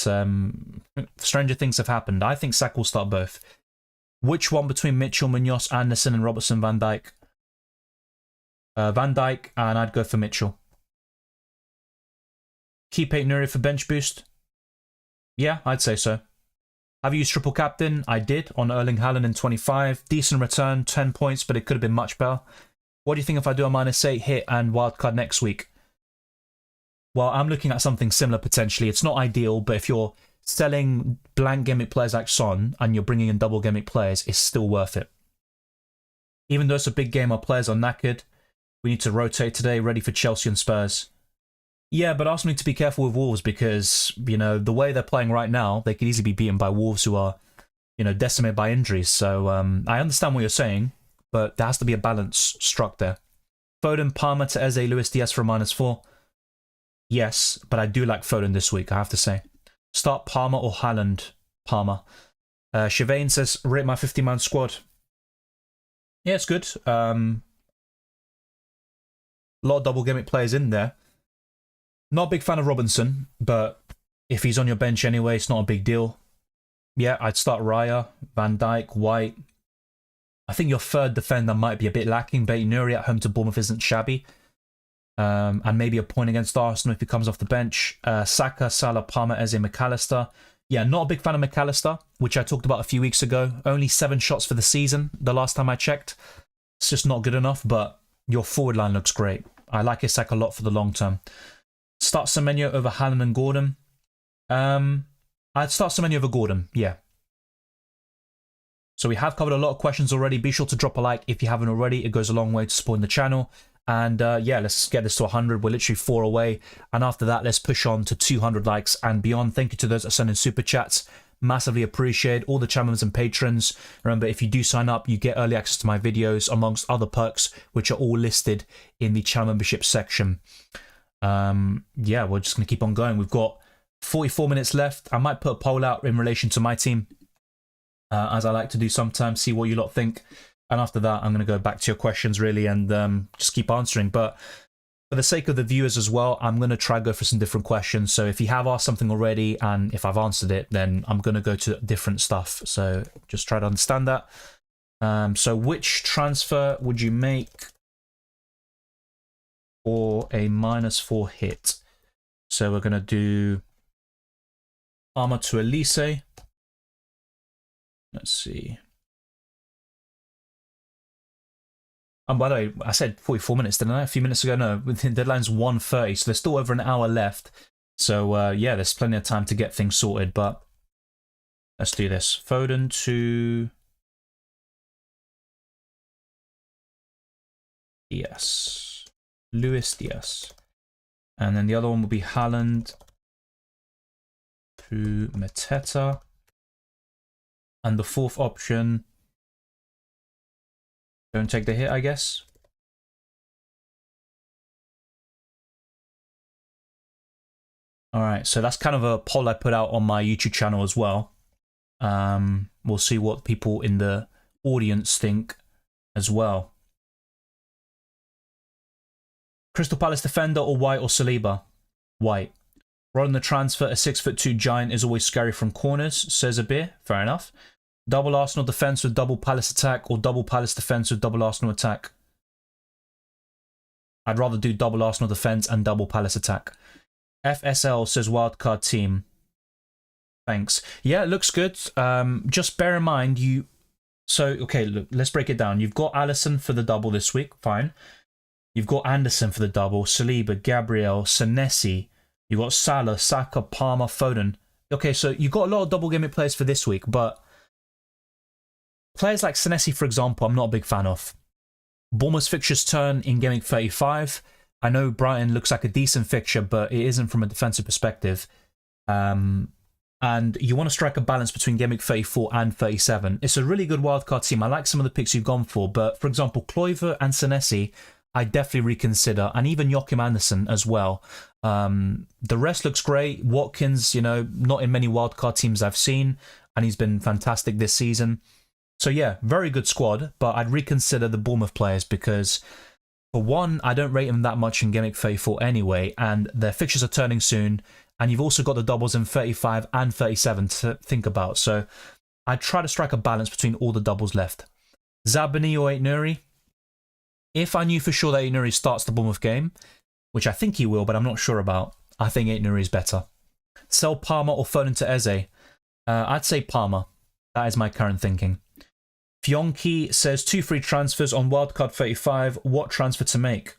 stranger things have happened. I think Saka will start both. Which one between Mitchell, Munoz, Anderson, and Robertson, Van Dijk? Van Dijk, and I'd go for Mitchell. Keep Ait-Nouri for bench boost? Yeah, I'd say so. Have you used triple captain? I did on Erling Haaland in 25. Decent return, 10 points, but it could have been much better. What do you think if I do a -8 hit and wildcard next week? Well, I'm looking at something similar potentially. It's not ideal, but if you're selling blank Gameweek players like Son and you're bringing in double Gameweek players, it's still worth it. Even though it's a big game, our players are knackered. We need to rotate today, ready for Chelsea and Spurs. Yeah, but Arsenal need to be careful with Wolves because, you know, the way they're playing right now, they could easily be beaten by Wolves who are, you know, decimated by injuries. So I understand what you're saying, but there has to be a balance struck there. Foden, Palmer to Eze, Luis Diaz for a -4. Yes, but I do like Foden this week, I have to say. Start Palmer or Haaland? Palmer. Shivane says, rate my 50-man squad. Yeah, it's good. A lot of double Gameweek players in there. Not a big fan of Robinson, but if he's on your bench anyway, it's not a big deal. Yeah, I'd start Raya, Van Dijk, White. I think your third defender might be a bit lacking, but Ait-Nouri at home to Bournemouth isn't shabby. And maybe a point against Arsenal if he comes off the bench. Saka, Salah, Palmer, Eze, McAllister. Yeah, not a big fan of McAllister, which I talked about a few weeks ago. Only 7 shots for the season, the last time I checked. It's just not good enough, but your forward line looks great. I like Isak a lot for the long term. Start Semenyo over Haaland and Gordon. I'd start Semenyo over Gordon, yeah. So we have covered a lot of questions already. Be sure to drop a like if you haven't already. It goes a long way to supporting the channel. And yeah, let's get this to 100. We're literally 4 away. And after that, let's push on to 200 likes and beyond. Thank you to those that send in super chats. Massively appreciate all the channel members and patrons. Remember, if you do sign up, you get early access to my videos, amongst other perks, which are all listed in the channel membership section. Yeah, we're just going to keep on going. We've got 44 minutes left. I might put a poll out in relation to my team, as I like to do sometimes, see what you lot think. And after that, I'm going to go back to your questions, really, and just keep answering. But for the sake of the viewers as well, I'm going to try to go for some different questions. So if you have asked something already, and if I've answered it, then I'm going to go to different stuff. So just try to understand that. So which transfer would you make? or a -4 hit. So we're going to do Palmer to Elise. Let's see. And by the way, I said 44 minutes, didn't I? A few minutes ago? No, the deadline's 1:30, so there's still over an hour left. So, yeah, there's plenty of time to get things sorted, but let's do this. Foden to Diaz. Luis Diaz. And then the other one will be Haaland to Mateta. And the fourth option, don't take the hit, I guess. All right, so that's kind of a poll I put out on my YouTube channel as well. We'll see what people in the audience think as well. Crystal Palace defender or White or Saliba? White. Rolling the transfer, a 6'2" giant is always scary from corners, says Abir. Fair enough. Double Arsenal defense with double Palace attack or double Palace defense with double Arsenal attack? I'd rather do double Arsenal defense and double Palace attack. FSL says wildcard team. Thanks. Yeah, it looks good. Just bear in mind you... So, okay, look, let's break it down. You've got Alisson for the double this week. Fine. You've got Anderson for the double. Saliba, Gabriel, Senesi. You've got Salah, Saka, Palmer, Foden. Okay, so you've got a lot of double game players for this week, but players like Senesi, for example, I'm not a big fan of. Bournemouth's fixtures turn in Game Week 35. I know Brighton looks like a decent fixture, but it isn't from a defensive perspective. And you want to strike a balance between Game Week 34 and 37. It's a really good wildcard team. I like some of the picks you've gone for, but for example, Kluivert and Senesi, I definitely reconsider, and even Joachim Andersen as well. The rest looks great. Watkins, you know, not in many wildcard teams I've seen, and he's been fantastic this season. So yeah, very good squad, but I'd reconsider the Bournemouth players because, for one, I don't rate them that much in Game Week 34 anyway, and their fixtures are turning soon, and you've also got the doubles in 35 and 37 to think about. So I'd try to strike a balance between all the doubles left. Zabani or Ait-Nouri? If I knew for sure that Ait-Nouri starts the Bournemouth game, which I think he will, but I'm not sure about, I think Ait-Nouri is better. Sell Palmer or Foden to Eze? I'd say Palmer. That is my current thinking. Fionki says 2 free transfers on wildcard 35. What transfer to make?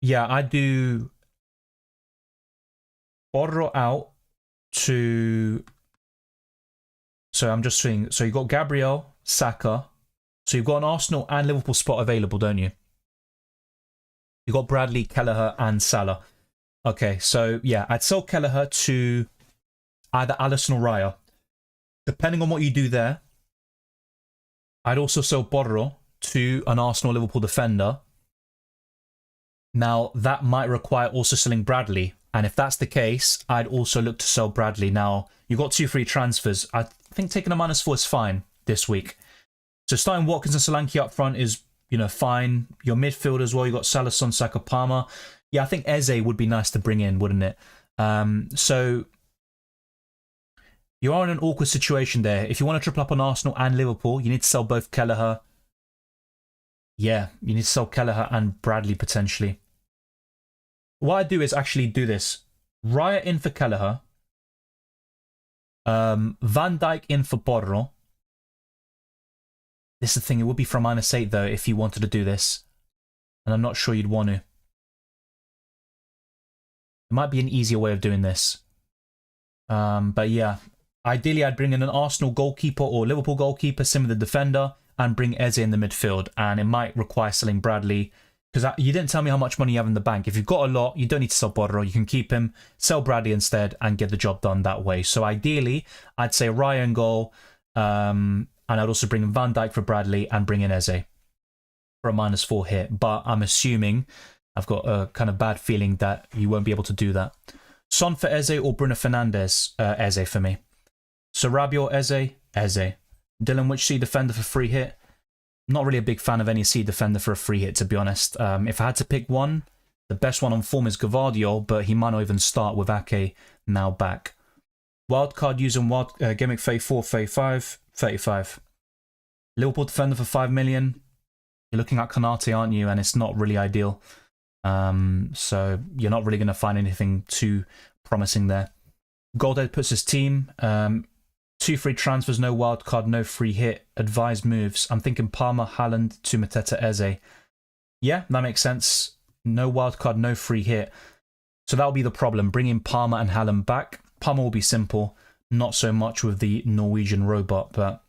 Yeah, I do Borro out to... So I'm just seeing... So you've got Gabriel, Saka. So you've got an Arsenal and Liverpool spot available, don't you? You've got Bradley, Kelleher and Salah. Okay, so yeah, I'd sell Kelleher to either Alisson or Raya. Depending on what you do there, I'd also sell Borro to an Arsenal-Liverpool defender. Now, that might require also selling Bradley. And if that's the case, I'd also look to sell Bradley. Now, you've got 2 free transfers. I think taking a -4 is fine this week. So starting Watkins and Solanke up front is, you know, fine. Your midfield as well, you've got Salah, Son, Saka, Palmer. Yeah, I think Eze would be nice to bring in, wouldn't it? So you are in an awkward situation there. If you want to triple up on Arsenal and Liverpool, you need to sell both Kelleher. Yeah, you need to sell Kelleher and Bradley potentially. What I do is actually do this. Raya in for Kelleher. Van Dijk in for Borro. This is the thing, it would be from -8 though if you wanted to do this. And I'm not sure you'd want to. There might be an easier way of doing this. But yeah, ideally I'd bring in an Arsenal goalkeeper or Liverpool goalkeeper, similar to the defender, and bring Eze in the midfield. And it might require selling Bradley, because you didn't tell me how much money you have in the bank. If you've got a lot, you don't need to sell Borro. You can keep him, sell Bradley instead, and get the job done that way. So ideally, I'd say Raya in goal, and I'd also bring in Van Dijk for Bradley and bring in Eze for a -4 hit. But I'm assuming, I've got a kind of bad feeling that you won't be able to do that. Son for Eze or Bruno Fernandes? Eze for me. Sarabi or Eze? Eze. Dylan Witchsea defender for free hit? Not really a big fan of any C defender for a free hit, to be honest. If I had to pick one, the best one on form is Gvardiol, but he might not even start with Ake now back. Wildcard using Game Week 34, 35, 35. Liverpool defender for 5 million. You're looking at Konate, aren't you? And it's not really ideal. So you're not really going to find anything too promising there. Goldhead puts his team. 2 free transfers, no wildcard, no free hit. Advised moves. I'm thinking Palmer, Haaland, to Mateta, Eze. Yeah, that makes sense. No wildcard, no free hit. So that'll be the problem. Bringing Palmer and Haaland back. Palmer will be simple. Not so much with the Norwegian robot. But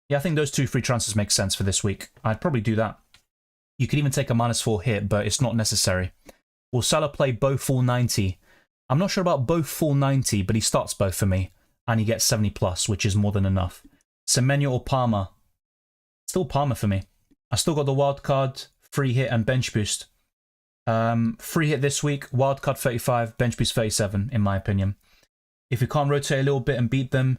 yeah, I think those 2 free transfers make sense for this week. I'd probably do that. You could even take a -4 hit, but it's not necessary. Will Salah play both full 90? I'm not sure about both full 90, but he starts both for me. And he gets 70 plus, which is more than enough. Semenyo or Palmer? Still Palmer for me. I still got the wild card, free hit, and bench boost. Free hit this week, wild card 35, bench boost 37, in my opinion. If you can't rotate a little bit and beat them,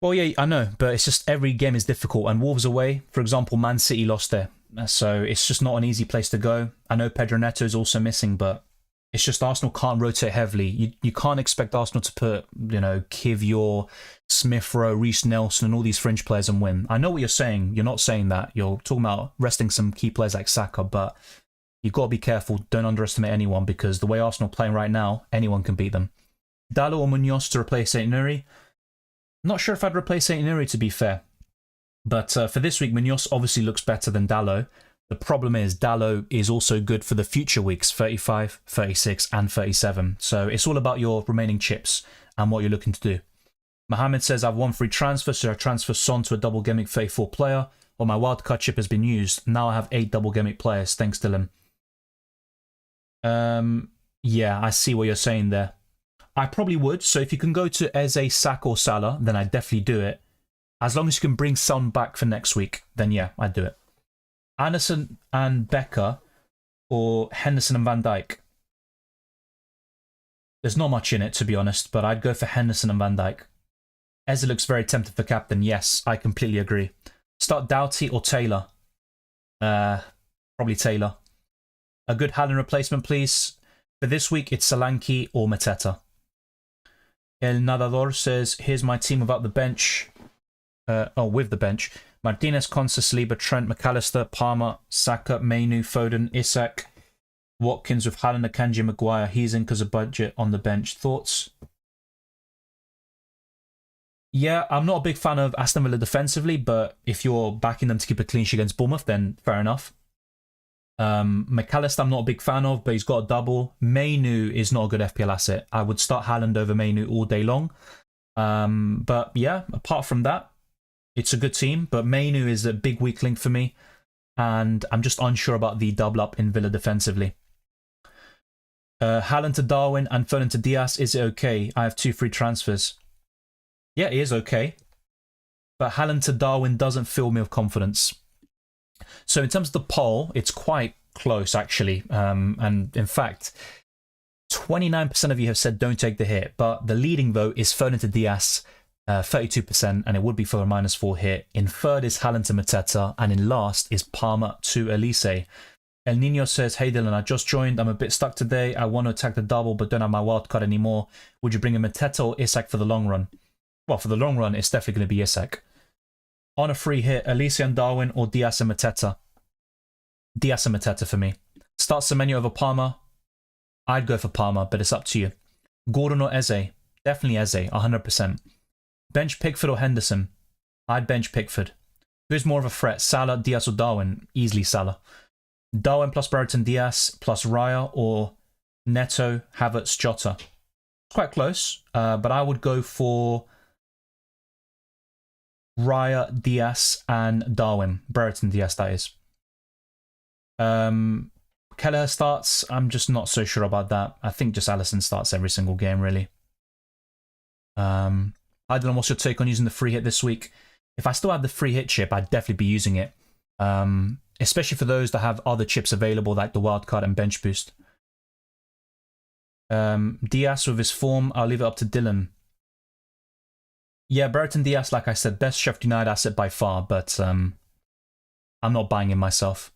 well, yeah, I know, but it's just every game is difficult. And Wolves away, for example, Man City lost there. So it's just not an easy place to go. I know Pedro Neto is also missing, but it's just Arsenal can't rotate heavily. You can't expect Arsenal to put, you know, Kivior, Smith Rowe, Reece Nelson and all these fringe players and win. I know what you're saying. You're not saying that. You're talking about resting some key players like Saka, but you've got to be careful. Don't underestimate anyone because the way Arsenal are playing right now, anyone can beat them. Dalot or Munoz to replace Ait-Nouri? Not sure if I'd replace Ait-Nouri, to be fair. But for this week, Munoz obviously looks better than Dalot. The problem is Dalot is also good for the future weeks, 35, 36 and 37. So it's all about your remaining chips and what you're looking to do. Mohammed says, I've 1 free transfer, so I transfer Son to a Double Gameweek 34 player. Well, my wildcard chip has been used. Now I have 8 Double Gameweek players. Thanks, Dylan. Yeah, I see what you're saying there. I probably would. So if you can go to Eze, Saka or Salah, then I'd definitely do it. As long as you can bring Son back for next week, then yeah, I'd do it. Anderson and Becker or Henderson and Van Dijk. There's not much in it, to be honest, but I'd go for Henderson and Van Dijk. Eze looks very tempted for captain. Yes, I completely agree. Start Doughty or Taylor. Probably Taylor. A good Haaland replacement, please. For this week, it's Solanke or Mateta. El Nadador says, here's my team without the bench. With the bench. Martinez, Konsa, Saliba, Trent, McAllister, Palmer, Saka, Mainu, Foden, Isak, Watkins with Haaland, Akanji, Maguire. He's in because of budget on the bench. Thoughts? Yeah, I'm not a big fan of Aston Villa defensively, but if you're backing them to keep a clean sheet against Bournemouth, then fair enough. McAllister I'm not a big fan of, but he's got a double. Mainu is not a good FPL asset. I would start Haaland over Mainu all day long. But yeah, apart from that, it's a good team, but Mainu is a big weak link for me, and I'm just unsure about the double up in Villa defensively. Haaland to Darwin and Foden to Diaz, is it okay? I have 2 free transfers. Yeah, it is okay, but Haaland to Darwin doesn't fill me with confidence. So in terms of the poll, it's quite close actually, and in fact, 29% of you have said don't take the hit, but the leading vote is Foden to Diaz, 32%, and it would be for a -4 hit. In third is Haaland to Mateta, and in last is Palmer to Elise. El Nino says, hey Dylan, I just joined. I'm a bit stuck today. I want to attack the double, but don't have my wildcard anymore. Would you bring in Mateta or Isak for the long run? Well, for the long run, it's definitely going to be Isak. On a free hit, Elise and Darwin or Diaz and Mateta? Diaz and Mateta for me. Start Semenyo over Palmer. I'd go for Palmer, but it's up to you. Gordon or Eze? Definitely Eze, 100%. Bench Pickford or Henderson? I'd bench Pickford. Who's more of a threat, Salah, Diaz or Darwin? Easily Salah. Darwin plus Brereton Diaz plus Raya or Neto, Havertz, Jota? It's quite close, but I would go for Raya, Diaz and Darwin. Brereton Diaz, that is. Kelleher starts. I'm just not so sure about that. I think just Alisson starts every single game, really. I don't know, what's your take on using the free hit this week? If I still have the free hit chip, I'd definitely be using it. Especially for those that have other chips available, like the wildcard and bench boost. Diaz with his form, I'll leave it up to Dylan. Yeah, Brereton Diaz, like I said, best Sheffield United asset by far, but I'm not buying him myself.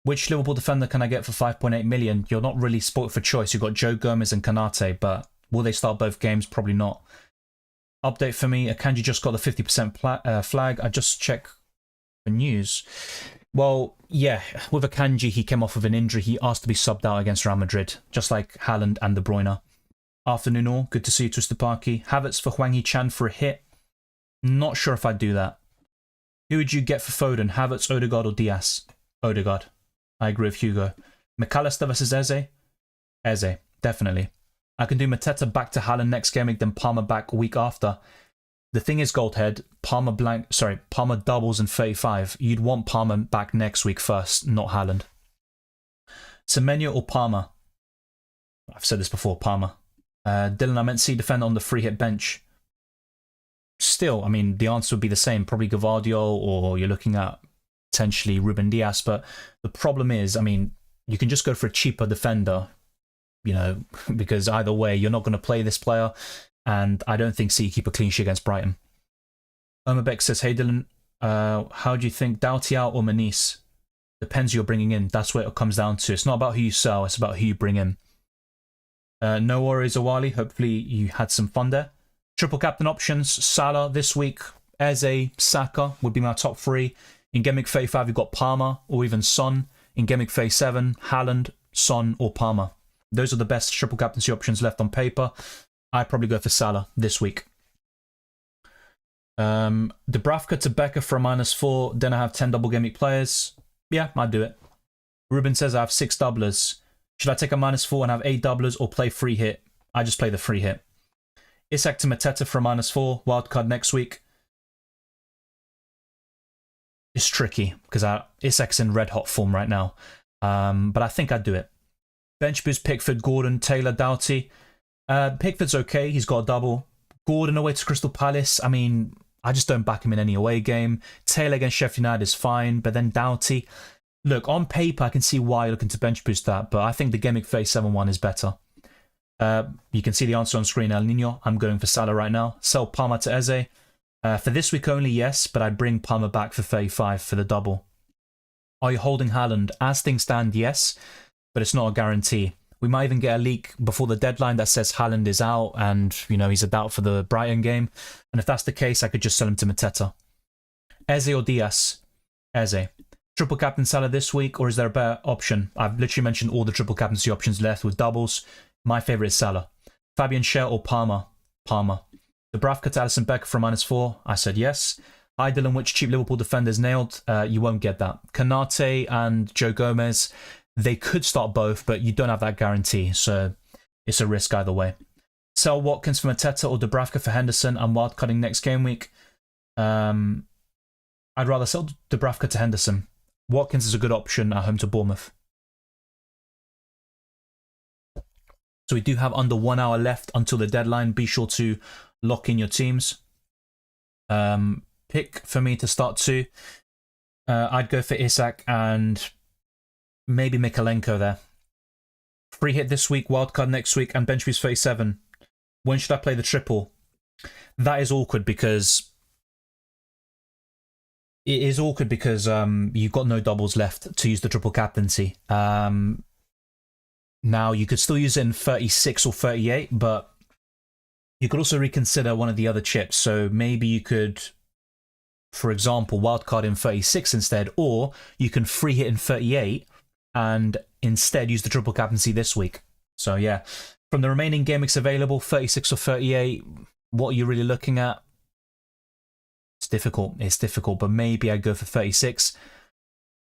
Which Liverpool defender can I get for 5.8 million? You're not really spoilt for choice. You've got Joe Gomez and Konate, but will they start both games? Probably not. Update for me, Akanji just got the 50% flag. I just check the news. Well, yeah, with Akanji, he came off of an injury. He asked to be subbed out against Real Madrid, just like Haaland and De Bruyne. Afternoon all, good to see you, Twisted Parky. Havertz for Hwang Hee-chan for a hit. Not sure if I'd do that. Who would you get for Foden? Havertz, Odegaard, or Diaz? Odegaard. I agree with Hugo. McAllister versus Eze? Eze, definitely. I can do Mateta back to Haaland next game week, then Palmer back a week after. The thing is, Goldhead, Palmer doubles in 35. You'd want Palmer back next week first, not Haaland. Semenyo or Palmer? I've said this before, Palmer. Dylan, I meant see defender on the free hit bench. Still, I mean, the answer would be the same. Probably Gvardiol, or you're looking at potentially Ruben Diaz. But the problem is, I mean, you can just go for a cheaper defender, you know, because either way, you're not going to play this player. And I don't think City keep a clean sheet against Brighton. Omerbek says, hey Dylan, how do you think Doughty out or Manice? Depends who you're bringing in. That's what it comes down to. It's not about who you sell, it's about who you bring in. No worries, Awali. Hopefully you had some fun there. Triple captain options, Salah this week, Eze, Saka would be my top three. In Game Week 35, you've got Palmer or even Son. In Game Week 37, Haaland, Son or Palmer. Those are the best triple captaincy options left on paper. I'd probably go for Salah this week. Dubravka to Becker for a -4. Then I have 10 double game week players. Yeah, I'd do it. Ruben says I have 6 doublers. Should I take a -4 and have 8 doublers or play free hit? I just play the free hit. Isak to Mateta for a -4. Wildcard next week. It's tricky because Isak's in red hot form right now. But I think I'd do it. Bench boost Pickford, Gordon, Taylor, Doughty. Pickford's okay. He's got a double. Gordon away to Crystal Palace. I mean, I just don't back him in any away game. Taylor against Sheffield United is fine. But then Doughty. Look, on paper, I can see why you're looking to bench boost that. But I think the Game Week 37 one is better. You can see the answer on screen, El Nino. I'm going for Salah right now. Sell Palmer to Eze. For this week only, yes. But I'd bring Palmer back for 35 for the double. Are you holding Haaland? As things stand, yes. But it's not a guarantee. We might even get a leak before the deadline that says Haaland is out and, you know, he's a doubt for the Brighton game. And if that's the case, I could just sell him to Mateta. Eze or Diaz? Eze. Triple captain Salah this week, or is there a better option? I've literally mentioned all the triple captaincy options left with doubles. My favourite is Salah. Fabian Schär or Palmer? Palmer. Dubravka to Alisson Becker for a -4. I said yes. Hi Dylan, which cheap Liverpool defenders nailed? You won't get that. Kanate and Joe Gomez. They could start both, but you don't have that guarantee, so it's a risk either way. Sell Watkins for Mateta or Dubravka for Henderson. I'm wildcutting next game week. I'd rather sell Dubravka to Henderson. Watkins is a good option at home to Bournemouth. So we do have under 1 hour left until the deadline. Be sure to lock in your teams. Pick for me to start 2. I'd go for Isak and maybe Mikalenko there. Free hit this week, wildcard next week, and bench boost 37. When should I play the triple? That is awkward because you've got no doubles left to use the triple captaincy. Now, you could still use it in 36 or 38, but you could also reconsider one of the other chips. So maybe you could, for example, wildcard in 36 instead, or you can free hit in 38 and instead use the triple captaincy this week. So yeah, from the remaining game weeks available, 36 or 38, what are you really looking at? It's difficult, but maybe I go for 36.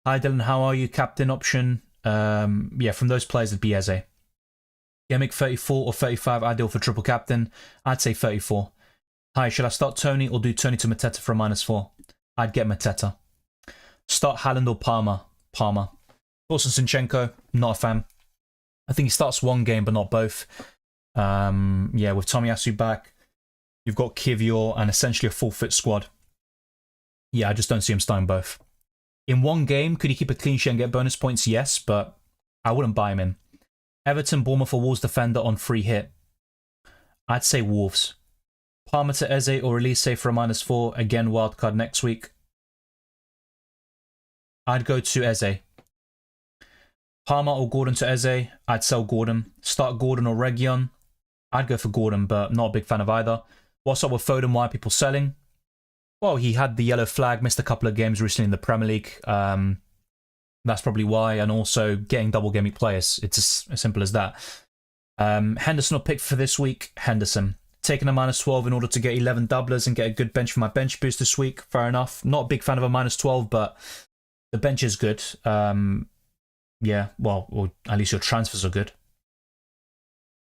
Hi Dylan, how are you? Captain option. Yeah, from those players it'd be Eze. Game week 34 or 35 ideal for triple captain. I'd say 34. Hi, should I start Tony or do Tony to Mateta for a -4? I'd get Mateta. Start Haaland or Palmer? Palmer. Orson Zinchenko, not a fan. I think he starts one game, but not both. Yeah, with Tomiyasu back, you've got Kivior and essentially a full fit squad. Yeah, I just don't see him starting both. In one game, could he keep a clean sheet and get bonus points? Yes, but I wouldn't buy him in. Everton, Bournemouth or Wolves defender on free hit. I'd say Wolves. Palmer to Eze or Elise for a -4. Again, wildcard next week. I'd go to Eze. Palmer or Gordon to Eze. I'd sell Gordon. Start Gordon or Region. I'd go for Gordon, but not a big fan of either. What's up with Foden? Why are people selling? Well, he had the yellow flag, missed a couple of games recently in the Premier League. That's probably why, and also getting double gaming players. It's as simple as that. Henderson will pick for this week. Henderson. Taking a -12 in order to get 11 doublers and get a good bench for my bench boost this week. Fair enough. Not a big fan of a -12, but the bench is good. Yeah, well, or at least your transfers are good.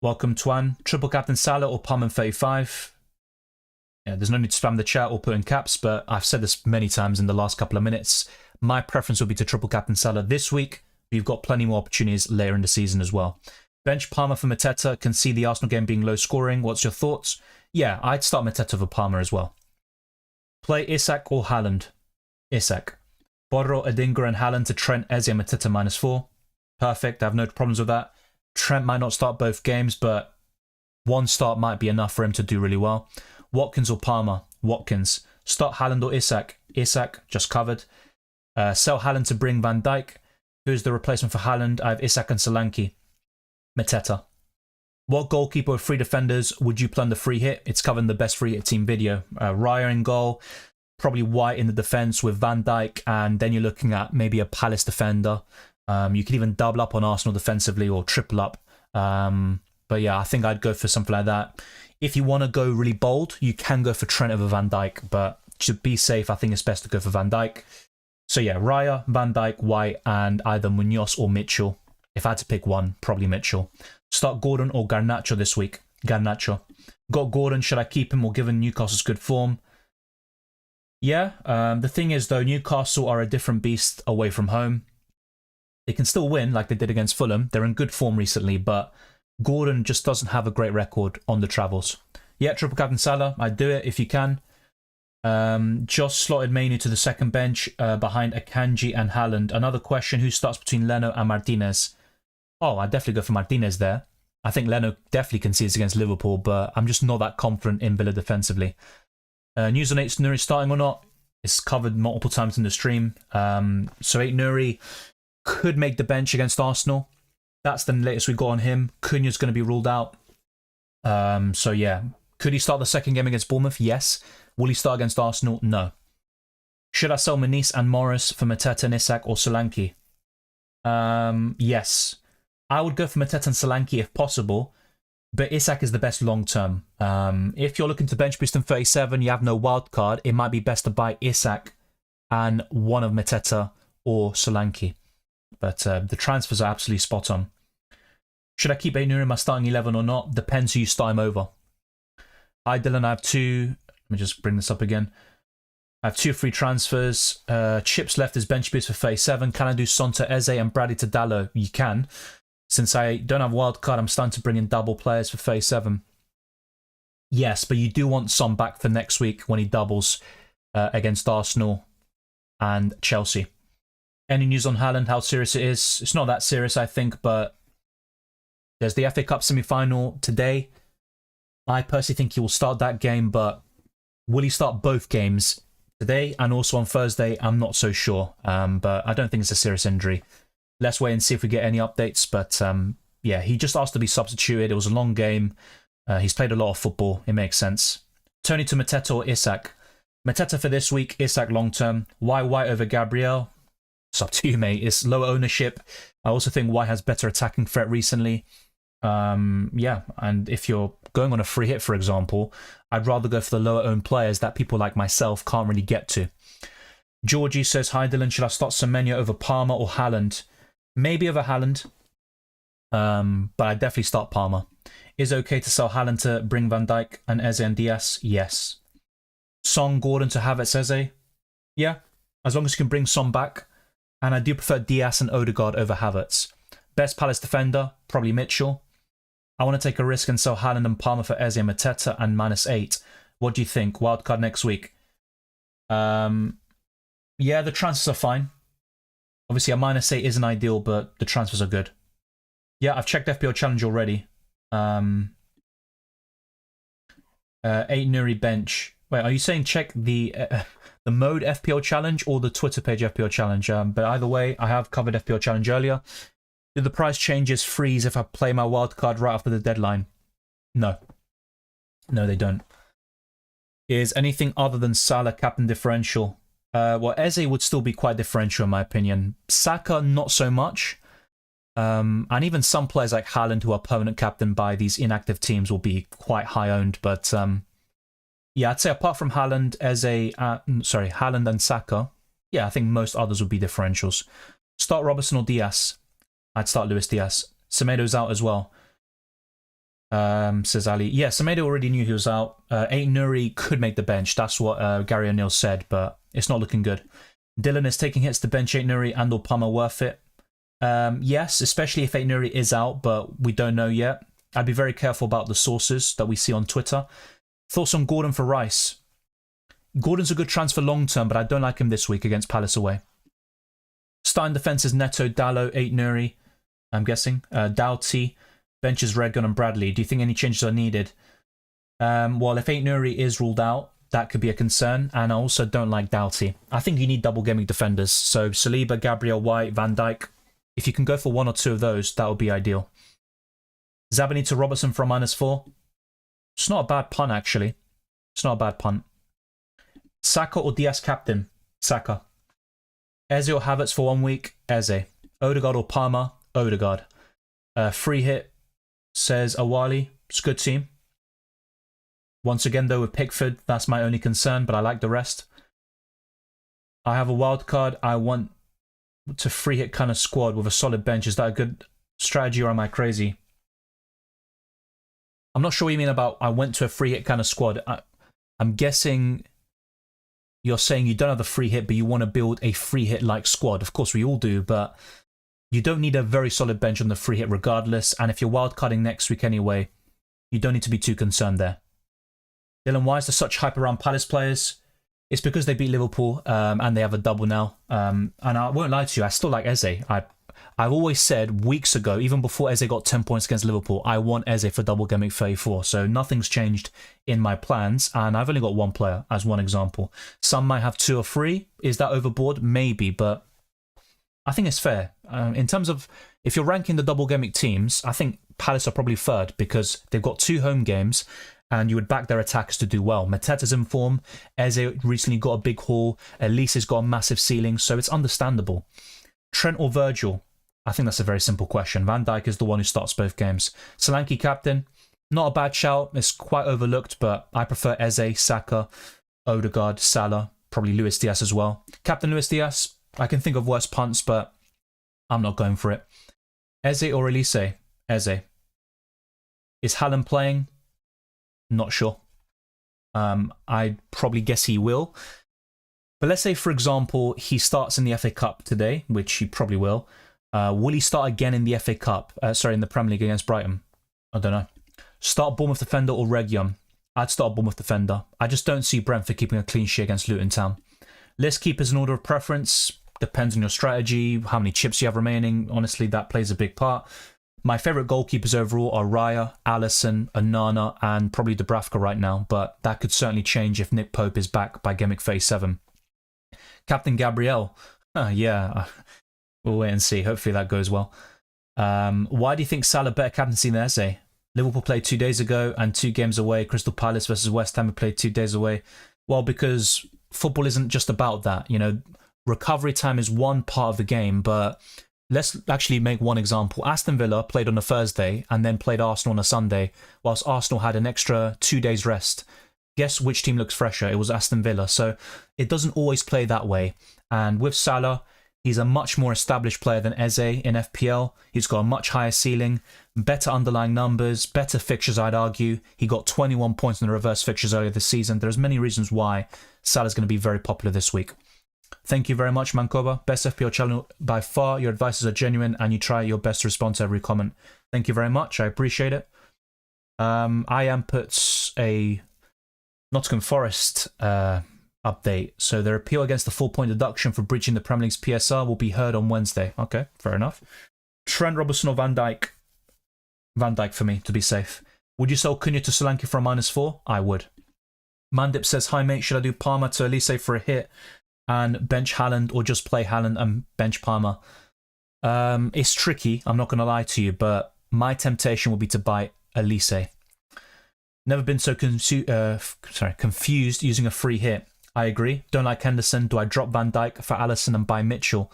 Welcome, Twan. Triple captain Salah or Palm 35. Yeah, there's no need to spam the chat or put in caps, but I've said this many times in the last couple of minutes. My preference would be to triple captain Salah this week. We've got plenty more opportunities later in the season as well. Bench Palmer for Mateta. Can see the Arsenal game being low scoring. What's your thoughts? Yeah, I'd start Mateta over Palmer as well. Play Isak or Haaland? Isak. Borro, Adingra and Haaland to Trent, Eze and Mateta -4. Perfect. I have no problems with that. Trent might not start both games, but one start might be enough for him to do really well. Watkins or Palmer? Watkins. Start Haaland or Isak? Isak, just covered. Sell Haaland to bring Van Dijk. Who's the replacement for Haaland? I have Isak and Solanke. Mateta. What goalkeeper or free defenders would you play on the free hit? It's covered in the best free hit team video. Raya in goal. Probably White in the defence with Van Dijk. And then you're looking at maybe a Palace defender. You could even double up on Arsenal defensively or triple up. But yeah, I think I'd go for something like that. If you want to go really bold, you can go for Trent over Van Dijk. But to be safe, I think it's best to go for Van Dijk. So yeah, Raya, Van Dijk, White, and either Munoz or Mitchell. If I had to pick one, probably Mitchell. Start Gordon or Garnacho this week. Garnacho. Got Gordon. Should I keep him or given Newcastle's good form? Yeah. The thing is, though, Newcastle are a different beast away from home. They can still win like they did against Fulham. They're in good form recently, but Gordon just doesn't have a great record on the travels. Yeah, triple captain Salah. I'd do it if you can. Josh slotted Mainu to the second bench behind Akanji and Haaland. Another question, who starts between Leno and Martinez? Oh, I'd definitely go for Martinez there. I think Leno definitely concedes against Liverpool, but I'm just not that confident in Villa defensively. News on Ait-Nouri starting or not? It's covered multiple times in the stream. So Ait-Nouri could make the bench against Arsenal. That's the latest we got on him. Cunha's going to be ruled out. So yeah, could he start the second game against Bournemouth? Yes. Will he start against Arsenal? No. Should I sell Manice and Morris for Mateta, Isak or Solanke? Yes. I would go for Mateta and Solanke if possible, but Isak is the best long term. If you're looking to bench boost in 37, you have no wild card, it might be best to buy Isak and one of Mateta or Solanke. But the transfers are absolutely spot on. Should I keep Ait-Nouri in my starting 11 or not? Depends who you start him over. Hi Dylan, I have two. Let me just bring this up again. I have two free transfers. Chips left as bench boost for 37. Can I do Sonta, Eze and Bradley to Dallo? You can. Since I don't have wild card, I'm starting to bring in double players for 37. Yes, but you do want Son back for next week when he doubles against Arsenal and Chelsea. Any news on Haaland, how serious it is? It's not that serious, I think, but there's the FA Cup semi-final today. I personally think he will start that game, but will he start both games today and also on Thursday? I'm not so sure, but I don't think it's a serious injury. Let's wait and see if we get any updates, but yeah, he just asked to be substituted. It was a long game. He's played a lot of football. It makes sense. Tony to Mateta or Isak? Mateta for this week, Isak long-term. Why White over Gabriel? It's up to you, mate. It's lower ownership. I also think White has better attacking threat recently. Yeah, and if you're going on a free hit, for example, I'd rather go for the lower owned players that people like myself can't really get to. Georgie says, hi Dylan, should I start Semenyo over Palmer or Haaland? Maybe over Haaland, but I'd definitely start Palmer. Is it okay to sell Haaland to bring Van Dijk and Eze and Diaz? Yes. Son, Gordon to Havertz, Eze? Yeah, as long as you can bring Son back. And I do prefer Diaz and Odegaard over Havertz. Best Palace defender, probably Mitchell. I want to take a risk and sell Haaland and Palmer for Eze and Mateta and -8. What do you think? Wildcard next week. Yeah, the transfers are fine. Obviously, a -8 isn't ideal, but the transfers are good. Yeah, I've checked FPL Challenge already. Ait-Nouri bench. Wait, are you saying check the mode FPL Challenge or the Twitter page FPL Challenge? But either way, I have covered FPL Challenge earlier. Do the price changes freeze if I play my wildcard right after the deadline? No. No, they don't. Is anything other than Salah captain differential? Well, Eze would still be quite differential in my opinion. Saka, not so much. And even some players like Haaland, who are permanent captain by these inactive teams, will be quite high owned. But yeah, I'd say apart from Haaland, Haaland and Saka, yeah, I think most others would be differentials. Start Robertson or Diaz. I'd start Luis Diaz. Semedo's out as well. Says Ali. Yeah, Semedo already knew he was out. Ait-Nouri could make the bench. That's what Gary O'Neill said, but it's not looking good. Dylan is taking hits to bench Ait-Nouri and or Palmer worth it. Yes, especially if Ait-Nouri is out, but we don't know yet. I'd be very careful about the sources that we see on Twitter. Thoughts on Gordon for Rice? Gordon's a good transfer long term, but I don't like him this week against Palace away. Starting defence is Neto, Dallo, Ait-Nouri, I'm guessing. Doughty, benches Redgun and Bradley. Do you think any changes are needed? Well, if Ait-Nouri is ruled out, that could be a concern, and I also don't like Doughty. I think you need double gaming defenders, so Saliba, Gabriel, White, Van Dijk. If you can go for one or two of those, that would be ideal. Zabani to Robertson for a -4. It's not a bad punt, actually. It's not a bad punt. Saka or Diaz captain? Saka. Eze or Havertz for 1 week? Eze. Odegaard or Palmer? Odegaard. Free hit, says Awali. It's a good team. Once again, though, with Pickford, that's my only concern, but I like the rest. I have a wild card. I want to free hit kind of squad with a solid bench. Is that a good strategy or am I crazy? I'm not sure what you mean about I went to a free hit kind of squad. I'm guessing you're saying you don't have the free hit, but you want to build a free hit like squad. Of course, we all do, but you don't need a very solid bench on the free hit regardless. And if you're wildcarding next week anyway, you don't need to be too concerned there. Dylan, why is there such hype around Palace players? It's because they beat Liverpool and they have a double now. And I won't lie to you, I still like Eze. I've always said weeks ago, even before Eze got 10 points against Liverpool, I want Eze for Double Gameweek 34. So nothing's changed in my plans. And I've only got one player as one example. Some might have 2 or 3. Is that overboard? Maybe, but I think it's fair. In terms of, if you're ranking the Double Gameweek teams, I think Palace are probably third because they've got 2 home games and you would back their attackers to do well. Mateta's in form. Eze recently got a big haul. Elise has got a massive ceiling, so it's understandable. Trent or Virgil? I think that's a very simple question. Van Dijk is the one who starts both games. Solanke captain? Not a bad shout. It's quite overlooked, but I prefer Eze, Saka, Odegaard, Salah, probably Luis Diaz as well. Captain Luis Diaz? I can think of worse punts, but I'm not going for it. Eze or Elise? Eze. Is Haaland playing? Not sure. I'd probably guess he will. But let's say, for example, he starts in the FA Cup today, which he probably will. Will he start again in the FA Cup? In the Premier League against Brighton? I don't know. Start Bournemouth defender or Reguilon? I'd start Bournemouth defender. I just don't see Brentford keeping a clean sheet against Luton Town. List keepers in order of preference. Depends on your strategy, how many chips you have remaining. Honestly, that plays a big part. My favourite goalkeepers overall are Raya, Alisson, Onana, and probably Dubravka right now, but that could certainly change if Nick Pope is back by Gameweek 37. Captain Gabriel. Yeah, we'll wait and see. Hopefully that goes well. Why do you think Salah better captaincy than Eze? Liverpool played 2 days ago and 2 games away. Crystal Palace versus West Ham played 2 days away. Well, because football isn't just about that. You know, recovery time is one part of the game, but let's actually make one example. Aston Villa played on a Thursday and then played Arsenal on a Sunday, whilst Arsenal had an extra 2 days rest. Guess which team looks fresher? It was Aston Villa. So it doesn't always play that way. And with Salah, he's a much more established player than Eze in FPL. He's got a much higher ceiling, better underlying numbers, better fixtures, I'd argue. He got 21 points in the reverse fixtures earlier this season. There's many reasons why Salah's going to be very popular this week. Thank you very much, Mankoba. Best FPL channel by far. Your advices are genuine and you try your best to respond to every comment. Thank you very much. I appreciate it. I am puts a Nottingham Forest update. So their appeal against the 4-point deduction for breaching the Premier League's PSR will be heard on Wednesday. Okay, fair enough. Trent, Robertson or Van Dijk? Van Dijk for me, to be safe. Would you sell Cunha to Solanke for a -4? I would. Mandip says, hi mate, should I do Palmer to Elise for a hit and bench Haaland or just play Haaland and bench Palmer? It's tricky, I'm not going to lie to you, but my temptation would be to buy Elise. Never been so confused using a free hit. I agree. Don't like Henderson. Do I drop Van Dijk for Alisson and buy Mitchell?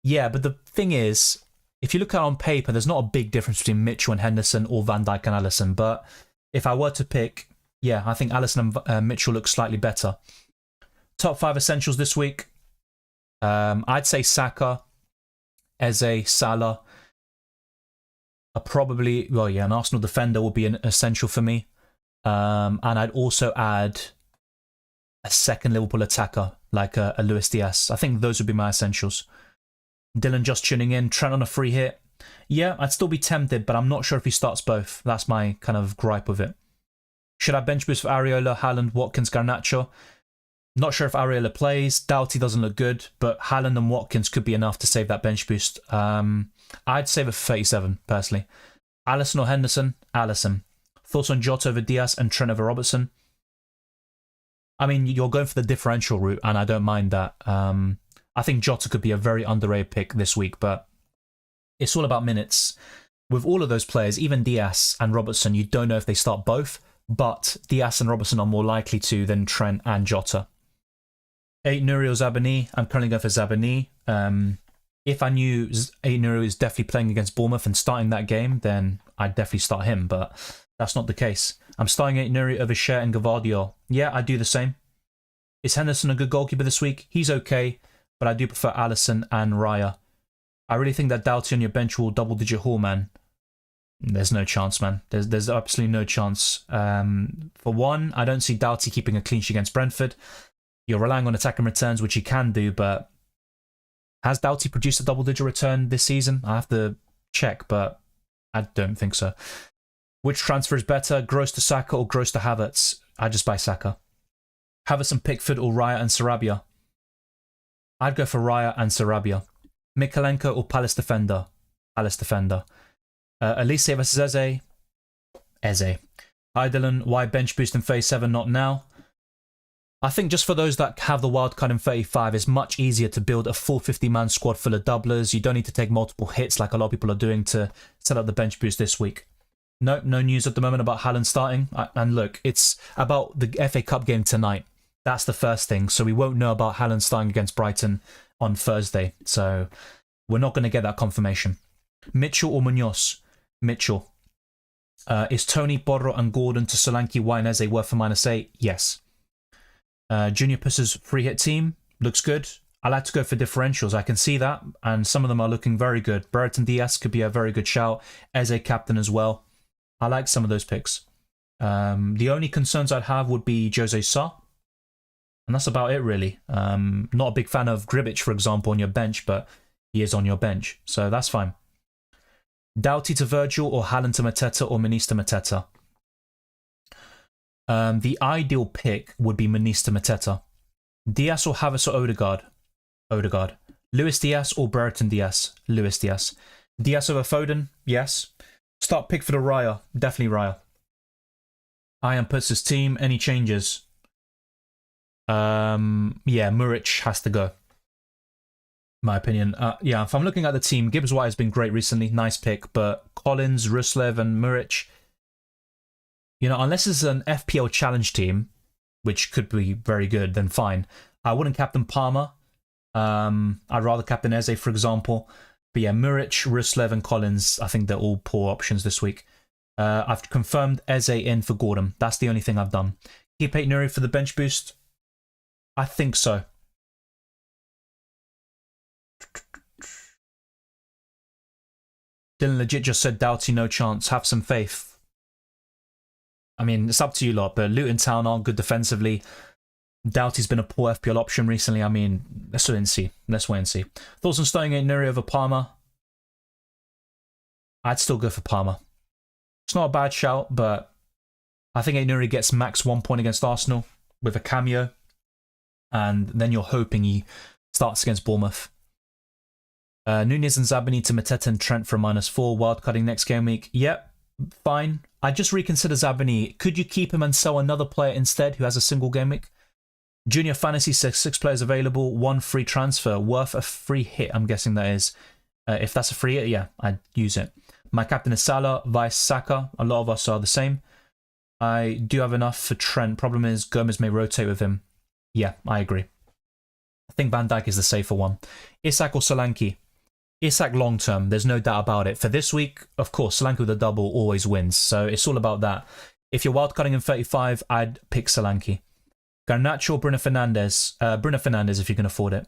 Yeah, but the thing is, if you look at it on paper, there's not a big difference between Mitchell and Henderson or Van Dijk and Alisson. But if I were to pick, yeah, I think Alisson and Mitchell look slightly better. Top 5 essentials this week. I'd say Saka, Eze, Salah. Probably, well, yeah, an Arsenal defender will be an essential for me. And I'd also add a second Liverpool attacker, like a Luis Diaz. I think those would be my essentials. Dylan just tuning in. Trent on a free hit. Yeah, I'd still be tempted, but I'm not sure if he starts both. That's my kind of gripe with it. Should I bench boost for Areola, Haaland, Watkins, Garnacho? Not sure if Areola plays. Doughty doesn't look good, but Haaland and Watkins could be enough to save that bench boost. I'd save it for 37, personally. Alisson or Henderson? Alisson. Thoughts on Jota over Diaz and Trent over Robertson? I mean, you're going for the differential route, and I don't mind that. I think Jota could be a very underrated pick this week, but it's all about minutes. With all of those players, even Diaz and Robertson, you don't know if they start both, but Diaz and Robertson are more likely to than Trent and Jota. Ait-Nouri or Zabani? I'm currently going for Zabani. If I knew Ait-Nouri is definitely playing against Bournemouth and starting that game, then I'd definitely start him, but that's not the case. I'm starting Ait-Nouri over Cher and Gvardiol. Yeah, I do the same. Is Henderson a good goalkeeper this week? He's okay, but I do prefer Alisson and Raya. I really think that Doughty on your bench will double-digit haul, man. There's no chance, man. There's absolutely no chance. For one, I don't see Doughty keeping a clean sheet against Brentford. You're relying on attacking returns, which he can do, but has Doughty produced a double-digit return this season? I have to check, but I don't think so. Which transfer is better, Gross to Saka or Gross to Havertz? I just buy Saka. Havertz and Pickford or Raya and Sarabia? I'd go for Raya and Sarabia. Mikalenko or Palace defender? Palace defender. Elise versus Eze? Eze. Hi Dylan, why bench boost in phase 7, not now? I think just for those that have the wildcard in 35, it's much easier to build a full 50-man squad full of doublers. You don't need to take multiple hits like a lot of people are doing to set up the bench boost this week. No news at the moment about Haaland starting. And look, it's about the FA Cup game tonight. That's the first thing. So we won't know about Haaland starting against Brighton on Thursday. So we're not going to get that confirmation. Mitchell or Munoz? Mitchell. Is Tony, Borro and Gordon to Solanke, Eze worth a -8? Yes. Junior Puss's free hit team looks good. I like to go for differentials. I can see that, and some of them are looking very good. Brereton Diaz could be a very good shout. Eze captain as well. I like some of those picks. The only concerns I'd have would be Jose Sa, and that's about it really. Not a big fan of Gribic, for example, on your bench, but he is on your bench, so that's fine. Doughty to Virgil or Haaland to Mateta or Muniz to Mateta? The ideal pick would be Muniz to Mateta. Diaz or Havertz or Odegaard? Odegaard. Luis Diaz or Brereton Diaz? Luis Diaz. Diaz over Foden? Yes. Start Pickford or Raya? Definitely Raya. Ian puts his team. Any changes? Yeah, Muric has to go. My opinion. Yeah, if I'm looking at the team, Gibbs White has been great recently. Nice pick. But Collins, Ruslev and Muric, you know, unless it's an FPL challenge team, which could be very good, then fine. I wouldn't captain Palmer. I'd rather captain Eze, for example. But yeah, Muric, Ruslev and Collins, I think they're all poor options this week. I've confirmed Eze in for Gordon. That's the only thing I've done. Keep Ait-Nouri for the bench boost? I think so. Dylan legit just said Doughty, no chance. Have some faith. I mean, it's up to you lot, but Luton Town aren't good defensively. Doughty's been a poor FPL option recently. I mean, let's wait and see. Let's wait and see. Thoughts on starting Ait-Nouri over Palmer? I'd still go for Palmer. It's not a bad shout, but I think Ait-Nouri gets max 1 point against Arsenal with a cameo, and then you're hoping he starts against Bournemouth. Nunez and Zabani to Mateta and Trent for a -4. Wildcarding next game week. Yep, fine. I just reconsider Zabani. Could you keep him and sell another player instead who has a single game week? Junior Fantasy says 6 players available, 1 free transfer, worth a free hit, I'm guessing that is. If that's a free hit, yeah, I'd use it. My captain is Salah, vice Saka. A lot of us are the same. I do have enough for Trent. Problem is Gomez may rotate with him. Yeah, I agree. I think Van Dijk is the safer one. Isak or Solanke? Isak long term, there's no doubt about it. For this week, of course, Solanke with a double always wins, so it's all about that. If you're wildcarding in 35, I'd pick Solanke. Garnacho or Bruno Fernandes if you can afford it.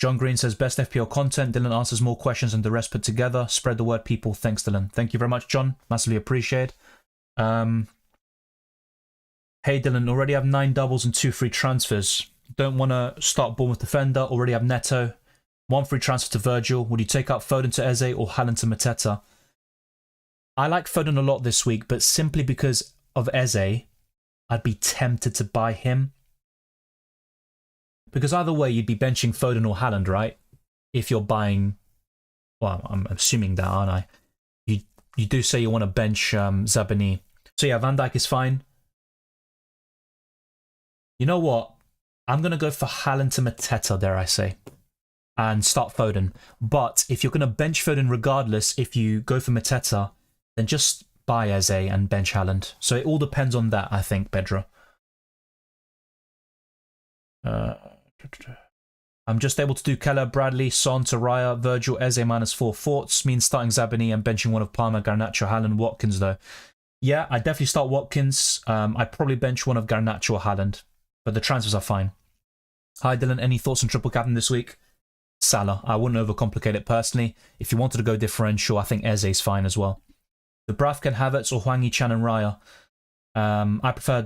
John Green says, best FPL content. Dylan answers more questions than the rest put together. Spread the word, people. Thanks, Dylan. Thank you very much, John. Massively appreciated. Hey, Dylan, already have 9 doubles and 2 free transfers. Don't want to start Bournemouth defender. Already have Neto. 1 free transfer to Virgil. Would you take out Foden to Eze or Haaland to Mateta? I like Foden a lot this week, but simply because of Eze, I'd be tempted to buy him. Because either way, you'd be benching Foden or Haaland, right? If you're buying... Well, I'm assuming that, aren't I? You do say you want to bench Zabani. So yeah, Van Dijk is fine. You know what? I'm going to go for Haaland to Mateta, dare I say. And start Foden. But if you're going to bench Foden regardless, if you go for Mateta, then just buy Eze and bench Haaland. So it all depends on that, I think, Pedro. I'm just able to do Keller, Bradley, Son, Raya, Virgil, Eze -4 thoughts. Means starting Zabani and benching one of Palmer, Garnacho, Haaland, Watkins though. Yeah, I'd definitely start Watkins. I'd probably bench one of Garnacho or Haaland. But the transfers are fine. Hi Dylan, any thoughts on triple captain this week? Salah. I wouldn't overcomplicate it personally. If you wanted to go differential, I think Eze is fine as well. The Bravken, Havertz or Hwang Hee-chan and Raya. I prefer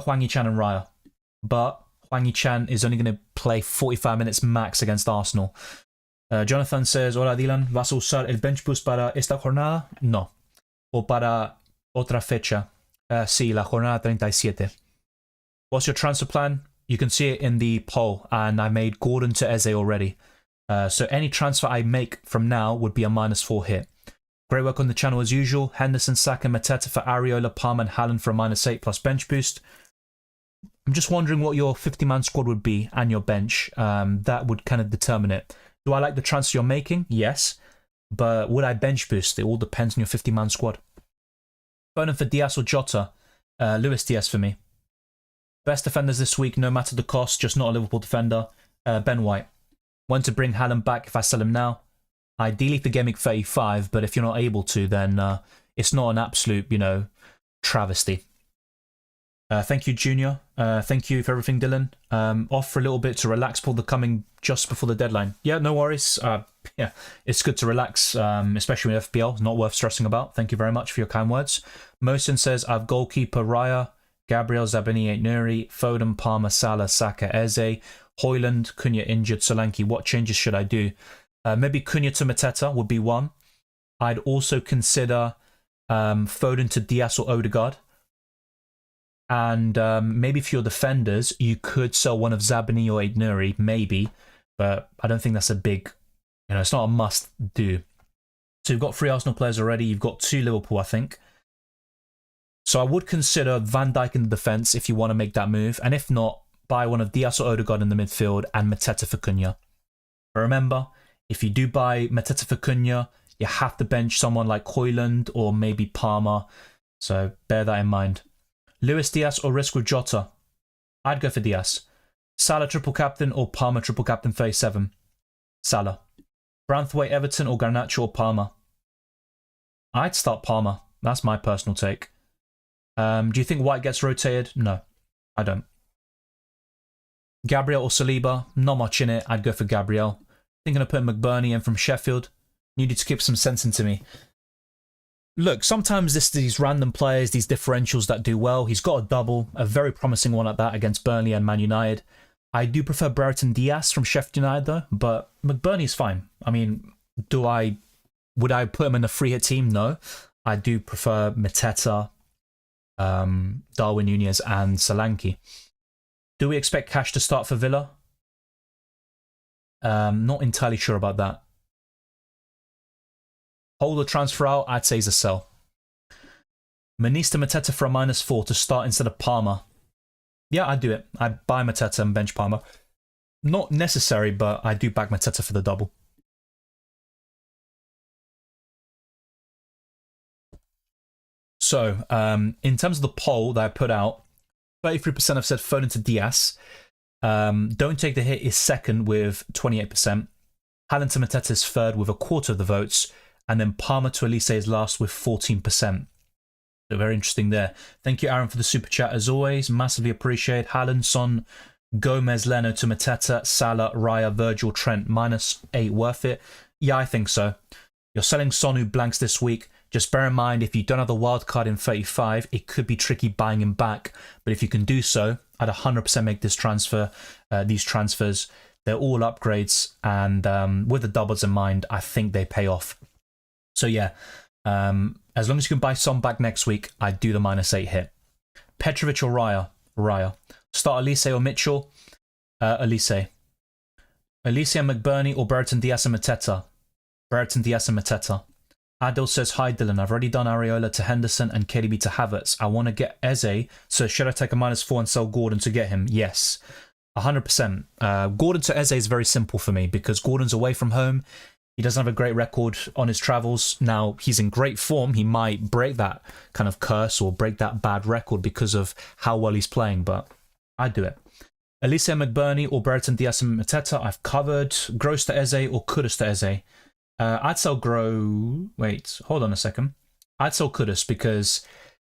Hwang Hee-chan and Raya. But Hwang Hee-chan is only going to play 45 minutes max against Arsenal. Jonathan says, hola Dylan, ¿vas a usar el bench boost para esta jornada? No. O para otra fecha. Sí, la jornada 37. What's your transfer plan? You can see it in the poll, and I made Gordon to Eze already. So any transfer I make from now would be a -4 hit. Great work on the channel as usual. Henderson, Saka, Mateta for Areola, Palmer and Haaland for a -8 plus bench boost. I'm just wondering what your 50-man squad would be and your bench. That would kind of determine it. Do I like the transfer you're making? Yes. But would I bench boost? It all depends on your 50-man squad. Foden for Diaz or Jota? Luis Diaz for me. Best defenders this week, no matter the cost, just not a Liverpool defender. Ben White. When to bring Haaland back if I sell him now? Ideally for Gameweek 35, but if you're not able to, then it's not an absolute, travesty. Thank you, Junior. Thank you for everything, Dylan. Off for a little bit to relax before just before the deadline. Yeah, no worries. Yeah, it's good to relax, especially with FPL. Not worth stressing about. Thank you very much for your kind words. Mohsen says, I've goalkeeper Raya, Gabriel, Zabani, Ait-Nouri, Foden, Palmer, Salah, Saka, Eze, Haaland, Cunha injured, Solanke. What changes should I do? Maybe Cunha to Mateta would be one. I'd also consider Foden to Diaz or Odegaard. And maybe for your defenders, you could sell one of Zabani or Ait-Nouri, maybe. But I don't think that's a big, it's not a must do. So you've got 3 Arsenal players already. You've got 2 Liverpool, I think. So I would consider Van Dijk in the defence if you want to make that move. And if not, buy one of Diaz or Odegaard in the midfield and Mateta for Cunha. But remember, if you do buy Mateta for Cunha, you have to bench someone like Haaland or maybe Palmer. So bear that in mind. Luis Diaz or risk with Jota? I'd go for Diaz. Salah triple captain or Palmer triple captain 37? Salah. Branthwaite, Everton or Garnacho or Palmer? I'd start Palmer. That's my personal take. Do you think White gets rotated? No, I don't. Gabriel or Saliba? Not much in it. I'd go for Gabriel. Thinking of putting McBurney in from Sheffield. Needed to keep some sense into me. Look, sometimes these random players, these differentials that do well. He's got a double, a very promising one at that against Burnley and Man United. I do prefer Brereton Diaz from Sheffield United though, but McBurney's fine. I mean, would I put him in a free hit team? No. I do prefer Mateta, Darwin Núñez and Solanke. Do we expect Cash to start for Villa? Not entirely sure about that. Hold or transfer out, I'd say is a sell. Manista Mateta for a -4 to start instead of Palmer. Yeah, I'd do it. I'd buy Mateta and bench Palmer. Not necessary, but I do back Mateta for the double. So, in terms of the poll that I put out, 33% have said Foden to Diaz. Don't take the hit is second with 28%. Haaland to Mateta is third with a quarter of the votes. And then Palmer to Elise is last with 14%. So very interesting there. Thank you, Aaron, for the super chat as always. Massively appreciate. Haaland, Son, Gomez, Leno to Mateta, Salah, Raya, Virgil, Trent, -8 worth it. Yeah, I think so. You're selling Son who blanks this week. Just bear in mind, if you don't have the wild card in 35, it could be tricky buying him back. But if you can do so, I'd 100% make this transfer. These transfers, they're all upgrades. And with the doubles in mind, I think they pay off. So yeah, as long as you can buy Son back next week, I'd do the -8 hit. Petrovic or Raya? Raya. Start Elise or Mitchell? Elise. Elise and McBurney or Brereton, Diaz and Mateta? Brereton, Diaz and Mateta. Adil says, hi Dylan, I've already done Areola to Henderson and KDB to Havertz. I want to get Eze, so should I take a -4 and sell Gordon to get him? Yes, 100%. Gordon to Eze is very simple for me because Gordon's away from home. He doesn't have a great record on his travels. Now, he's in great form. He might break that kind of curse or break that bad record because of how well he's playing, but I'd do it. Elise McBurney or Brereton, Diaz and Mateta, I've covered. Gross to Eze or Kudus to Eze? I'd sell Wait, hold on a second. I'd sell Kudus because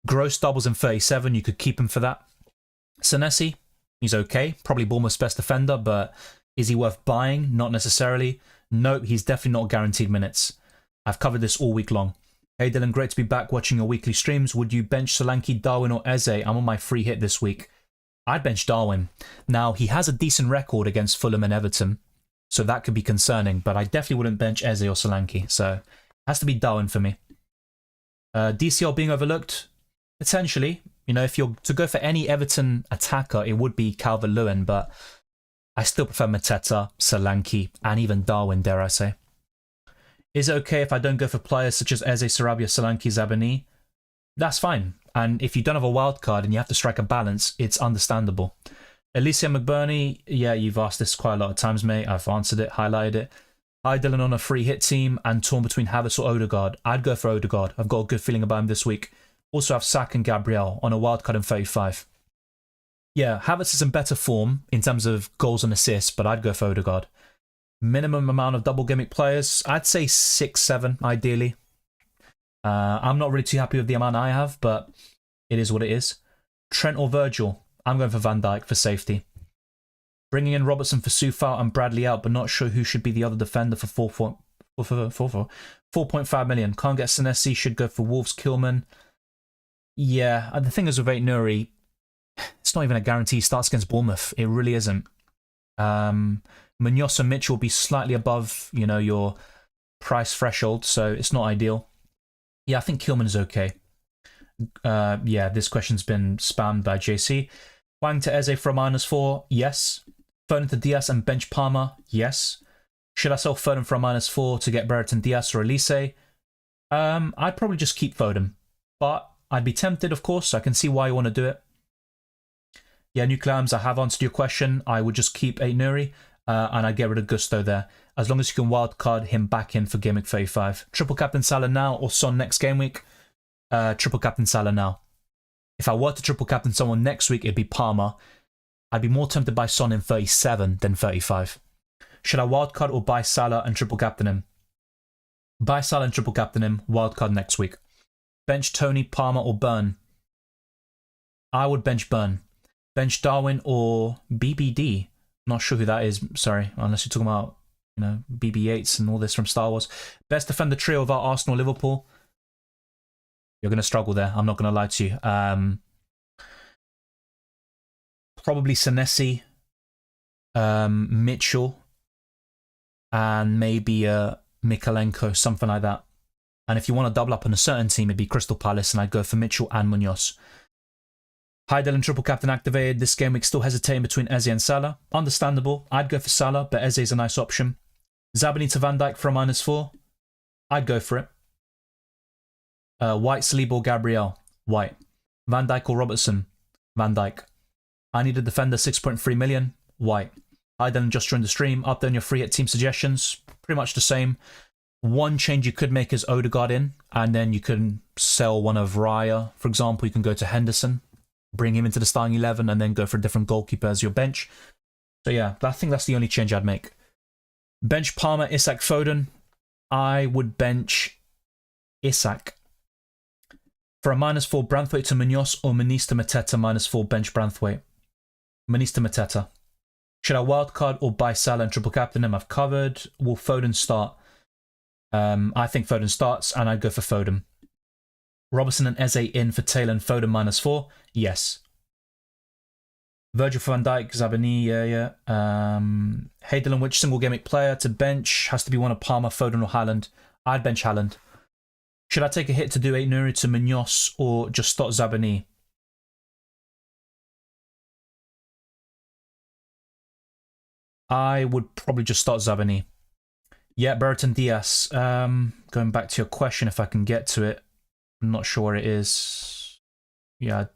Gross doubles in 37. You could keep him for that. Senesi, he's okay. Probably Bournemouth's best defender, but is he worth buying? Not necessarily. Nope, he's definitely not guaranteed minutes. I've covered this all week long. Hey Dylan, great to be back watching your weekly streams. Would you bench Solanke, Darwin or Eze? I'm on my free hit this week. I'd bench Darwin. Now, he has a decent record against Fulham and Everton, so that could be concerning, but I definitely wouldn't bench Eze or Solanke, so it has to be Darwin for me. DCL being overlooked? Potentially. You know, if you're to go for any Everton attacker, it would be Calvert-Lewin, but I still prefer Mateta, Solanke, and even Darwin, dare I say. Is it okay if I don't go for players such as Eze, Sarabia, Solanke, Zabani? That's fine. And if you don't have a wild card and you have to strike a balance, it's understandable. Alicia McBurney, yeah, you've asked this quite a lot of times, mate. I've answered it, highlighted it. Hi, Dylan, on a free hit team and torn between Havertz or Odegaard. I'd go for Odegaard. I've got a good feeling about him this week. Also have Sak and Gabriel on a wild card in 35. Yeah, Havertz is in better form in terms of goals and assists, but I'd go for Odegaard. Minimum amount of double gimmick players, I'd say 6, 7, ideally. I'm not really too happy with the amount I have, but it is what it is. Trent or Virgil? I'm going for Van Dijk for safety. Bringing in Robertson for Soufal and Bradley out, but not sure who should be the other defender for 4.5 million. Can't get Senesi, should go for Wolves, Kilman. Yeah, the thing is with Ait-Nouri, it's not even a guarantee he starts against Bournemouth. It really isn't. Munoz and Mitchell will be slightly above, you know, your price threshold, so it's not ideal. Yeah, I think Kilman is okay. Yeah, this question's been spammed by JC. Wang to Eze for a -4, yes. Foden to Diaz and bench Palmer, yes. Should I sell Foden for a -4 to get Brereton, Diaz or Elise? I'd probably just keep Foden, but I'd be tempted, of course. I can see why you want to do it. Yeah, Nucleams, I have answered your question. I would just keep Ait-Nouri, and I'd get rid of Gusto there, as long as you can wildcard him back in for Game Week 35. Triple Captain Salah now or Son next Game Week? Triple Captain Salah now. If I were to triple captain someone next week, it'd be Palmer. I'd be more tempted by Son in 37 than 35. Should I wildcard or buy Salah and triple captain him? Buy Salah and triple captain him, wildcard next week. Bench Tony, Palmer or Burn? I would bench Burn. Bench Darwin or BBD? Not sure who that is, sorry, unless you're talking about, you know, BB-8s and all this from Star Wars. Best defender trio of our Arsenal, Liverpool? You're going to struggle there. I'm not going to lie to you. Probably Senesi, Mitchell, and maybe Mikalenko, something like that. And if you want to double up on a certain team, it'd be Crystal Palace, and I'd go for Mitchell and Munoz. Hi, Dylan, triple captain activated. This game week still hesitating between Eze and Salah. Understandable. I'd go for Salah, but Eze is a nice option. Zabani to Van Dijk for a -4. I'd go for it. White, Saliba or Gabriel? White. Van Dijk or Robertson? Van Dijk. I need a defender, 6.3 million. White. Hi, Dylan, just joined the stream. Up there on your free hit team suggestions. Pretty much the same. One change you could make is Odegaard in, and then you can sell one of Raya. For example, you can go to Henderson. bring him into the starting 11, and then go for a different goalkeeper as your bench. So yeah, I think that's the only change I'd make. Bench Palmer, Isak, Foden. I would bench Isak. For a -4, Branthwaite to Munoz or Muniz to Mateta, -4, bench Branthwaite. Muniz to Mateta. Should I wildcard or buy Salah and triple captain him? I've covered. Will Foden start? I think Foden starts, and I'd go for Foden. Robertson and Eze in for Taylor and Foden, -4. Yes. Virgil van Dijk, Zabani, yeah. Hey Dylan, which single gimmick player to bench? Has to be one of Palmer, Foden, or Haaland. I'd bench Haaland. Should I take a hit to do Ait-Nouri to Munoz or just start Zabani? I would probably just start Zabani. Yeah, Brereton Diaz. Going back to your question, if I can get to it. I'm not sure where it is. Yeah, I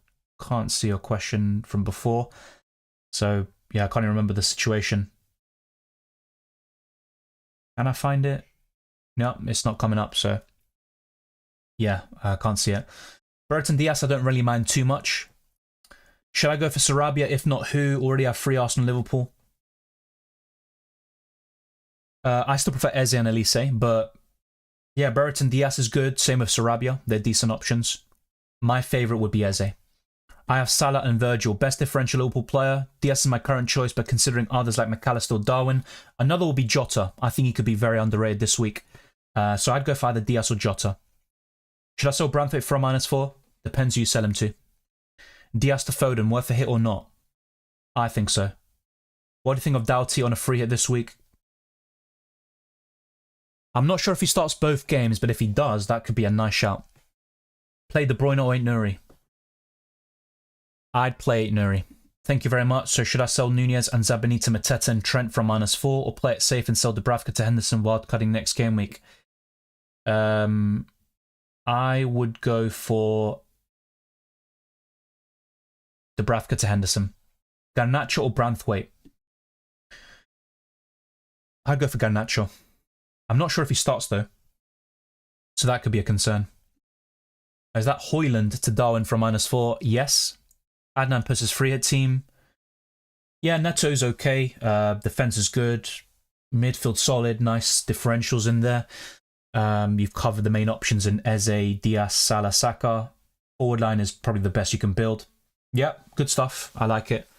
can't see your question from before. So, yeah, I can't even remember the situation. Can I find it? No, it's not coming up, so... Yeah, I can't see it. Brereton Diaz, I don't really mind too much. Should I go for Sarabia? If not, who? Already have 3 Arsenal Liverpool. I still prefer Eze and Elise, but yeah, Brereton Diaz is good. Same with Sarabia. They're decent options. My favourite would be Eze. I have Salah and Virgil. Best differential Liverpool player. Diaz is my current choice, but considering others like McAllister or Darwin, another will be Jota. I think he could be very underrated this week. So I'd go for either Diaz or Jota. Should I sell Branthwaite for a -4? Depends who you sell him to. Diaz to Foden, worth a hit or not? I think so. What do you think of Doughty on a free hit this week? I'm not sure if he starts both games, but if he does, that could be a nice shout. Play De Bruyne or Ait-Nouri? I'd play Ait-Nouri. Thank you very much. So should I sell Nunez and Zabani to Mateta and Trent for a -4, or play it safe and sell Dubravka to Henderson wildcutting next game week? I would go for Dubravka to Henderson. Garnacho or Branthwaite? I'd go for Garnacho. I'm not sure if he starts though, so that could be a concern. Is that Haaland to Darwin for a -4? Yes. Adnan puts his free hit team. Yeah, Neto's okay. Defense is good. Midfield solid. Nice differentials in there. You've covered the main options in Eze, Diaz, Salah, Saka. Forward line is probably the best you can build. Yeah, good stuff. I like it.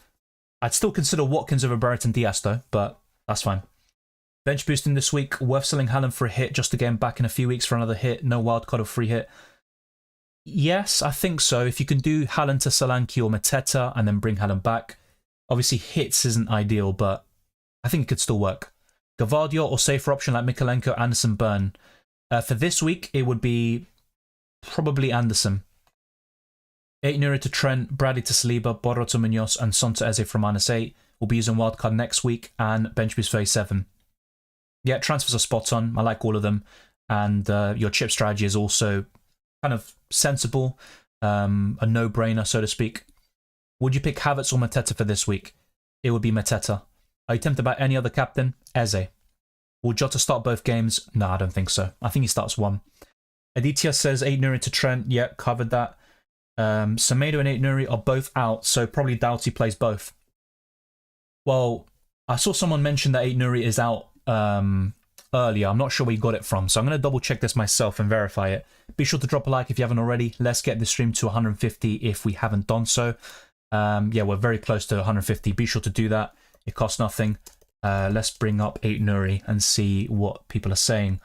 I'd still consider Watkins over Brereton Diaz though, but that's fine. Bench boosting this week. Worth selling Haaland for a hit just to get him back in a few weeks for another hit. No wildcard or free hit. Yes, I think so. If you can do Haaland to Solanke or Mateta and then bring Haaland back. Obviously, hits isn't ideal, but I think it could still work. Gavardio or safer option like Mikalenko, Anderson, Burn. For this week, it would be probably Anderson. Ait-Nouri to Trent, Bradley to Saliba, Borro to Munoz, and Son to Eze for -8. We'll be using wildcard next week and bench boost 37. Yeah, transfers are spot on. I like all of them. And your chip strategy is also kind of sensible. A no-brainer, so to speak. Would you pick Havertz or Mateta for this week? It would be Mateta. Are you tempted by any other captain? Eze. Will Jota start both games? No, I don't think so. I think he starts one. Aditya says Ait-Nouri to Trent. Yeah, covered that. Semedo and Ait-Nouri are both out, so probably Doughty plays both. Well, I saw someone mention that Ait-Nouri is out earlier. I'm not sure where you got it from, so I'm going to double check this myself and verify it. Be sure to drop a like if you haven't already. Let's get the stream to 150 if we haven't done so. Yeah, we're very close to 150. Be sure to do that. It costs nothing. Let's bring up Ait-Nouri and see what people are saying.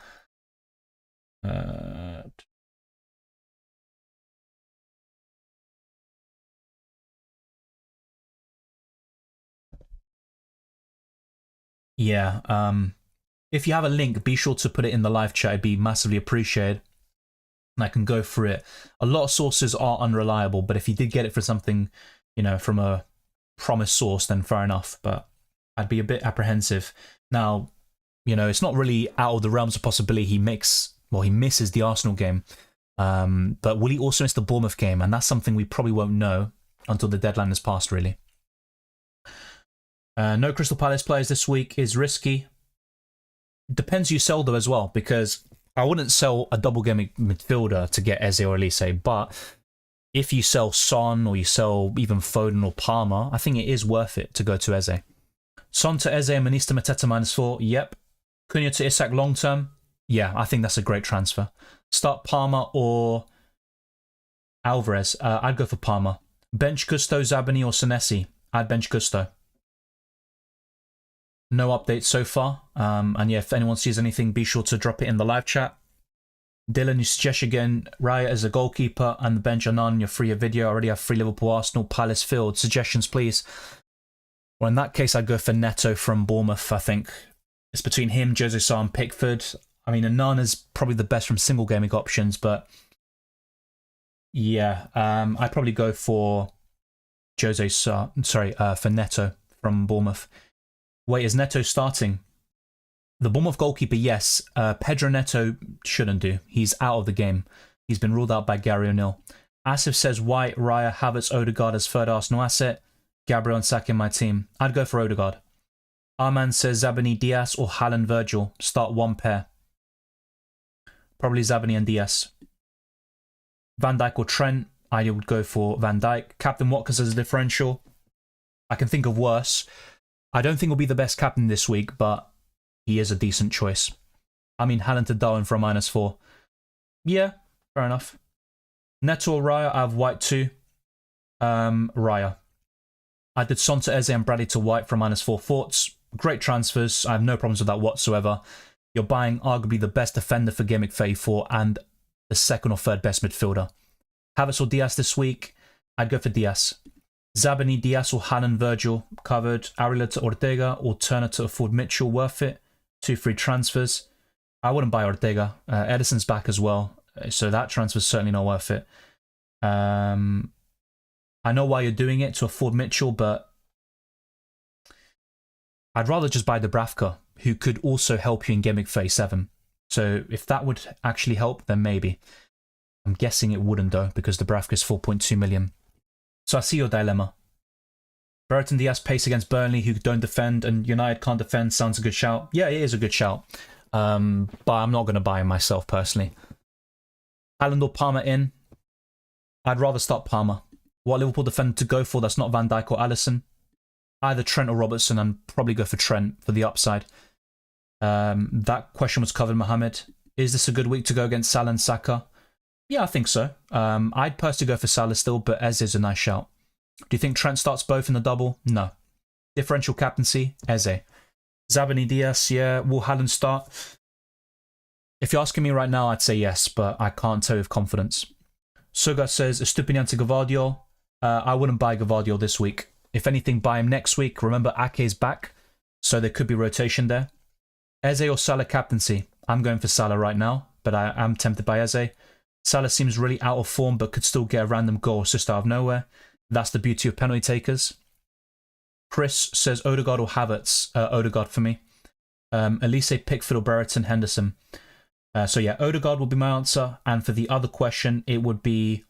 Yeah, if you have a link, be sure to put it in the live chat. It'd be massively appreciated. And I can go through it. A lot of sources are unreliable, but if you did get it for something, you know, from a promised source, then fair enough. But I'd be a bit apprehensive. Now, you know, it's not really out of the realms of possibility he misses the Arsenal game. But will he also miss the Bournemouth game? And that's something we probably won't know until the deadline has passed, really. No Crystal Palace players this week is risky. Depends who you sell though as well, because I wouldn't sell a double game midfielder to get Eze or Elise, but if you sell Son or you sell even Foden or Palmer, I think it is worth it to go to Eze. Son to Eze and Manista Mateta -4. Yep. Cunha to Isak long term. Yeah, I think that's a great transfer. Start Palmer or Alvarez. I'd go for Palmer. Bench Gusto, Zabani or Senesi. I'd bench Gusto. No updates so far. And yeah, if anyone sees anything, be sure to drop it in the live chat. Dylan, you suggest again Raya as a goalkeeper and the bench are none. You're free a video. I already have free Liverpool, Arsenal, Palace, Field. Suggestions, please. Well, in that case, I'd go for Neto from Bournemouth, I think. It's between him, Jose Sarr and Pickford. I mean, Anana's probably the best from single gaming options, but yeah, I'd probably go for Jose Sarr, sorry, for Neto from Bournemouth. Wait, is Neto starting? The Bournemouth goalkeeper, yes. Pedro Neto shouldn't do. He's out of the game. He's been ruled out by Gary O'Neill. Asif says White, Raya, Havertz, Odegaard as third Arsenal asset. Gabriel and Saka in my team. I'd go for Odegaard. Arman says Zabani, Diaz or Haaland, Virgil. Start one pair. Probably Zabani and Diaz. Van Dijk or Trent. I would go for Van Dijk. Captain Watkins as a differential. I can think of worse. I don't think he'll be the best captain this week, but he is a decent choice. I mean, Haaland to Darwin for a -4. Yeah, fair enough. Neto or Raya, I have White too. Raya. I did Son to Eze and Bradley to White for a -4 thoughts. Great transfers. I have no problems with that whatsoever. You're buying arguably the best defender for Gameweek 34 and the second or third best midfielder. Havertz or Diaz this week? I'd go for Diaz. Zabani, Diaz or Haaland, Virgil covered. Arila to Ortega or Turner to Ford Mitchell, worth it. 2 free transfers. I wouldn't buy Ortega. Edison's back as well, so that transfer's certainly not worth it. I know why you're doing it to afford Mitchell, but I'd rather just buy Dubravka, who could also help you in Gameweek 37. So if that would actually help, then maybe. I'm guessing it wouldn't though, because Dubravka is 4.2 million. So I see your dilemma. Brereton Diaz pace against Burnley, who don't defend, and United can't defend. Sounds a good shout. Yeah, it is a good shout. But I'm not going to buy him myself personally. Haaland or Palmer in? I'd rather start Palmer. What Liverpool defender to go for that's not Van Dijk or Alisson? Either Trent or Robertson, and probably go for Trent for the upside. That question was covered, Mohammed. Is this a good week to go against Salah and Saka? Yeah, I think so. I'd personally go for Salah still, but Eze is a nice shout. Do you think Trent starts both in the double? No. Differential captaincy? Eze. Zabani Diaz, yeah. Will Haaland start? If you're asking me right now, I'd say yes, but I can't tell you with confidence. Suga says, Estupinian to Gvardiol. I wouldn't buy Gvardiol this week. If anything, buy him next week. Remember, Ake's back, so there could be rotation there. Eze or Salah captaincy? I'm going for Salah right now, but I am tempted by Eze. Salah seems really out of form, but could still get a random goal just out of nowhere. That's the beauty of penalty takers. Chris says Odegaard or Havertz. Odegaard for me. Elise, Pickford or Brereton, Henderson. So yeah, Odegaard will be my answer. And for the other question, it would be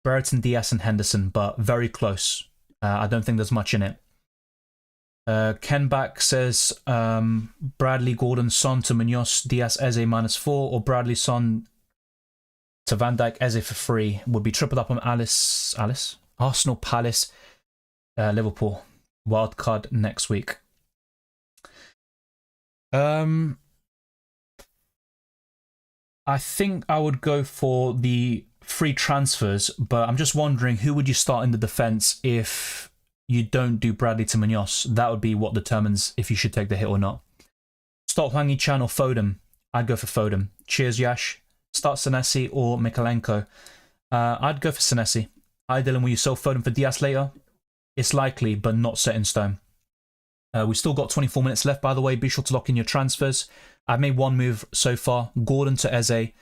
Brereton, Diaz and Henderson, but very close. I don't think there's much in it. Ken Back says Bradley, Gordon, Son to Munoz, Diaz, Eze -4, or Bradley, Son to Van Dijk, Eze for free. Would be tripled up on Alice, Arsenal, Palace, Liverpool. Wildcard next week. I think I would go for the free transfers, but I'm just wondering who would you start in the defense if you don't do Bradley to Munoz? That would be what determines if you should take the hit or not. Start Hwang Hee-chan or Foden? I'd go for Foden. Cheers, Yash. Start Senesi or Mikalenko? I'd go for Senesi. Hi, Dylan. Will you sell Foden for Diaz later? It's likely, but not set in stone. We've still got 24 minutes left, by the way. Be sure to lock in your transfers. I've made one move so far. Gordon to Eze.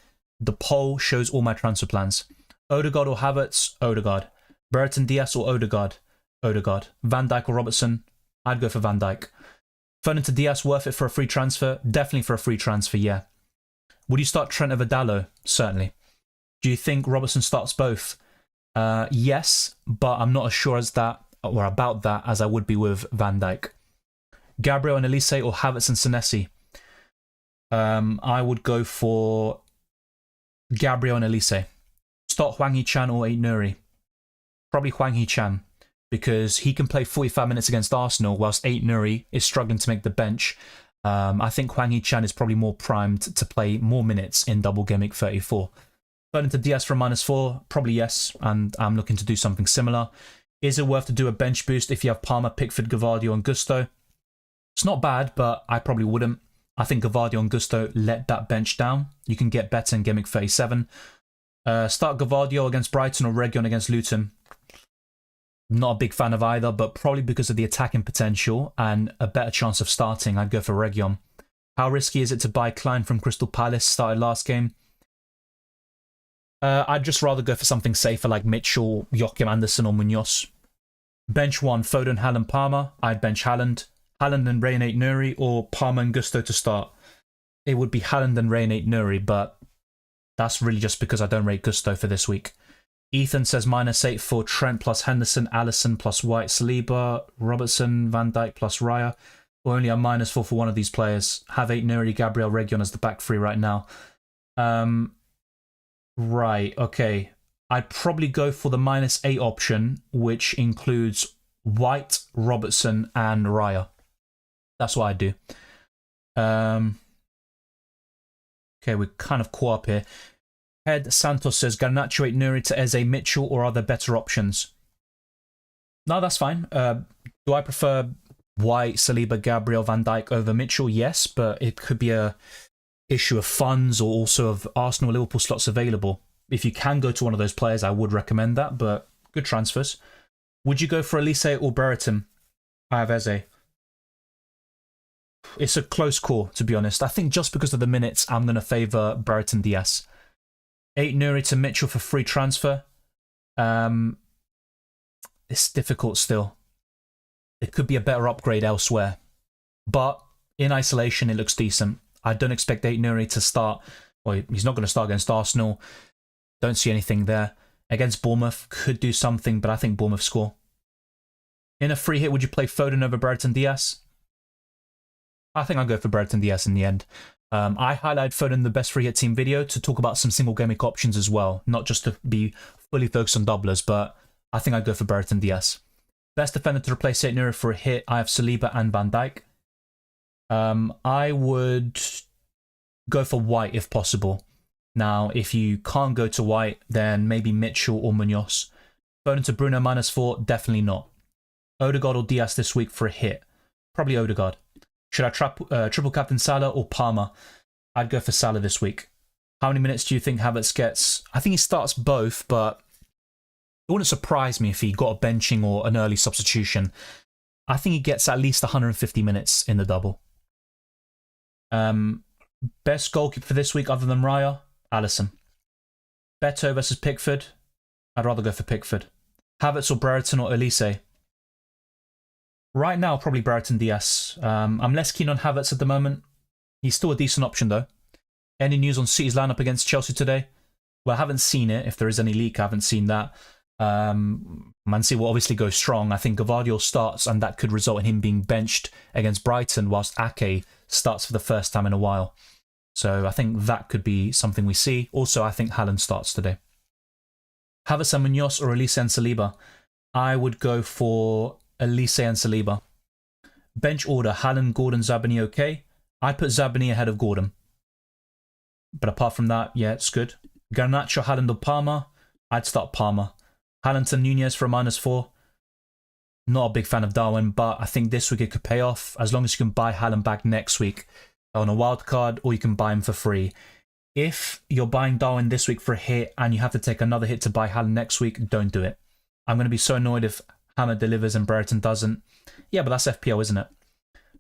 The poll shows all my transfer plans. Odegaard or Havertz? Odegaard. Brereton Diaz or Odegaard? Odegaard. Van Dijk or Robertson? I'd go for Van Dijk. Foden to Diaz, worth it for a free transfer? Definitely for a free transfer, yeah. Would you start Trent over Dallo? Certainly. Do you think Robertson starts both? Yes, but I'm not as sure as that or about that as I would be with Van Dijk. Gabriel and Elise or Havertz and Senesi? I would go for Gabriel and Elise. start Hwang Hee-chan or Ait-Nouri? Probably Hwang Hee-chan, because he can play 45 minutes against Arsenal whilst Ait-Nouri is struggling to make the bench. I think Hwang Hee-chan is probably more primed to play more minutes in Double Gameweek 34. Turn into Diaz for -4, probably yes, and I'm looking to do something similar. Is it worth to do a bench boost if you have Palmer, Pickford, Gvardiol and Gusto? It's not bad, but I probably wouldn't. I think Gvardiol and Gusto let that bench down. You can get better in Gameweek 37. Start Gvardiol against Brighton or Reguilon against Luton. Not a big fan of either, but probably because of the attacking potential and a better chance of starting, I'd go for Reguilon. How risky is it to buy Klein from Crystal Palace, started last game? I'd just rather go for something safer like Mitchell, Joachim Andersen or Munoz. Bench 1, Foden, Haaland, Palmer. I'd bench Haaland. Haaland and Ray and Ait-Nouri, or Palmer and Gusto to start. It would be Haaland and Ray and Ait-Nouri, but that's really just because I don't rate Gusto for this week. Ethan says -8 for Trent plus Henderson, Alisson plus White, Saliba, Robertson, Van Dijk plus Raya. Or only a -4 for one of these players. Have Ait-Nouri, Gabriel, Reguilon as the back three right now. Right, okay. I'd probably go for the -8 option, which includes White, Robertson, and Raya. That's what I do. Okay, we're kind of caught up here. Ed Santos says, Garnacho, Ait-Nouri to Eze, Mitchell, or are there better options? No, that's fine. Do I prefer White, Saliba, Gabriel, Van Dijk over Mitchell? Yes, but it could be a issue of funds or also of Arsenal, Liverpool slots available. If you can go to one of those players, I would recommend that, but good transfers. Would you go for Elise or Brereton? I have Eze. It's a close call, to be honest. I think just because of the minutes, I'm going to favour Brereton Diaz. Ait-Nouri to Mitchell for free transfer. It's difficult still. It could be a better upgrade elsewhere. But in isolation, it looks decent. I don't expect Ait-Nouri to start. Well, he's not going to start against Arsenal. Don't see anything there. Against Bournemouth, could do something, but I think Bournemouth score. In a free hit, would you play Foden over Brereton Diaz? I think I'll go for Brereton Diaz in the end. I highlight Foden in the best free hit team video to talk about some single gameweek options as well, not just to be fully focused on doublers, but I think I'd go for Brereton Diaz. Best defender to replace Ait-Nouri for a hit, I have Saliba and Van Dijk. I would go for White if possible. Now, if you can't go to White, then maybe Mitchell or Munoz. Foden to Bruno -4, definitely not. Odegaard or Diaz this week for a hit. Probably Odegaard. Should I triple captain Salah or Palmer? I'd go for Salah this week. How many minutes do you think Havertz gets? I think he starts both, but it wouldn't surprise me if he got a benching or an early substitution. I think he gets at least 150 minutes in the double. Best goalkeeper for this week other than Raya? Alisson. Beto versus Pickford? I'd rather go for Pickford. Havertz or Brereton or Elise? Right now, probably Brereton Diaz. I'm less keen on Havertz at the moment. He's still a decent option, though. Any news on City's lineup against Chelsea today? Well, I haven't seen it. If there is any leak, I haven't seen that. Man City will obviously go strong. I think Gvardiol starts, and that could result in him being benched against Brighton, whilst Ake starts for the first time in a while. So I think that could be something we see. Also, I think Haaland starts today. Havertz and Munoz or Elise and Saliba? I would go for Elise and Saliba. Bench order, Haaland, Gordon, Zabani, okay. I'd put Zabani ahead of Gordon. But apart from that, yeah, it's good. Garnacho, Haaland or Palmer? I'd start Palmer. Haaland to Nunez for a -4. Not a big fan of Darwin, but I think this week it could pay off as long as you can buy Haaland back next week on a wild card, or you can buy him for free. If you're buying Darwin this week for a hit and you have to take another hit to buy Haaland next week, don't do it. I'm going to be so annoyed if Hammer delivers and Brereton doesn't. Yeah, but that's FPL, isn't it?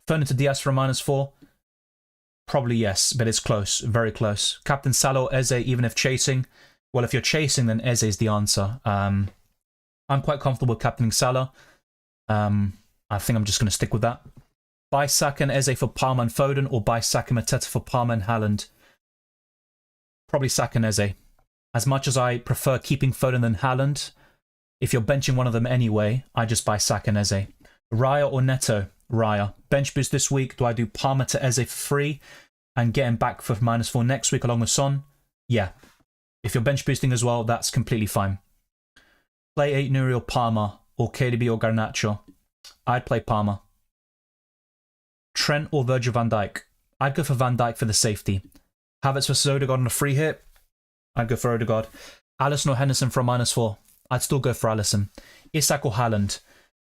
Foden to Diaz for a -4? Probably yes, but it's close, very close. Captain Salah or Eze, even if chasing? Well, if you're chasing, then Eze is the answer. I'm quite comfortable with captaining Salah. I think I'm just going to stick with that. Buy Saka and Eze for Palmer and Foden, or buy Saka and Mateta for Palmer and Haaland? Probably Saka and Eze. As much as I prefer keeping Foden than Haaland, if you're benching one of them anyway, I just buy Saka and Eze. Raya or Neto? Raya. Bench boost this week. Do I do Palmer to Eze for free and get him back for -4 next week along with Son? Yeah. If you're bench boosting as well, that's completely fine. Play Ait-Nouri or Palmer, or KDB or Garnacho. I'd play Palmer. Trent or Virgil van Dijk. I'd go for Van Dijk for the safety. Havertz versus Odegaard on a free hit. I'd go for Odegaard. Alisson or Henderson for a -4. I'd still go for Alisson. Isak or Haaland.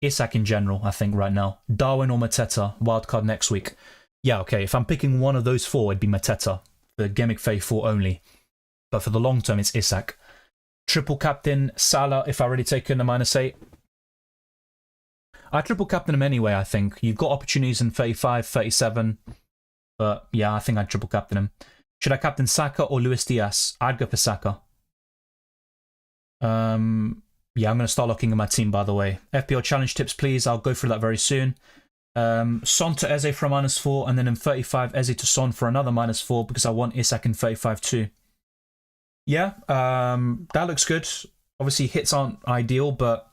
Isak in general, I think, right now. Darwin or Mateta. Wildcard next week. Yeah, okay, if I'm picking one of those four, it'd be Mateta. For Gameweek 34 only. But for the long term, it's Isak. Triple captain Salah if I already taken a -8. I triple captain him anyway, I think. You've got opportunities in 35, 37. But yeah, I think I'd triple captain him. Should I captain Saka or Luis Diaz? I'd go for Saka. Yeah, I'm going to start locking in my team, by the way. FPL challenge tips, please. I'll go through that very soon. Son to Eze for a -4, and then in 35, Eze to Son for another -4 because I want Isak in 35 too. Yeah, that looks good. Obviously, hits aren't ideal, but...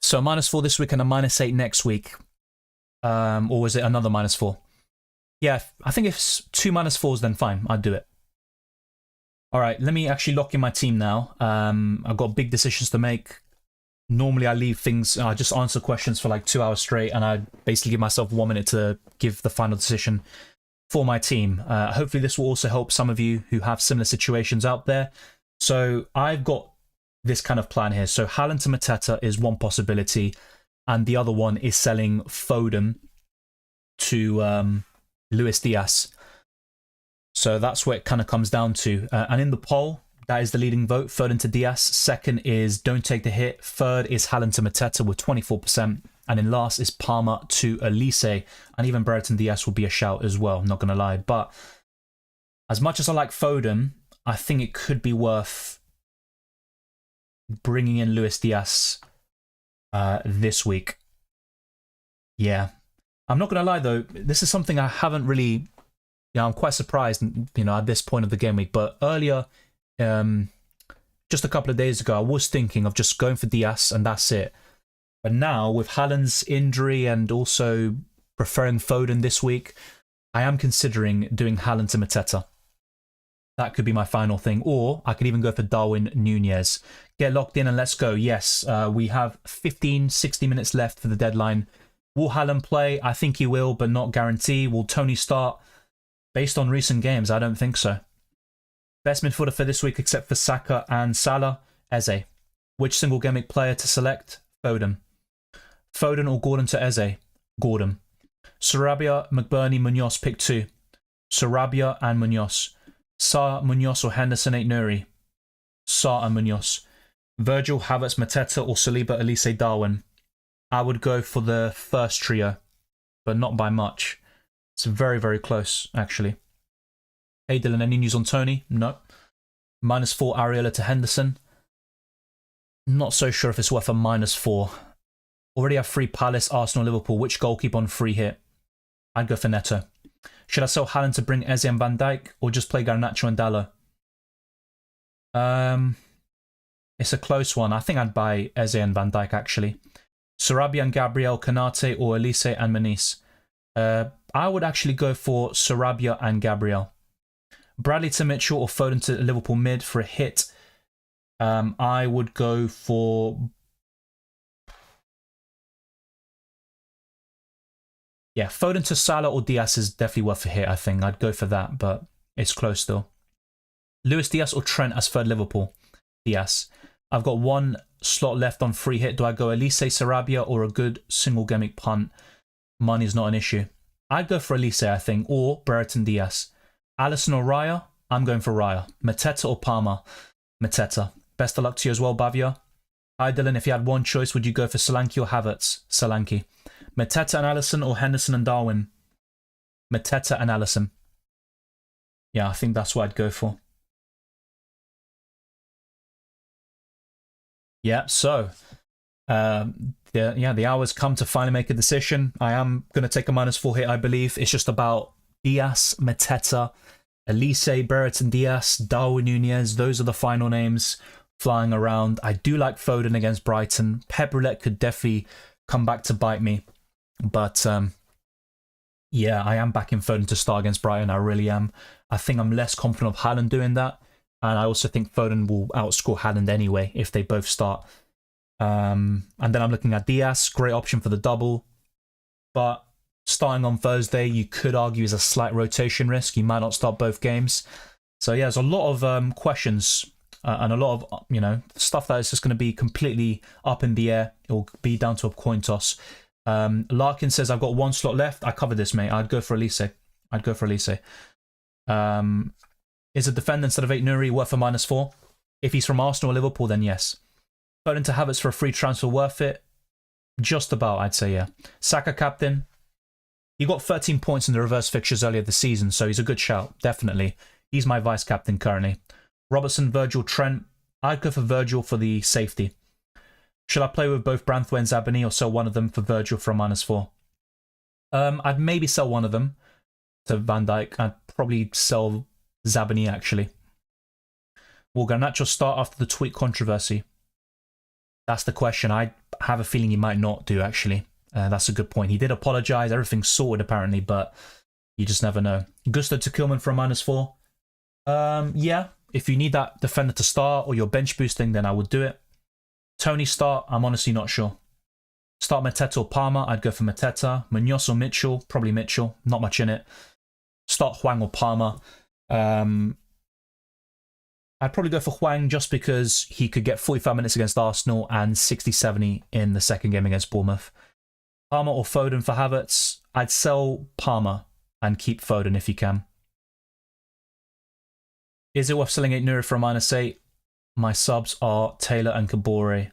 So -4 this week and a -8 next week. Or was it another -4? Yeah, I think if it's 2 -4s, then fine, I'd do it. All right, let me actually lock in my team now. I've got big decisions to make. Normally I leave things, I just answer questions for like 2 hours straight, and I basically give myself 1 minute to give the final decision for my team. Hopefully this will also help some of you who have similar situations out there. So I've got this kind of plan here. So Haaland to Mateta is one possibility, and the other one is selling Foden to Luis Diaz. So that's what it kind of comes down to. And in the poll, that is the leading vote, Foden to Diaz. Second is Don't Take the Hit. Third is Haaland to Mateta with 24%. And in last is Palmer to Elise. And even Brereton Diaz will be a shout as well, not going to lie. But as much as I like Foden, I think it could be worth bringing in Luis Diaz this week. Yeah. I'm not going to lie, though. This is something I haven't really... Yeah, I'm quite surprised, at this point of the game week. But earlier, just a couple of days ago, I was thinking of just going for Diaz and that's it. But now, with Haaland's injury and also preferring Foden this week, I am considering doing Haaland to Mateta. That could be my final thing. Or I could even go for Darwin Nunez. Get locked in and let's go. Yes, we have 15, 60 minutes left for the deadline. Will Haaland play? I think he will, but not guarantee. Will Tony start? Based on recent games, I don't think so. Best midfielder for this week, except for Saka and Salah, Eze. Which single Gameweek player to select? Foden. Foden or Gordon to Eze? Gordon. Sarabia, McBurney, Munoz, pick 2. Sarabia and Munoz. Sa, Munoz or Henderson, Ait-Nouri. Sa and Munoz. Virgil, Havertz, Mateta or Saliba, Elise, Darwin. I would go for the first trio, but not by much. It's very, very close, actually. Hey, Dylan, any news on Tony? No. -4 Areola to Henderson. Not so sure if it's worth a -4. Already have 3 Palace, Arsenal, Liverpool. Which goalkeeper on free hit? I'd go for Neto. Should I sell Haaland to bring Eze and Van Dijk, or just play Garnacho and Dallo? It's a close one. I think I'd buy Eze and Van Dijk, actually. Sarabia and Gabriel, Kanate, or Elise and Maniz. I would actually go for Sarabia and Gabriel. Bradley to Mitchell or Foden to Liverpool mid for a hit. I would go for... Yeah, Foden to Salah or Diaz is definitely worth a hit, I think. I'd go for that, but it's close still. Luis Diaz or Trent as third Liverpool? Diaz. I've got 1 slot left on free hit. Do I go Elise, Sarabia, or a good single Gameweek punt? Money's not an issue. I'd go for Elise, I think, or Brereton Diaz. Alisson or Raya? I'm going for Raya. Mateta or Palmer? Mateta. Best of luck to you as well, Bavia. Hi, Dylan. If you had one choice, would you go for Solanke or Havertz? Solanke. Mateta and Alisson or Henderson and Darwin? Mateta and Alisson. Yeah, I think that's what I'd go for. Yeah, so... the hour's come to finally make a decision. I am going to take a -4 hit, I believe. It's just about Diaz, Mateta, Elise, Brereton Diaz, Darwin Nunez. Those are the final names flying around. I do like Foden against Brighton. Pep Roulette could definitely come back to bite me. But Yeah, I am backing Foden to start against Brighton. I really am. I think I'm less confident of Haaland doing that. And I also think Foden will outscore Haaland anyway if they both start. And then I'm looking at Diaz, great option for the double. But starting on Thursday, you could argue is a slight rotation risk. You might not start both games. So yeah, there's a lot of questions and a lot of, stuff that is just going to be completely up in the air. It will be down to a coin toss. Larkin says, I've got one slot left. I covered this, mate. I'd go for Elise. Is a defender instead of Ait-Nouri worth a -4? If he's from Arsenal or Liverpool, then yes. Foden to Havertz for a free transfer worth it? Just about, I'd say, yeah. Saka captain. He got 13 points in the reverse fixtures earlier this season, so he's a good shout, definitely. He's my vice captain currently. Robertson, Virgil, Trent. I'd go for Virgil for the safety. Should I play with both Branthwaite and Zabani or sell one of them for Virgil for a -4? I'd maybe sell one of them to Van Dijk. I'd probably sell Zabani, actually. Will Garnacho start after the tweet controversy? That's the question. I have a feeling he might not do, actually. That's a good point. He did apologise. Everything's sorted, apparently, but you just never know. Gusto to Kilman for a -4. Yeah, if you need that defender to start or you're bench boosting, then I would do it. Tony start, I'm honestly not sure. Start Mateta or Palmer, I'd go for Mateta. Munoz or Mitchell, probably Mitchell, not much in it. Start Hwang or Palmer. I'd probably go for Hwang just because he could get 45 minutes against Arsenal and 60-70 in the second game against Bournemouth. Palmer or Foden for Havertz, I'd sell Palmer and keep Foden if you can. Is it worth selling Ait-Nouri for a -8? My subs are Taylor and Kabore.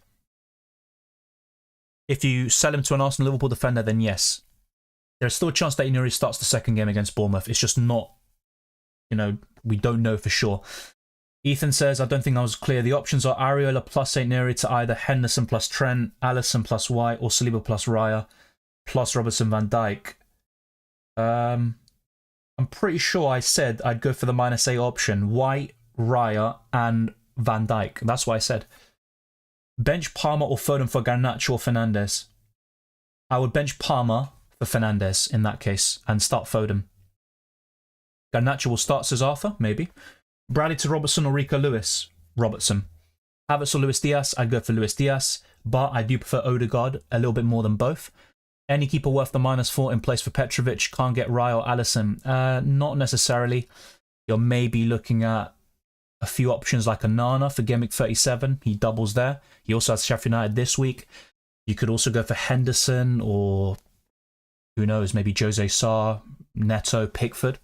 If you sell him to an Arsenal Liverpool defender, then yes. There's still a chance that Ait-Nouri starts the second game against Bournemouth. It's just not, we don't know for sure. Ethan says, I don't think I was clear. The options are Areola plus Ait-Nouri to either Henderson plus Trent, Alisson plus White, or Saliba plus Raya, plus Robertson Van Dijk. I'm pretty sure I said I'd go for the -8 option. White, Raya, and Van Dijk. That's what I said. Bench Palmer or Foden for Garnacho or Fernandes? I would bench Palmer for Fernandes in that case and start Foden. Garnacho will start, says Arthur, maybe. Bradley to Robertson or Rico Lewis? Robertson. Havertz or Luis Diaz? I'd go for Luis Diaz, but I do prefer Odegaard a little bit more than both. Any keeper worth the -4 in place for Petrovic? Can't get Raya or Alisson? Not necessarily. You're maybe looking at a few options like Onana for Gameweek 37. He doubles there. He also has Sheffield United this week. You could also go for Henderson or, who knows, maybe Jose Sarr, Neto, Pickford.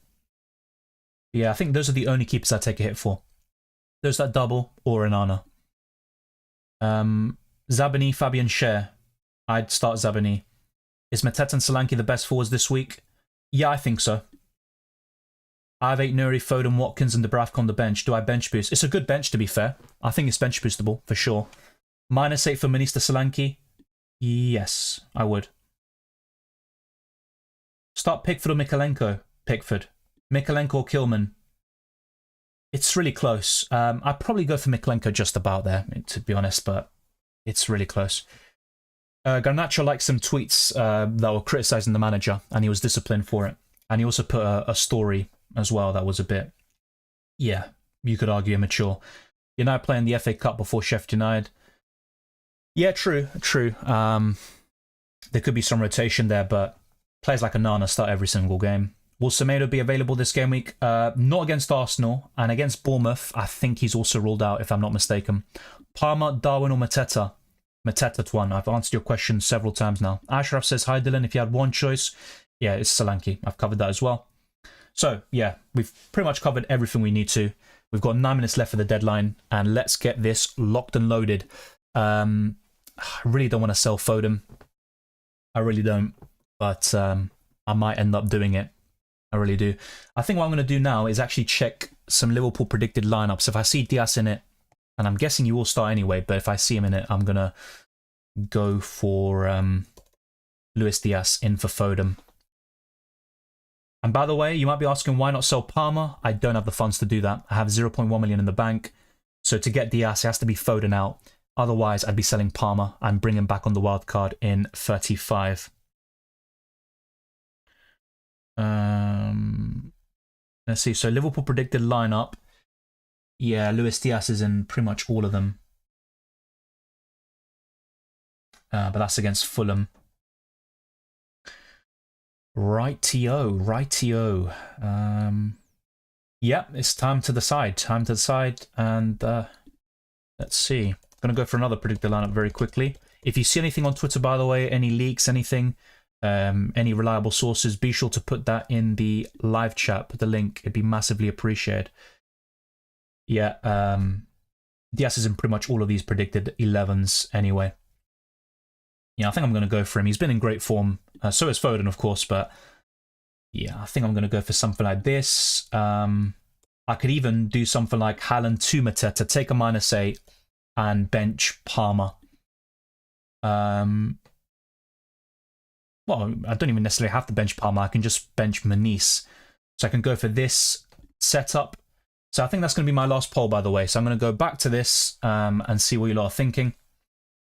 Yeah, I think those are the only keepers I take a hit for. Those that double or Onana. Zabani, Fabian Schär. I'd start Zabani. Is Mateta and Solanke the best forwards this week? Yeah, I think so. I have Ait-Nouri, Foden, Watkins, and Dubravka on the bench. Do I bench boost? It's a good bench, to be fair. I think it's bench boostable, for sure. -8 for Minister Solanke? Yes, I would. Start Pickford or Mikalenko? Pickford. Mikalenko or Kilman? It's really close. I'd probably go for Mikalenko just about there, to be honest, but it's really close. Garnacho liked some tweets that were criticising the manager, and he was disciplined for it. And he also put a story as well that was a bit, yeah, you could argue immature. You're now playing the FA Cup before Sheffield United. Yeah, true. There could be some rotation there, but players like Onana start every single game. Will Semedo be available this game week? Not against Arsenal, and against Bournemouth, I think he's also ruled out, if I'm not mistaken. Palmer, Darwin, or Mateta? Mateta to one. I've answered your question several times now. Ashraf says, hi Dylan, if you had one choice, yeah, it's Solanke. I've covered that as well. So, yeah, we've pretty much covered everything we need to. We've got 9 minutes left for the deadline, and let's get this locked and loaded. I really don't want to sell Foden. I really don't, but I might end up doing it. I really do. I think what I'm going to do now is actually check some Liverpool predicted lineups. If I see Diaz in it, and I'm guessing you will start anyway, but if I see him in it, I'm going to go for Luis Diaz in for Foden. And by the way, you might be asking why not sell Palmer? I don't have the funds to do that. I have 0.1 million in the bank. So to get Diaz, it has to be Foden out. Otherwise, I'd be selling Palmer and bring him back on the wild card in 35. Let's see. So Liverpool predicted lineup. Yeah, Luis Diaz is in pretty much all of them. But that's against Fulham. Rightio. Yeah, it's time to decide. And let's see. I'm going to go for another predicted lineup very quickly. If you see anything on Twitter, by the way, any leaks, anything, any reliable sources, be sure to put that in the live chat. Put the link. It'd be massively appreciated. Yeah, Diaz is in pretty much all of these predicted 11s anyway. Yeah, I think I'm going to go for him. He's been in great form. So is Foden, of course, but yeah, I think I'm going to go for something like this. I could even do something like Haaland to Mateta, take a -8, and bench Palmer. Well, I don't even necessarily have to bench Palmer. I can just bench Manice. So I can go for this setup. So I think that's going to be my last poll, by the way. So I'm going to go back to this and see what you lot are thinking.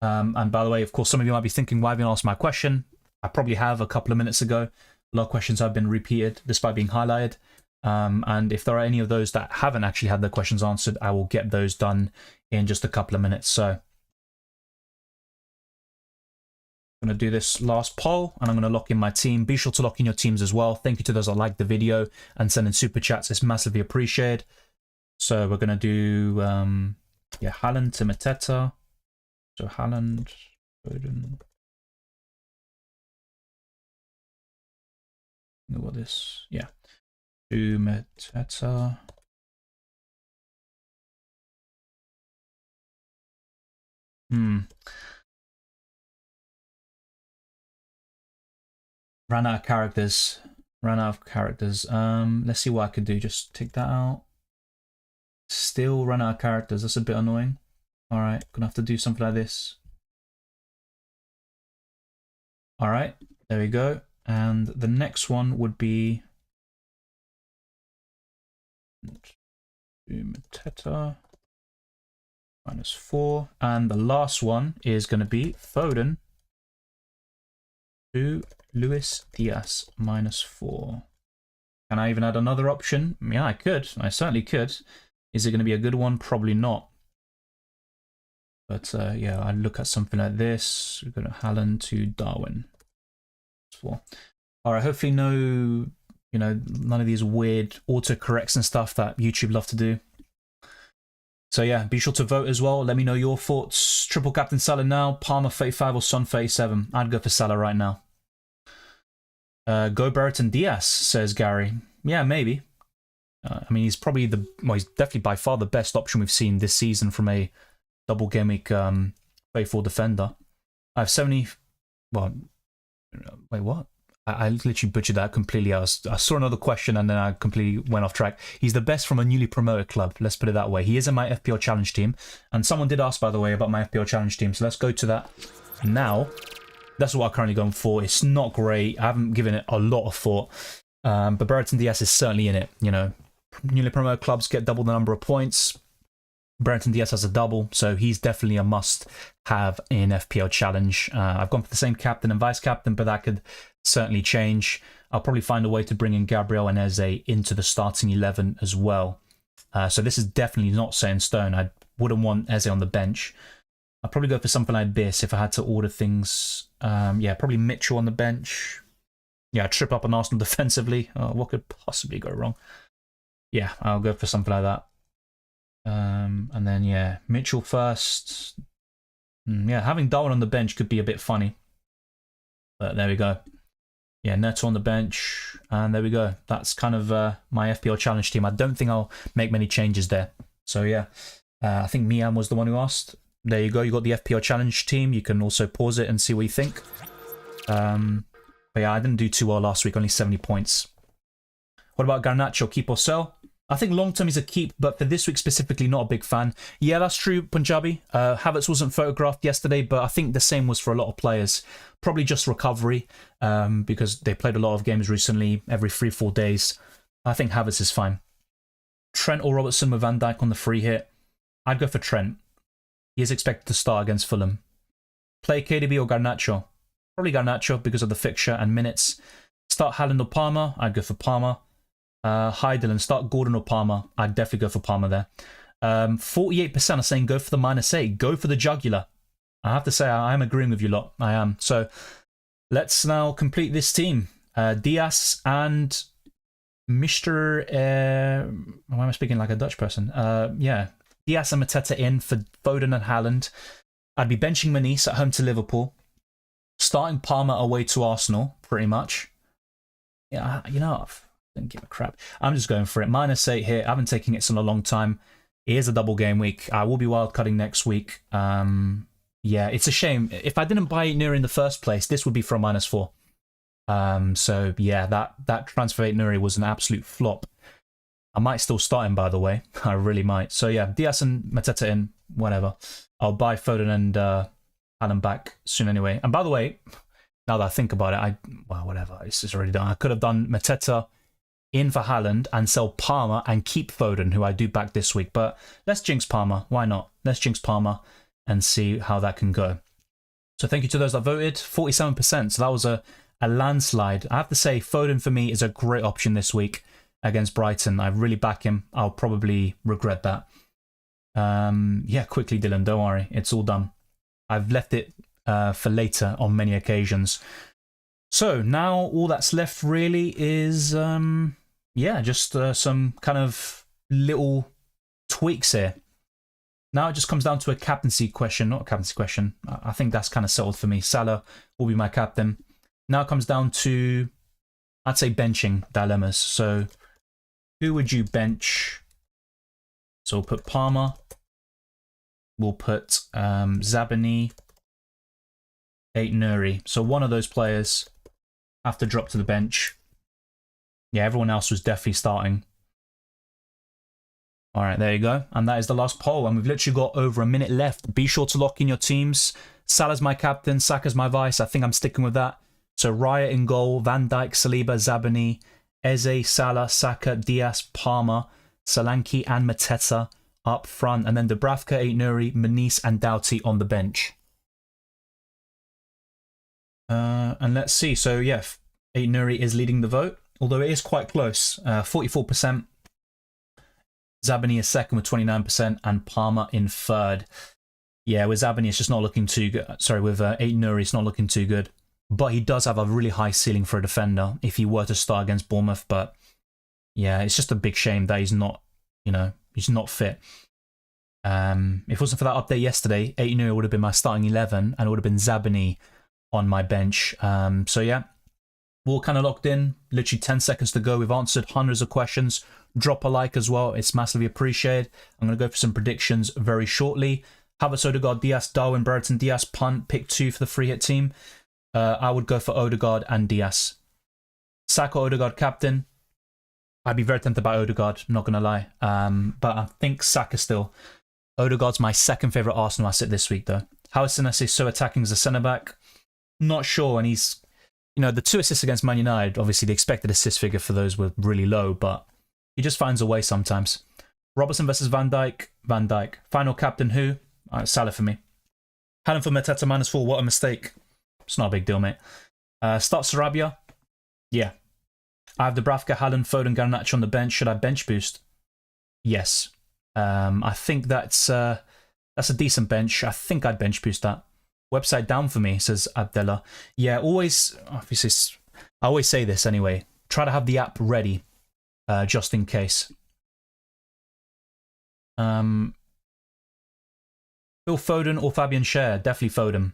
And by the way, of course, some of you might be thinking, why haven't you asked my question? I probably have a couple of minutes ago. A lot of questions have been repeated despite being highlighted. And if there are any of those that haven't actually had their questions answered, I will get those done in just a couple of minutes. So I'm going to do this last poll and I'm going to lock in my team. Be sure to lock in your teams as well. Thank you to those that liked the video and send in super chats. It's massively appreciated. So we're going to do, yeah, Haaland to Mateta. So Haaland, Foden. What this? Yeah. To Mateta. Ran out of characters. Let's see what I could do. Just take that out. Still run out of characters. That's a bit annoying. Alright, gonna have to do something like this. Alright, there we go. And the next one would be Mateta -4. And the last one is going to be Foden to Luis Diaz -4. Can I even add another option? Yeah, I could. I certainly could. Is it going to be a good one? Probably not. But yeah, I'd look at something like this. We're going to Haaland to Darwin. All right, hopefully none of these weird autocorrects and stuff that YouTube love to do. So yeah, be sure to vote as well. Let me know your thoughts. Triple captain Salah now, Palmer 35 or Son 37. I'd go for Salah right now. Go Brereton Diaz, says Gary. Yeah, maybe. I mean, he's probably he's definitely by far the best option we've seen this season from a double gameweek faithful defender. I have 70. Well, wait, what? I literally butchered that completely. I saw another question and then I completely went off track. He's the best from a newly promoted club. Let's put it that way. He is in my FPL Challenge team. And someone did ask, by the way, about my FPL Challenge team. So let's go to that now. That's what I'm currently going for. It's not great. I haven't given it a lot of thought. But Brereton Diaz is certainly in it. You know, newly promoted clubs get double the number of points. Brereton Diaz has a double, so he's definitely a must-have in FPL Challenge. I've gone for the same captain and vice-captain, but that could certainly change. I'll probably find a way to bring in Gabriel and Eze into the starting 11 as well. So this is definitely not set in stone. I wouldn't want Eze on the bench. I'd probably go for something like this if I had to order things. Yeah, probably Mitchell on the bench. Yeah, trip up on Arsenal defensively. What could possibly go wrong? Yeah, I'll go for something like that. And then, yeah, Mitchell first. Yeah, having Darwin on the bench could be a bit funny. But there we go. Yeah, Neto on the bench. And there we go. That's kind of my FPL Challenge team. I don't think I'll make many changes there. So, yeah, I think Miam was the one who asked. There you go. You got the FPL Challenge team. You can also pause it and see what you think. But yeah, I didn't do too well last week. Only 70 points. What about Garnacho? Keep or sell? I think long-term is a keep, but for this week specifically, not a big fan. Yeah, that's true, Punjabi. Havertz wasn't photographed yesterday, but I think the same was for a lot of players. Probably just recovery, because they played a lot of games recently, every 3-4 days. I think Havertz is fine. Trent or Robertson with Van Dijk on the free hit. I'd go for Trent. He is expected to start against Fulham. Play KDB or Garnacho? Probably Garnacho because of the fixture and minutes. Start Haaland or Palmer? I'd go for Palmer. Hi Dylan, start Gordon or Palmer? I'd definitely go for Palmer there. 48% are saying go for the -8. Go for the jugular. I have to say, I am agreeing with you lot. I am. So let's now complete this team. Diaz and Mr. Why am I speaking like a Dutch person? Yeah. Diaz and Mateta in for Foden and Haaland. I'd be benching Manice at home to Liverpool. Starting Palmer away to Arsenal, pretty much. Yeah, you know, I don't give a crap. I'm just going for it. -8 here. I haven't taken it in a long time. It is a double game week. I will be wild cutting next week. Yeah, it's a shame. If I didn't buy Ait-Nouri in the first place, this would be for a -4. So yeah, that transfer Ait-Nouri was an absolute flop. I might still start him, by the way. I really might. So yeah, Diaz and Mateta in, whatever. I'll buy Foden and Haaland back soon anyway. And by the way, now that I think about it, well, whatever. It's just already done. I could have done Mateta in for Haaland and sell Palmer and keep Foden, who I do back this week. But let's jinx Palmer. Why not? Let's jinx Palmer and see how that can go. So thank you to those that voted. 47%. So that was a landslide. I have to say, Foden for me is a great option this week against Brighton. I really back him. I'll probably regret that. Yeah, quickly, Dylan. Don't worry. It's all done. I've left it for later on many occasions. So now all that's left really is, yeah, just some kind of little tweaks here. Now it just comes down to a captaincy question, not a captaincy question. I think that's kind of settled for me. Salah will be my captain. Now it comes down to, I'd say, benching dilemmas. So who would you bench? So we'll put Palmer. We'll put Zabani, Ait-Nouri. So one of those players have to drop to the bench. Yeah, everyone else was definitely starting. All right, there you go. And that is the last poll. And we've literally got over a minute left. Be sure to lock in your teams. Salah's my captain. Saka's my vice. I think I'm sticking with that. So Raya in goal. Van Dijk, Saliba, Zabani, Eze, Salah, Saka, Diaz, Palmer, Solanke and Mateta up front. And then Dubravka, Ait-Nouri, Manice and Doughty on the bench. And let's see. So yeah, Ait-Nouri is leading the vote, although it is quite close. 44%. Zabani is second with 29%, and Palmer in third. Yeah, with Zabani, it's just not looking too good. Sorry, with Ait-Nouri, it's not looking too good. But he does have a really high ceiling for a defender if he were to start against Bournemouth. But yeah, it's just a big shame that he's not, you know, he's not fit. If it wasn't for that update yesterday, Ait-Nouri would have been my starting 11, and it would have been Zabani on my bench. So yeah, we're all kind of locked in. Literally 10 seconds to go. We've answered hundreds of questions. Drop a like as well. It's massively appreciated. I'm going to go for some predictions very shortly. Havertz, Odegaard, Diaz, Darwin, Brereton, Diaz, punt. Pick 2 for the free hit team. I would go for Odegaard and Diaz. Saka, Odegaard, captain. I'd be very tempted by Odegaard, not going to lie. But I think Saka still. Odegaard's my second favourite Arsenal asset this week, though. How is Senesi so attacking as a centre-back? Not sure, and he's, you know, the 2 assists against Man United, obviously the expected assist figure for those were really low, but he just finds a way sometimes. Robertson versus Van Dijk. Van Dijk. Final captain who? Salah for me. Haaland for Mateta -4. What a mistake. It's not a big deal, mate. Start Sarabia. Yeah. I have Dubravka, Haaland, Foden, Garnacho on the bench. Should I bench boost? Yes. I think that's a decent bench. I think I'd bench boost that. Website down for me, says Abdullah. Yeah, always, obviously, I always say this anyway. Try to have the app ready, just in case. Phil Foden or Fabian Schär? Definitely Foden.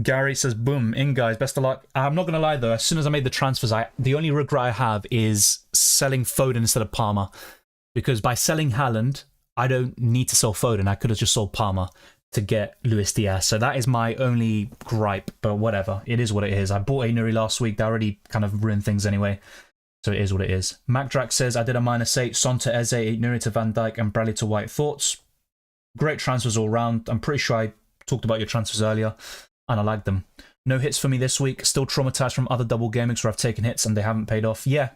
Gary says, boom, in guys, best of luck. I'm not going to lie though, as soon as I made the transfers, the only regret I have is selling Foden instead of Palmer. Because by selling Haaland, I don't need to sell Foden. I could have just sold Palmer to get Luis Diaz. So that is my only gripe, but whatever. It is what it is. I bought Ait-Nouri last week. That already kind of ruined things anyway. So it is what it is. MacDrax says, I did a -8. Son to Eze, Ait-Nouri to Van Dijk, and Bradley to White. Thoughts? Great transfers all round. I'm pretty sure I talked about your transfers earlier, and I like them. No hits for me this week. Still traumatized from other double gameweeks where I've taken hits and they haven't paid off. Yeah,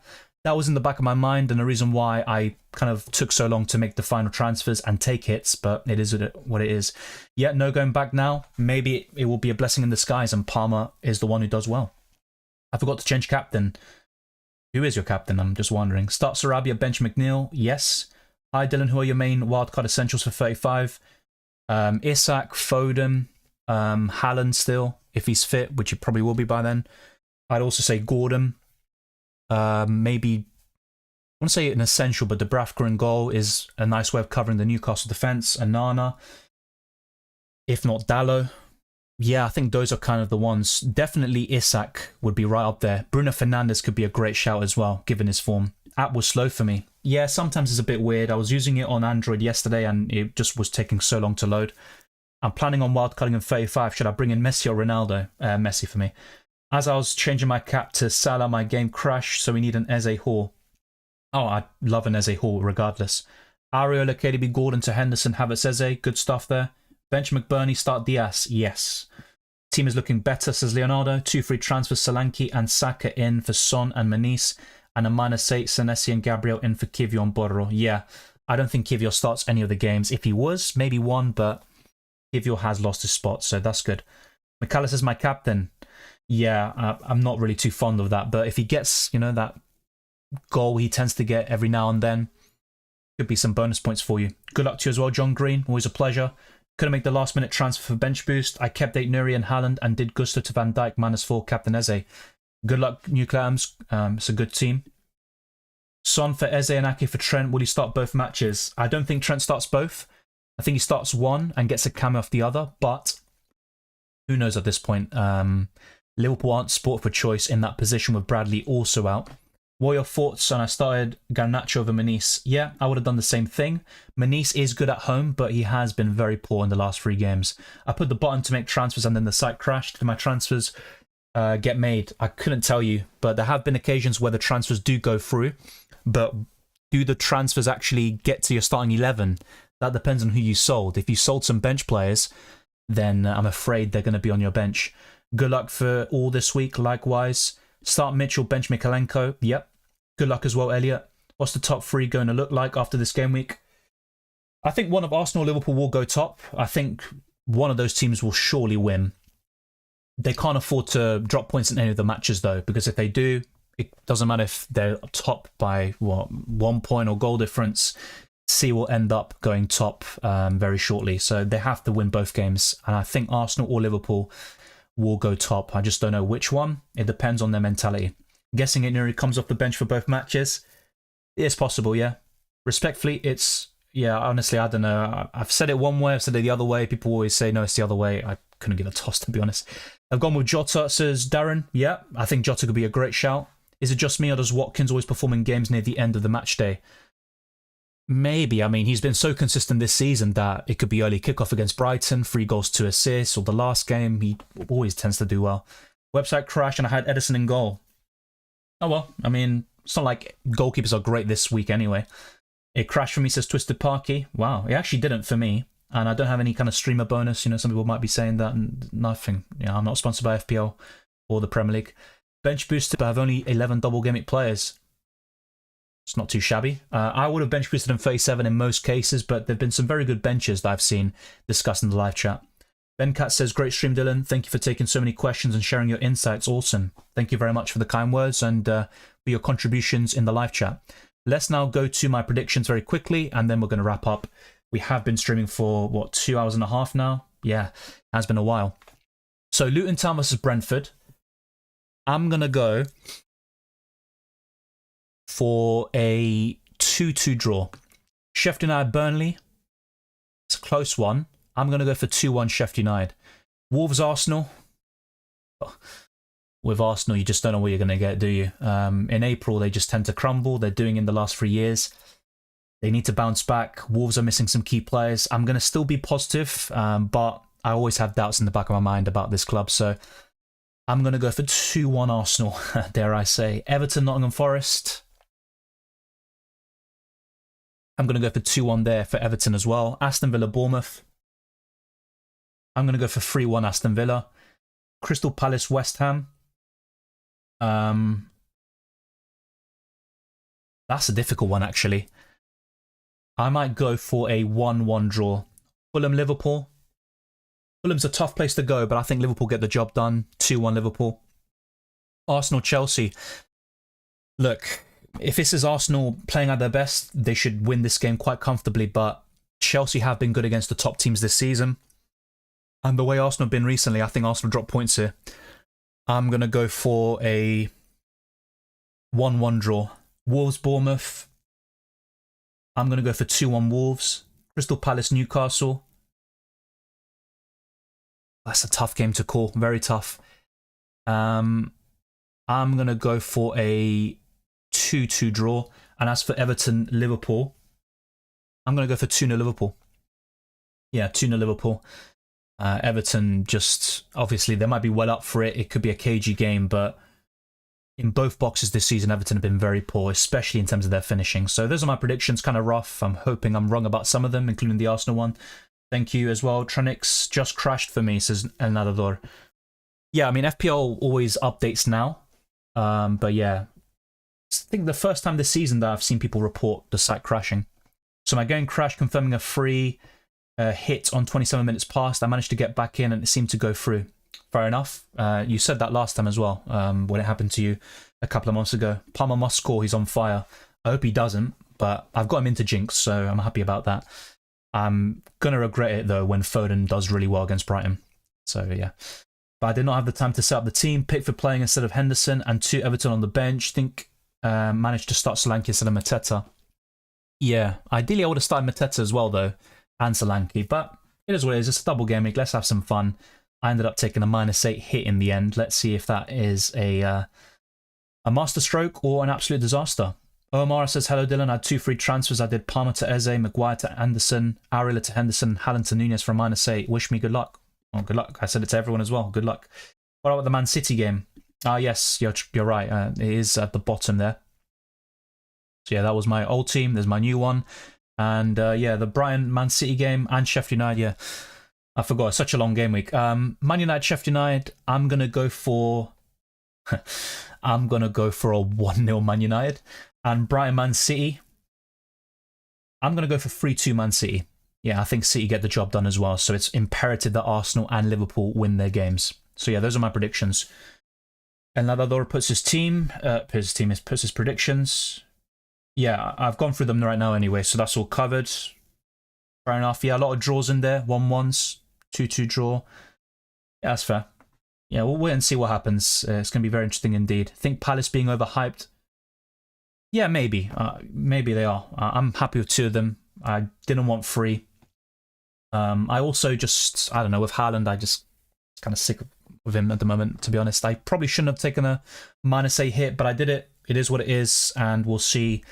that was in the back of my mind, and the reason why I kind of took so long to make the final transfers and take hits, but it is what it is. Yeah, no going back now. Maybe it will be a blessing in disguise, and Palmer is the one who does well. I forgot to change captain. Who is your captain? I'm just wondering. Start Sarabia, bench McNeil. Yes. Hi, Dylan. Who are your main wildcard essentials for 35? Isak, Foden, Haaland still, if he's fit, which he probably will be by then. I'd also say Gordon. Maybe, I want to say an essential, but Dubravka in goal is a nice way of covering the Newcastle defence. Anana. If not Dallo. Yeah, I think those are kind of the ones. Definitely Isak would be right up there. Bruno Fernandes could be a great shout as well, given his form. App was slow for me. Yeah, sometimes it's a bit weird. I was using it on Android yesterday and it just was taking so long to load. I'm planning on wildcarding in 35. Should I bring in Messi or Ronaldo? Messi for me. As I was changing my cap to Salah, my game crashed, so we need an Eze Hall. Oh, I love an Eze Hall regardless. Areola, KDB, Gordon to Henderson, Havertz, Eze. Good stuff there. Bench McBurney, start Diaz. Yes. Team is looking better, says Leonardo. 2 free transfers, Solanke and Saka in for Son and Manice. And a -8, Senesi and Gabriel in for Kivio and Borro. Yeah, I don't think Kivio starts any of the games. If he was, maybe one, but Kivio has lost his spot, so that's good. McAllister is my captain. Yeah, I'm not really too fond of that, but if he gets, that goal he tends to get every now and then, could be some bonus points for you. Good luck to you as well, John Green. Always a pleasure. Couldn't make the last minute transfer for bench boost. I kept Ait-Nouri and Haaland and did Gusto to Van Dijk -4, Captain Eze. Good luck, Nucleams. It's a good team. Son for Eze and Ake for Trent. Will he start both matches? I don't think Trent starts both. I think he starts one and gets a cameo off the other, but who knows at this point. Liverpool aren't sport for choice in that position with Bradley also out. What are your thoughts on I started Garnacho over Manice? Yeah, I would have done the same thing. Manice is good at home, but he has been very poor in the last 3 games. I put the button to make transfers and then the site crashed. Did my transfers get made? I couldn't tell you, but there have been occasions where the transfers do go through. But do the transfers actually get to your starting 11? That depends on who you sold. If you sold some bench players, then I'm afraid they're going to be on your bench. Good luck for all this week, likewise. Start Mitchell, bench Mikalenko. Yep. Good luck as well, Elliot. What's the top 3 going to look like after this game week? I think one of Arsenal or Liverpool will go top. I think one of those teams will surely win. They can't afford to drop points in any of the matches, though, because if they do, it doesn't matter if they're top by, 1 point or goal difference. C will end up going top very shortly. So they have to win both games. And I think Arsenal or Liverpool will go top. I just don't know which one. It depends on their mentality. Guessing Ait-Nouri comes off the bench for both matches. It's possible, yeah. Respectfully, honestly, I don't know. I've said it one way, I've said it the other way. People always say, no, it's the other way. I couldn't give a toss, to be honest. I've gone with Jota, says Darren. Yeah, I think Jota could be a great shout. Is it just me, or does Watkins always perform in games near the end of the match day? Maybe. I mean, he's been so consistent this season that it could be early kickoff against Brighton, 3 goals, 2 assists, or the last game. He always tends to do well. Website crash and I had Edison in goal. Oh well, I mean, it's not like goalkeepers are great this week anyway. It crashed for me, says Twisted Parky. Wow, it actually didn't for me. And I don't have any kind of streamer bonus. Some people might be saying that. And nothing. I'm not sponsored by FPL or the Premier League. Bench boosted, but I have only 11 double gameweek players. It's not too shabby. I would have bench boosted in 37 in most cases, but there have been some very good benches that I've seen discussed in the live chat. Ben Cat says, great stream, Dylan. Thank you for taking so many questions and sharing your insights. Awesome. Thank you very much for the kind words and for your contributions in the live chat. Let's now go to my predictions very quickly, and then we're going to wrap up. We have been streaming for, 2 hours and a half now? Yeah, it has been a while. So Luton Town versus Brentford. I'm going to go for a 2-2 draw. Sheffield United Burnley. It's a close one. I'm going to go for 2-1 Sheffield United. Wolves Arsenal. With Arsenal, you just don't know what you're going to get, do you? In April, they just tend to crumble. They're doing in the last 3 years. They need to bounce back. Wolves are missing some key players. I'm going to still be positive, but I always have doubts in the back of my mind about this club. So I'm going to go for 2-1 Arsenal, dare I say. Everton, Nottingham Forest. I'm going to go for 2-1 there for Everton as well. Aston Villa, Bournemouth. I'm going to go for 3-1 Aston Villa. Crystal Palace, West Ham. That's a difficult one, actually. I might go for a 1-1 draw. Fulham, Liverpool. Fulham's a tough place to go, but I think Liverpool get the job done. 2-1 Liverpool. Arsenal-Chelsea. Look, if this is Arsenal playing at their best, they should win this game quite comfortably, but Chelsea have been good against the top teams this season. And the way Arsenal have been recently, I think Arsenal drop points here. I'm going to go for a 1-1 draw. Wolves-Bournemouth. I'm going to go for 2-1 Wolves. Crystal Palace-Newcastle. That's a tough game to call. Very tough. I'm going to go for a 2-2 draw. And as for Everton-Liverpool, I'm going to go for 2-0 Liverpool. Yeah, 2-0 Liverpool. Everton just, obviously, they might be well up for it. It could be a cagey game, but in both boxes this season, Everton have been very poor, especially in terms of their finishing. So those are my predictions, kind of rough. I'm hoping I'm wrong about some of them, including the Arsenal one. Thank you as well. Tranix just crashed for me, says El Nadador. Yeah, I mean, FPL always updates now. But yeah, I think the first time this season that I've seen people report the site crashing. So my game crashed, confirming a free hit on 27 minutes past. I managed to get back in and it seemed to go through. Fair enough. You said that last time as well, when it happened to you a couple of months ago. Palmer must score. He's on fire. I hope he doesn't, but I've got him into Jinx, so I'm happy about that. I'm going to regret it, though, when Foden does really well against Brighton. So, yeah. But I did not have the time to set up the team. Pickford playing instead of Henderson and 2 Everton on the bench. Think managed to start Solanke instead of Mateta. Yeah, ideally I would have started Mateta as well, though, and Solanke. But it is what it is. It's a double game week. Let's have some fun. I ended up taking a -8 hit in the end. Let's see if that is a masterstroke or an absolute disaster. Omar says, hello Dylan, I had 2 free transfers. I did Palmer to Eze, Maguire to Anderson, Arila to Henderson, Haaland to Nunez for a -8. Wish me good luck. Oh, good luck. I said it to everyone as well. Good luck. What about the Man City game? Yes, you're right. It is at the bottom there. So yeah, that was my old team. There's my new one. And yeah, the Brighton Man City game and Sheffield United, yeah. I forgot, it's such a long game week. Man United, Sheffield United, I'm going to go for a 1-0 Man United. And Brighton Man City, I'm going to go for 3-2 Man City. Yeah, I think City get the job done as well. So it's imperative that Arsenal and Liverpool win their games. So yeah, those are my predictions. And Nadador puts his predictions. Yeah, I've gone through them right now anyway, so that's all covered. Fair enough. Yeah, a lot of draws in there. 1-1s, 2-2 draw. Yeah, that's fair. Yeah, we'll wait and see what happens. It's going to be very interesting indeed. I think Palace being overhyped. Yeah, maybe. Maybe they are. I'm happy with 2 of them. I didn't want 3. I also just, I don't know, with Haaland, I just kind of sick with him at the moment, to be honest. I probably shouldn't have taken a -8 hit, but I did it. It is what it is, and we'll see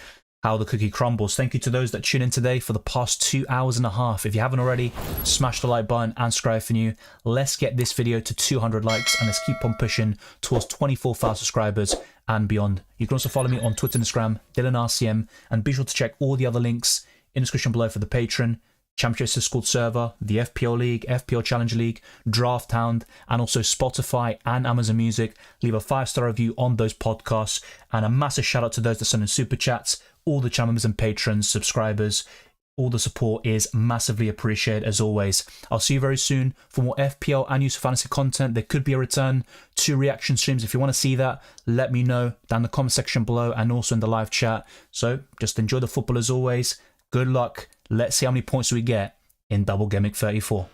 how the cookie crumbles. Thank you to those that tune in today for the past 2 hours and a half. If you haven't already, smash the like button and subscribe if you're new. Let's get this video to 200 likes and let's keep on pushing towards 24,000 subscribers and beyond. You can also follow me on Twitter and Instagram, DylanRCM, and be sure to check all the other links in the description below for the Patreon, Championship Discord server, the FPL League, FPL Challenge League, Drafthound, and also Spotify and Amazon Music. Leave a 5-star review on those podcasts, and a massive shout out to those that send in super chats, all the channel members and patrons, subscribers. All the support is massively appreciated as always. I'll see you very soon for more FPL and user fantasy content. There could be a return to reaction streams. If you want to see that, let me know down in the comment section below and also in the live chat. So just enjoy the football as always. Good luck. Let's see how many points we get in Double Gameweek 34.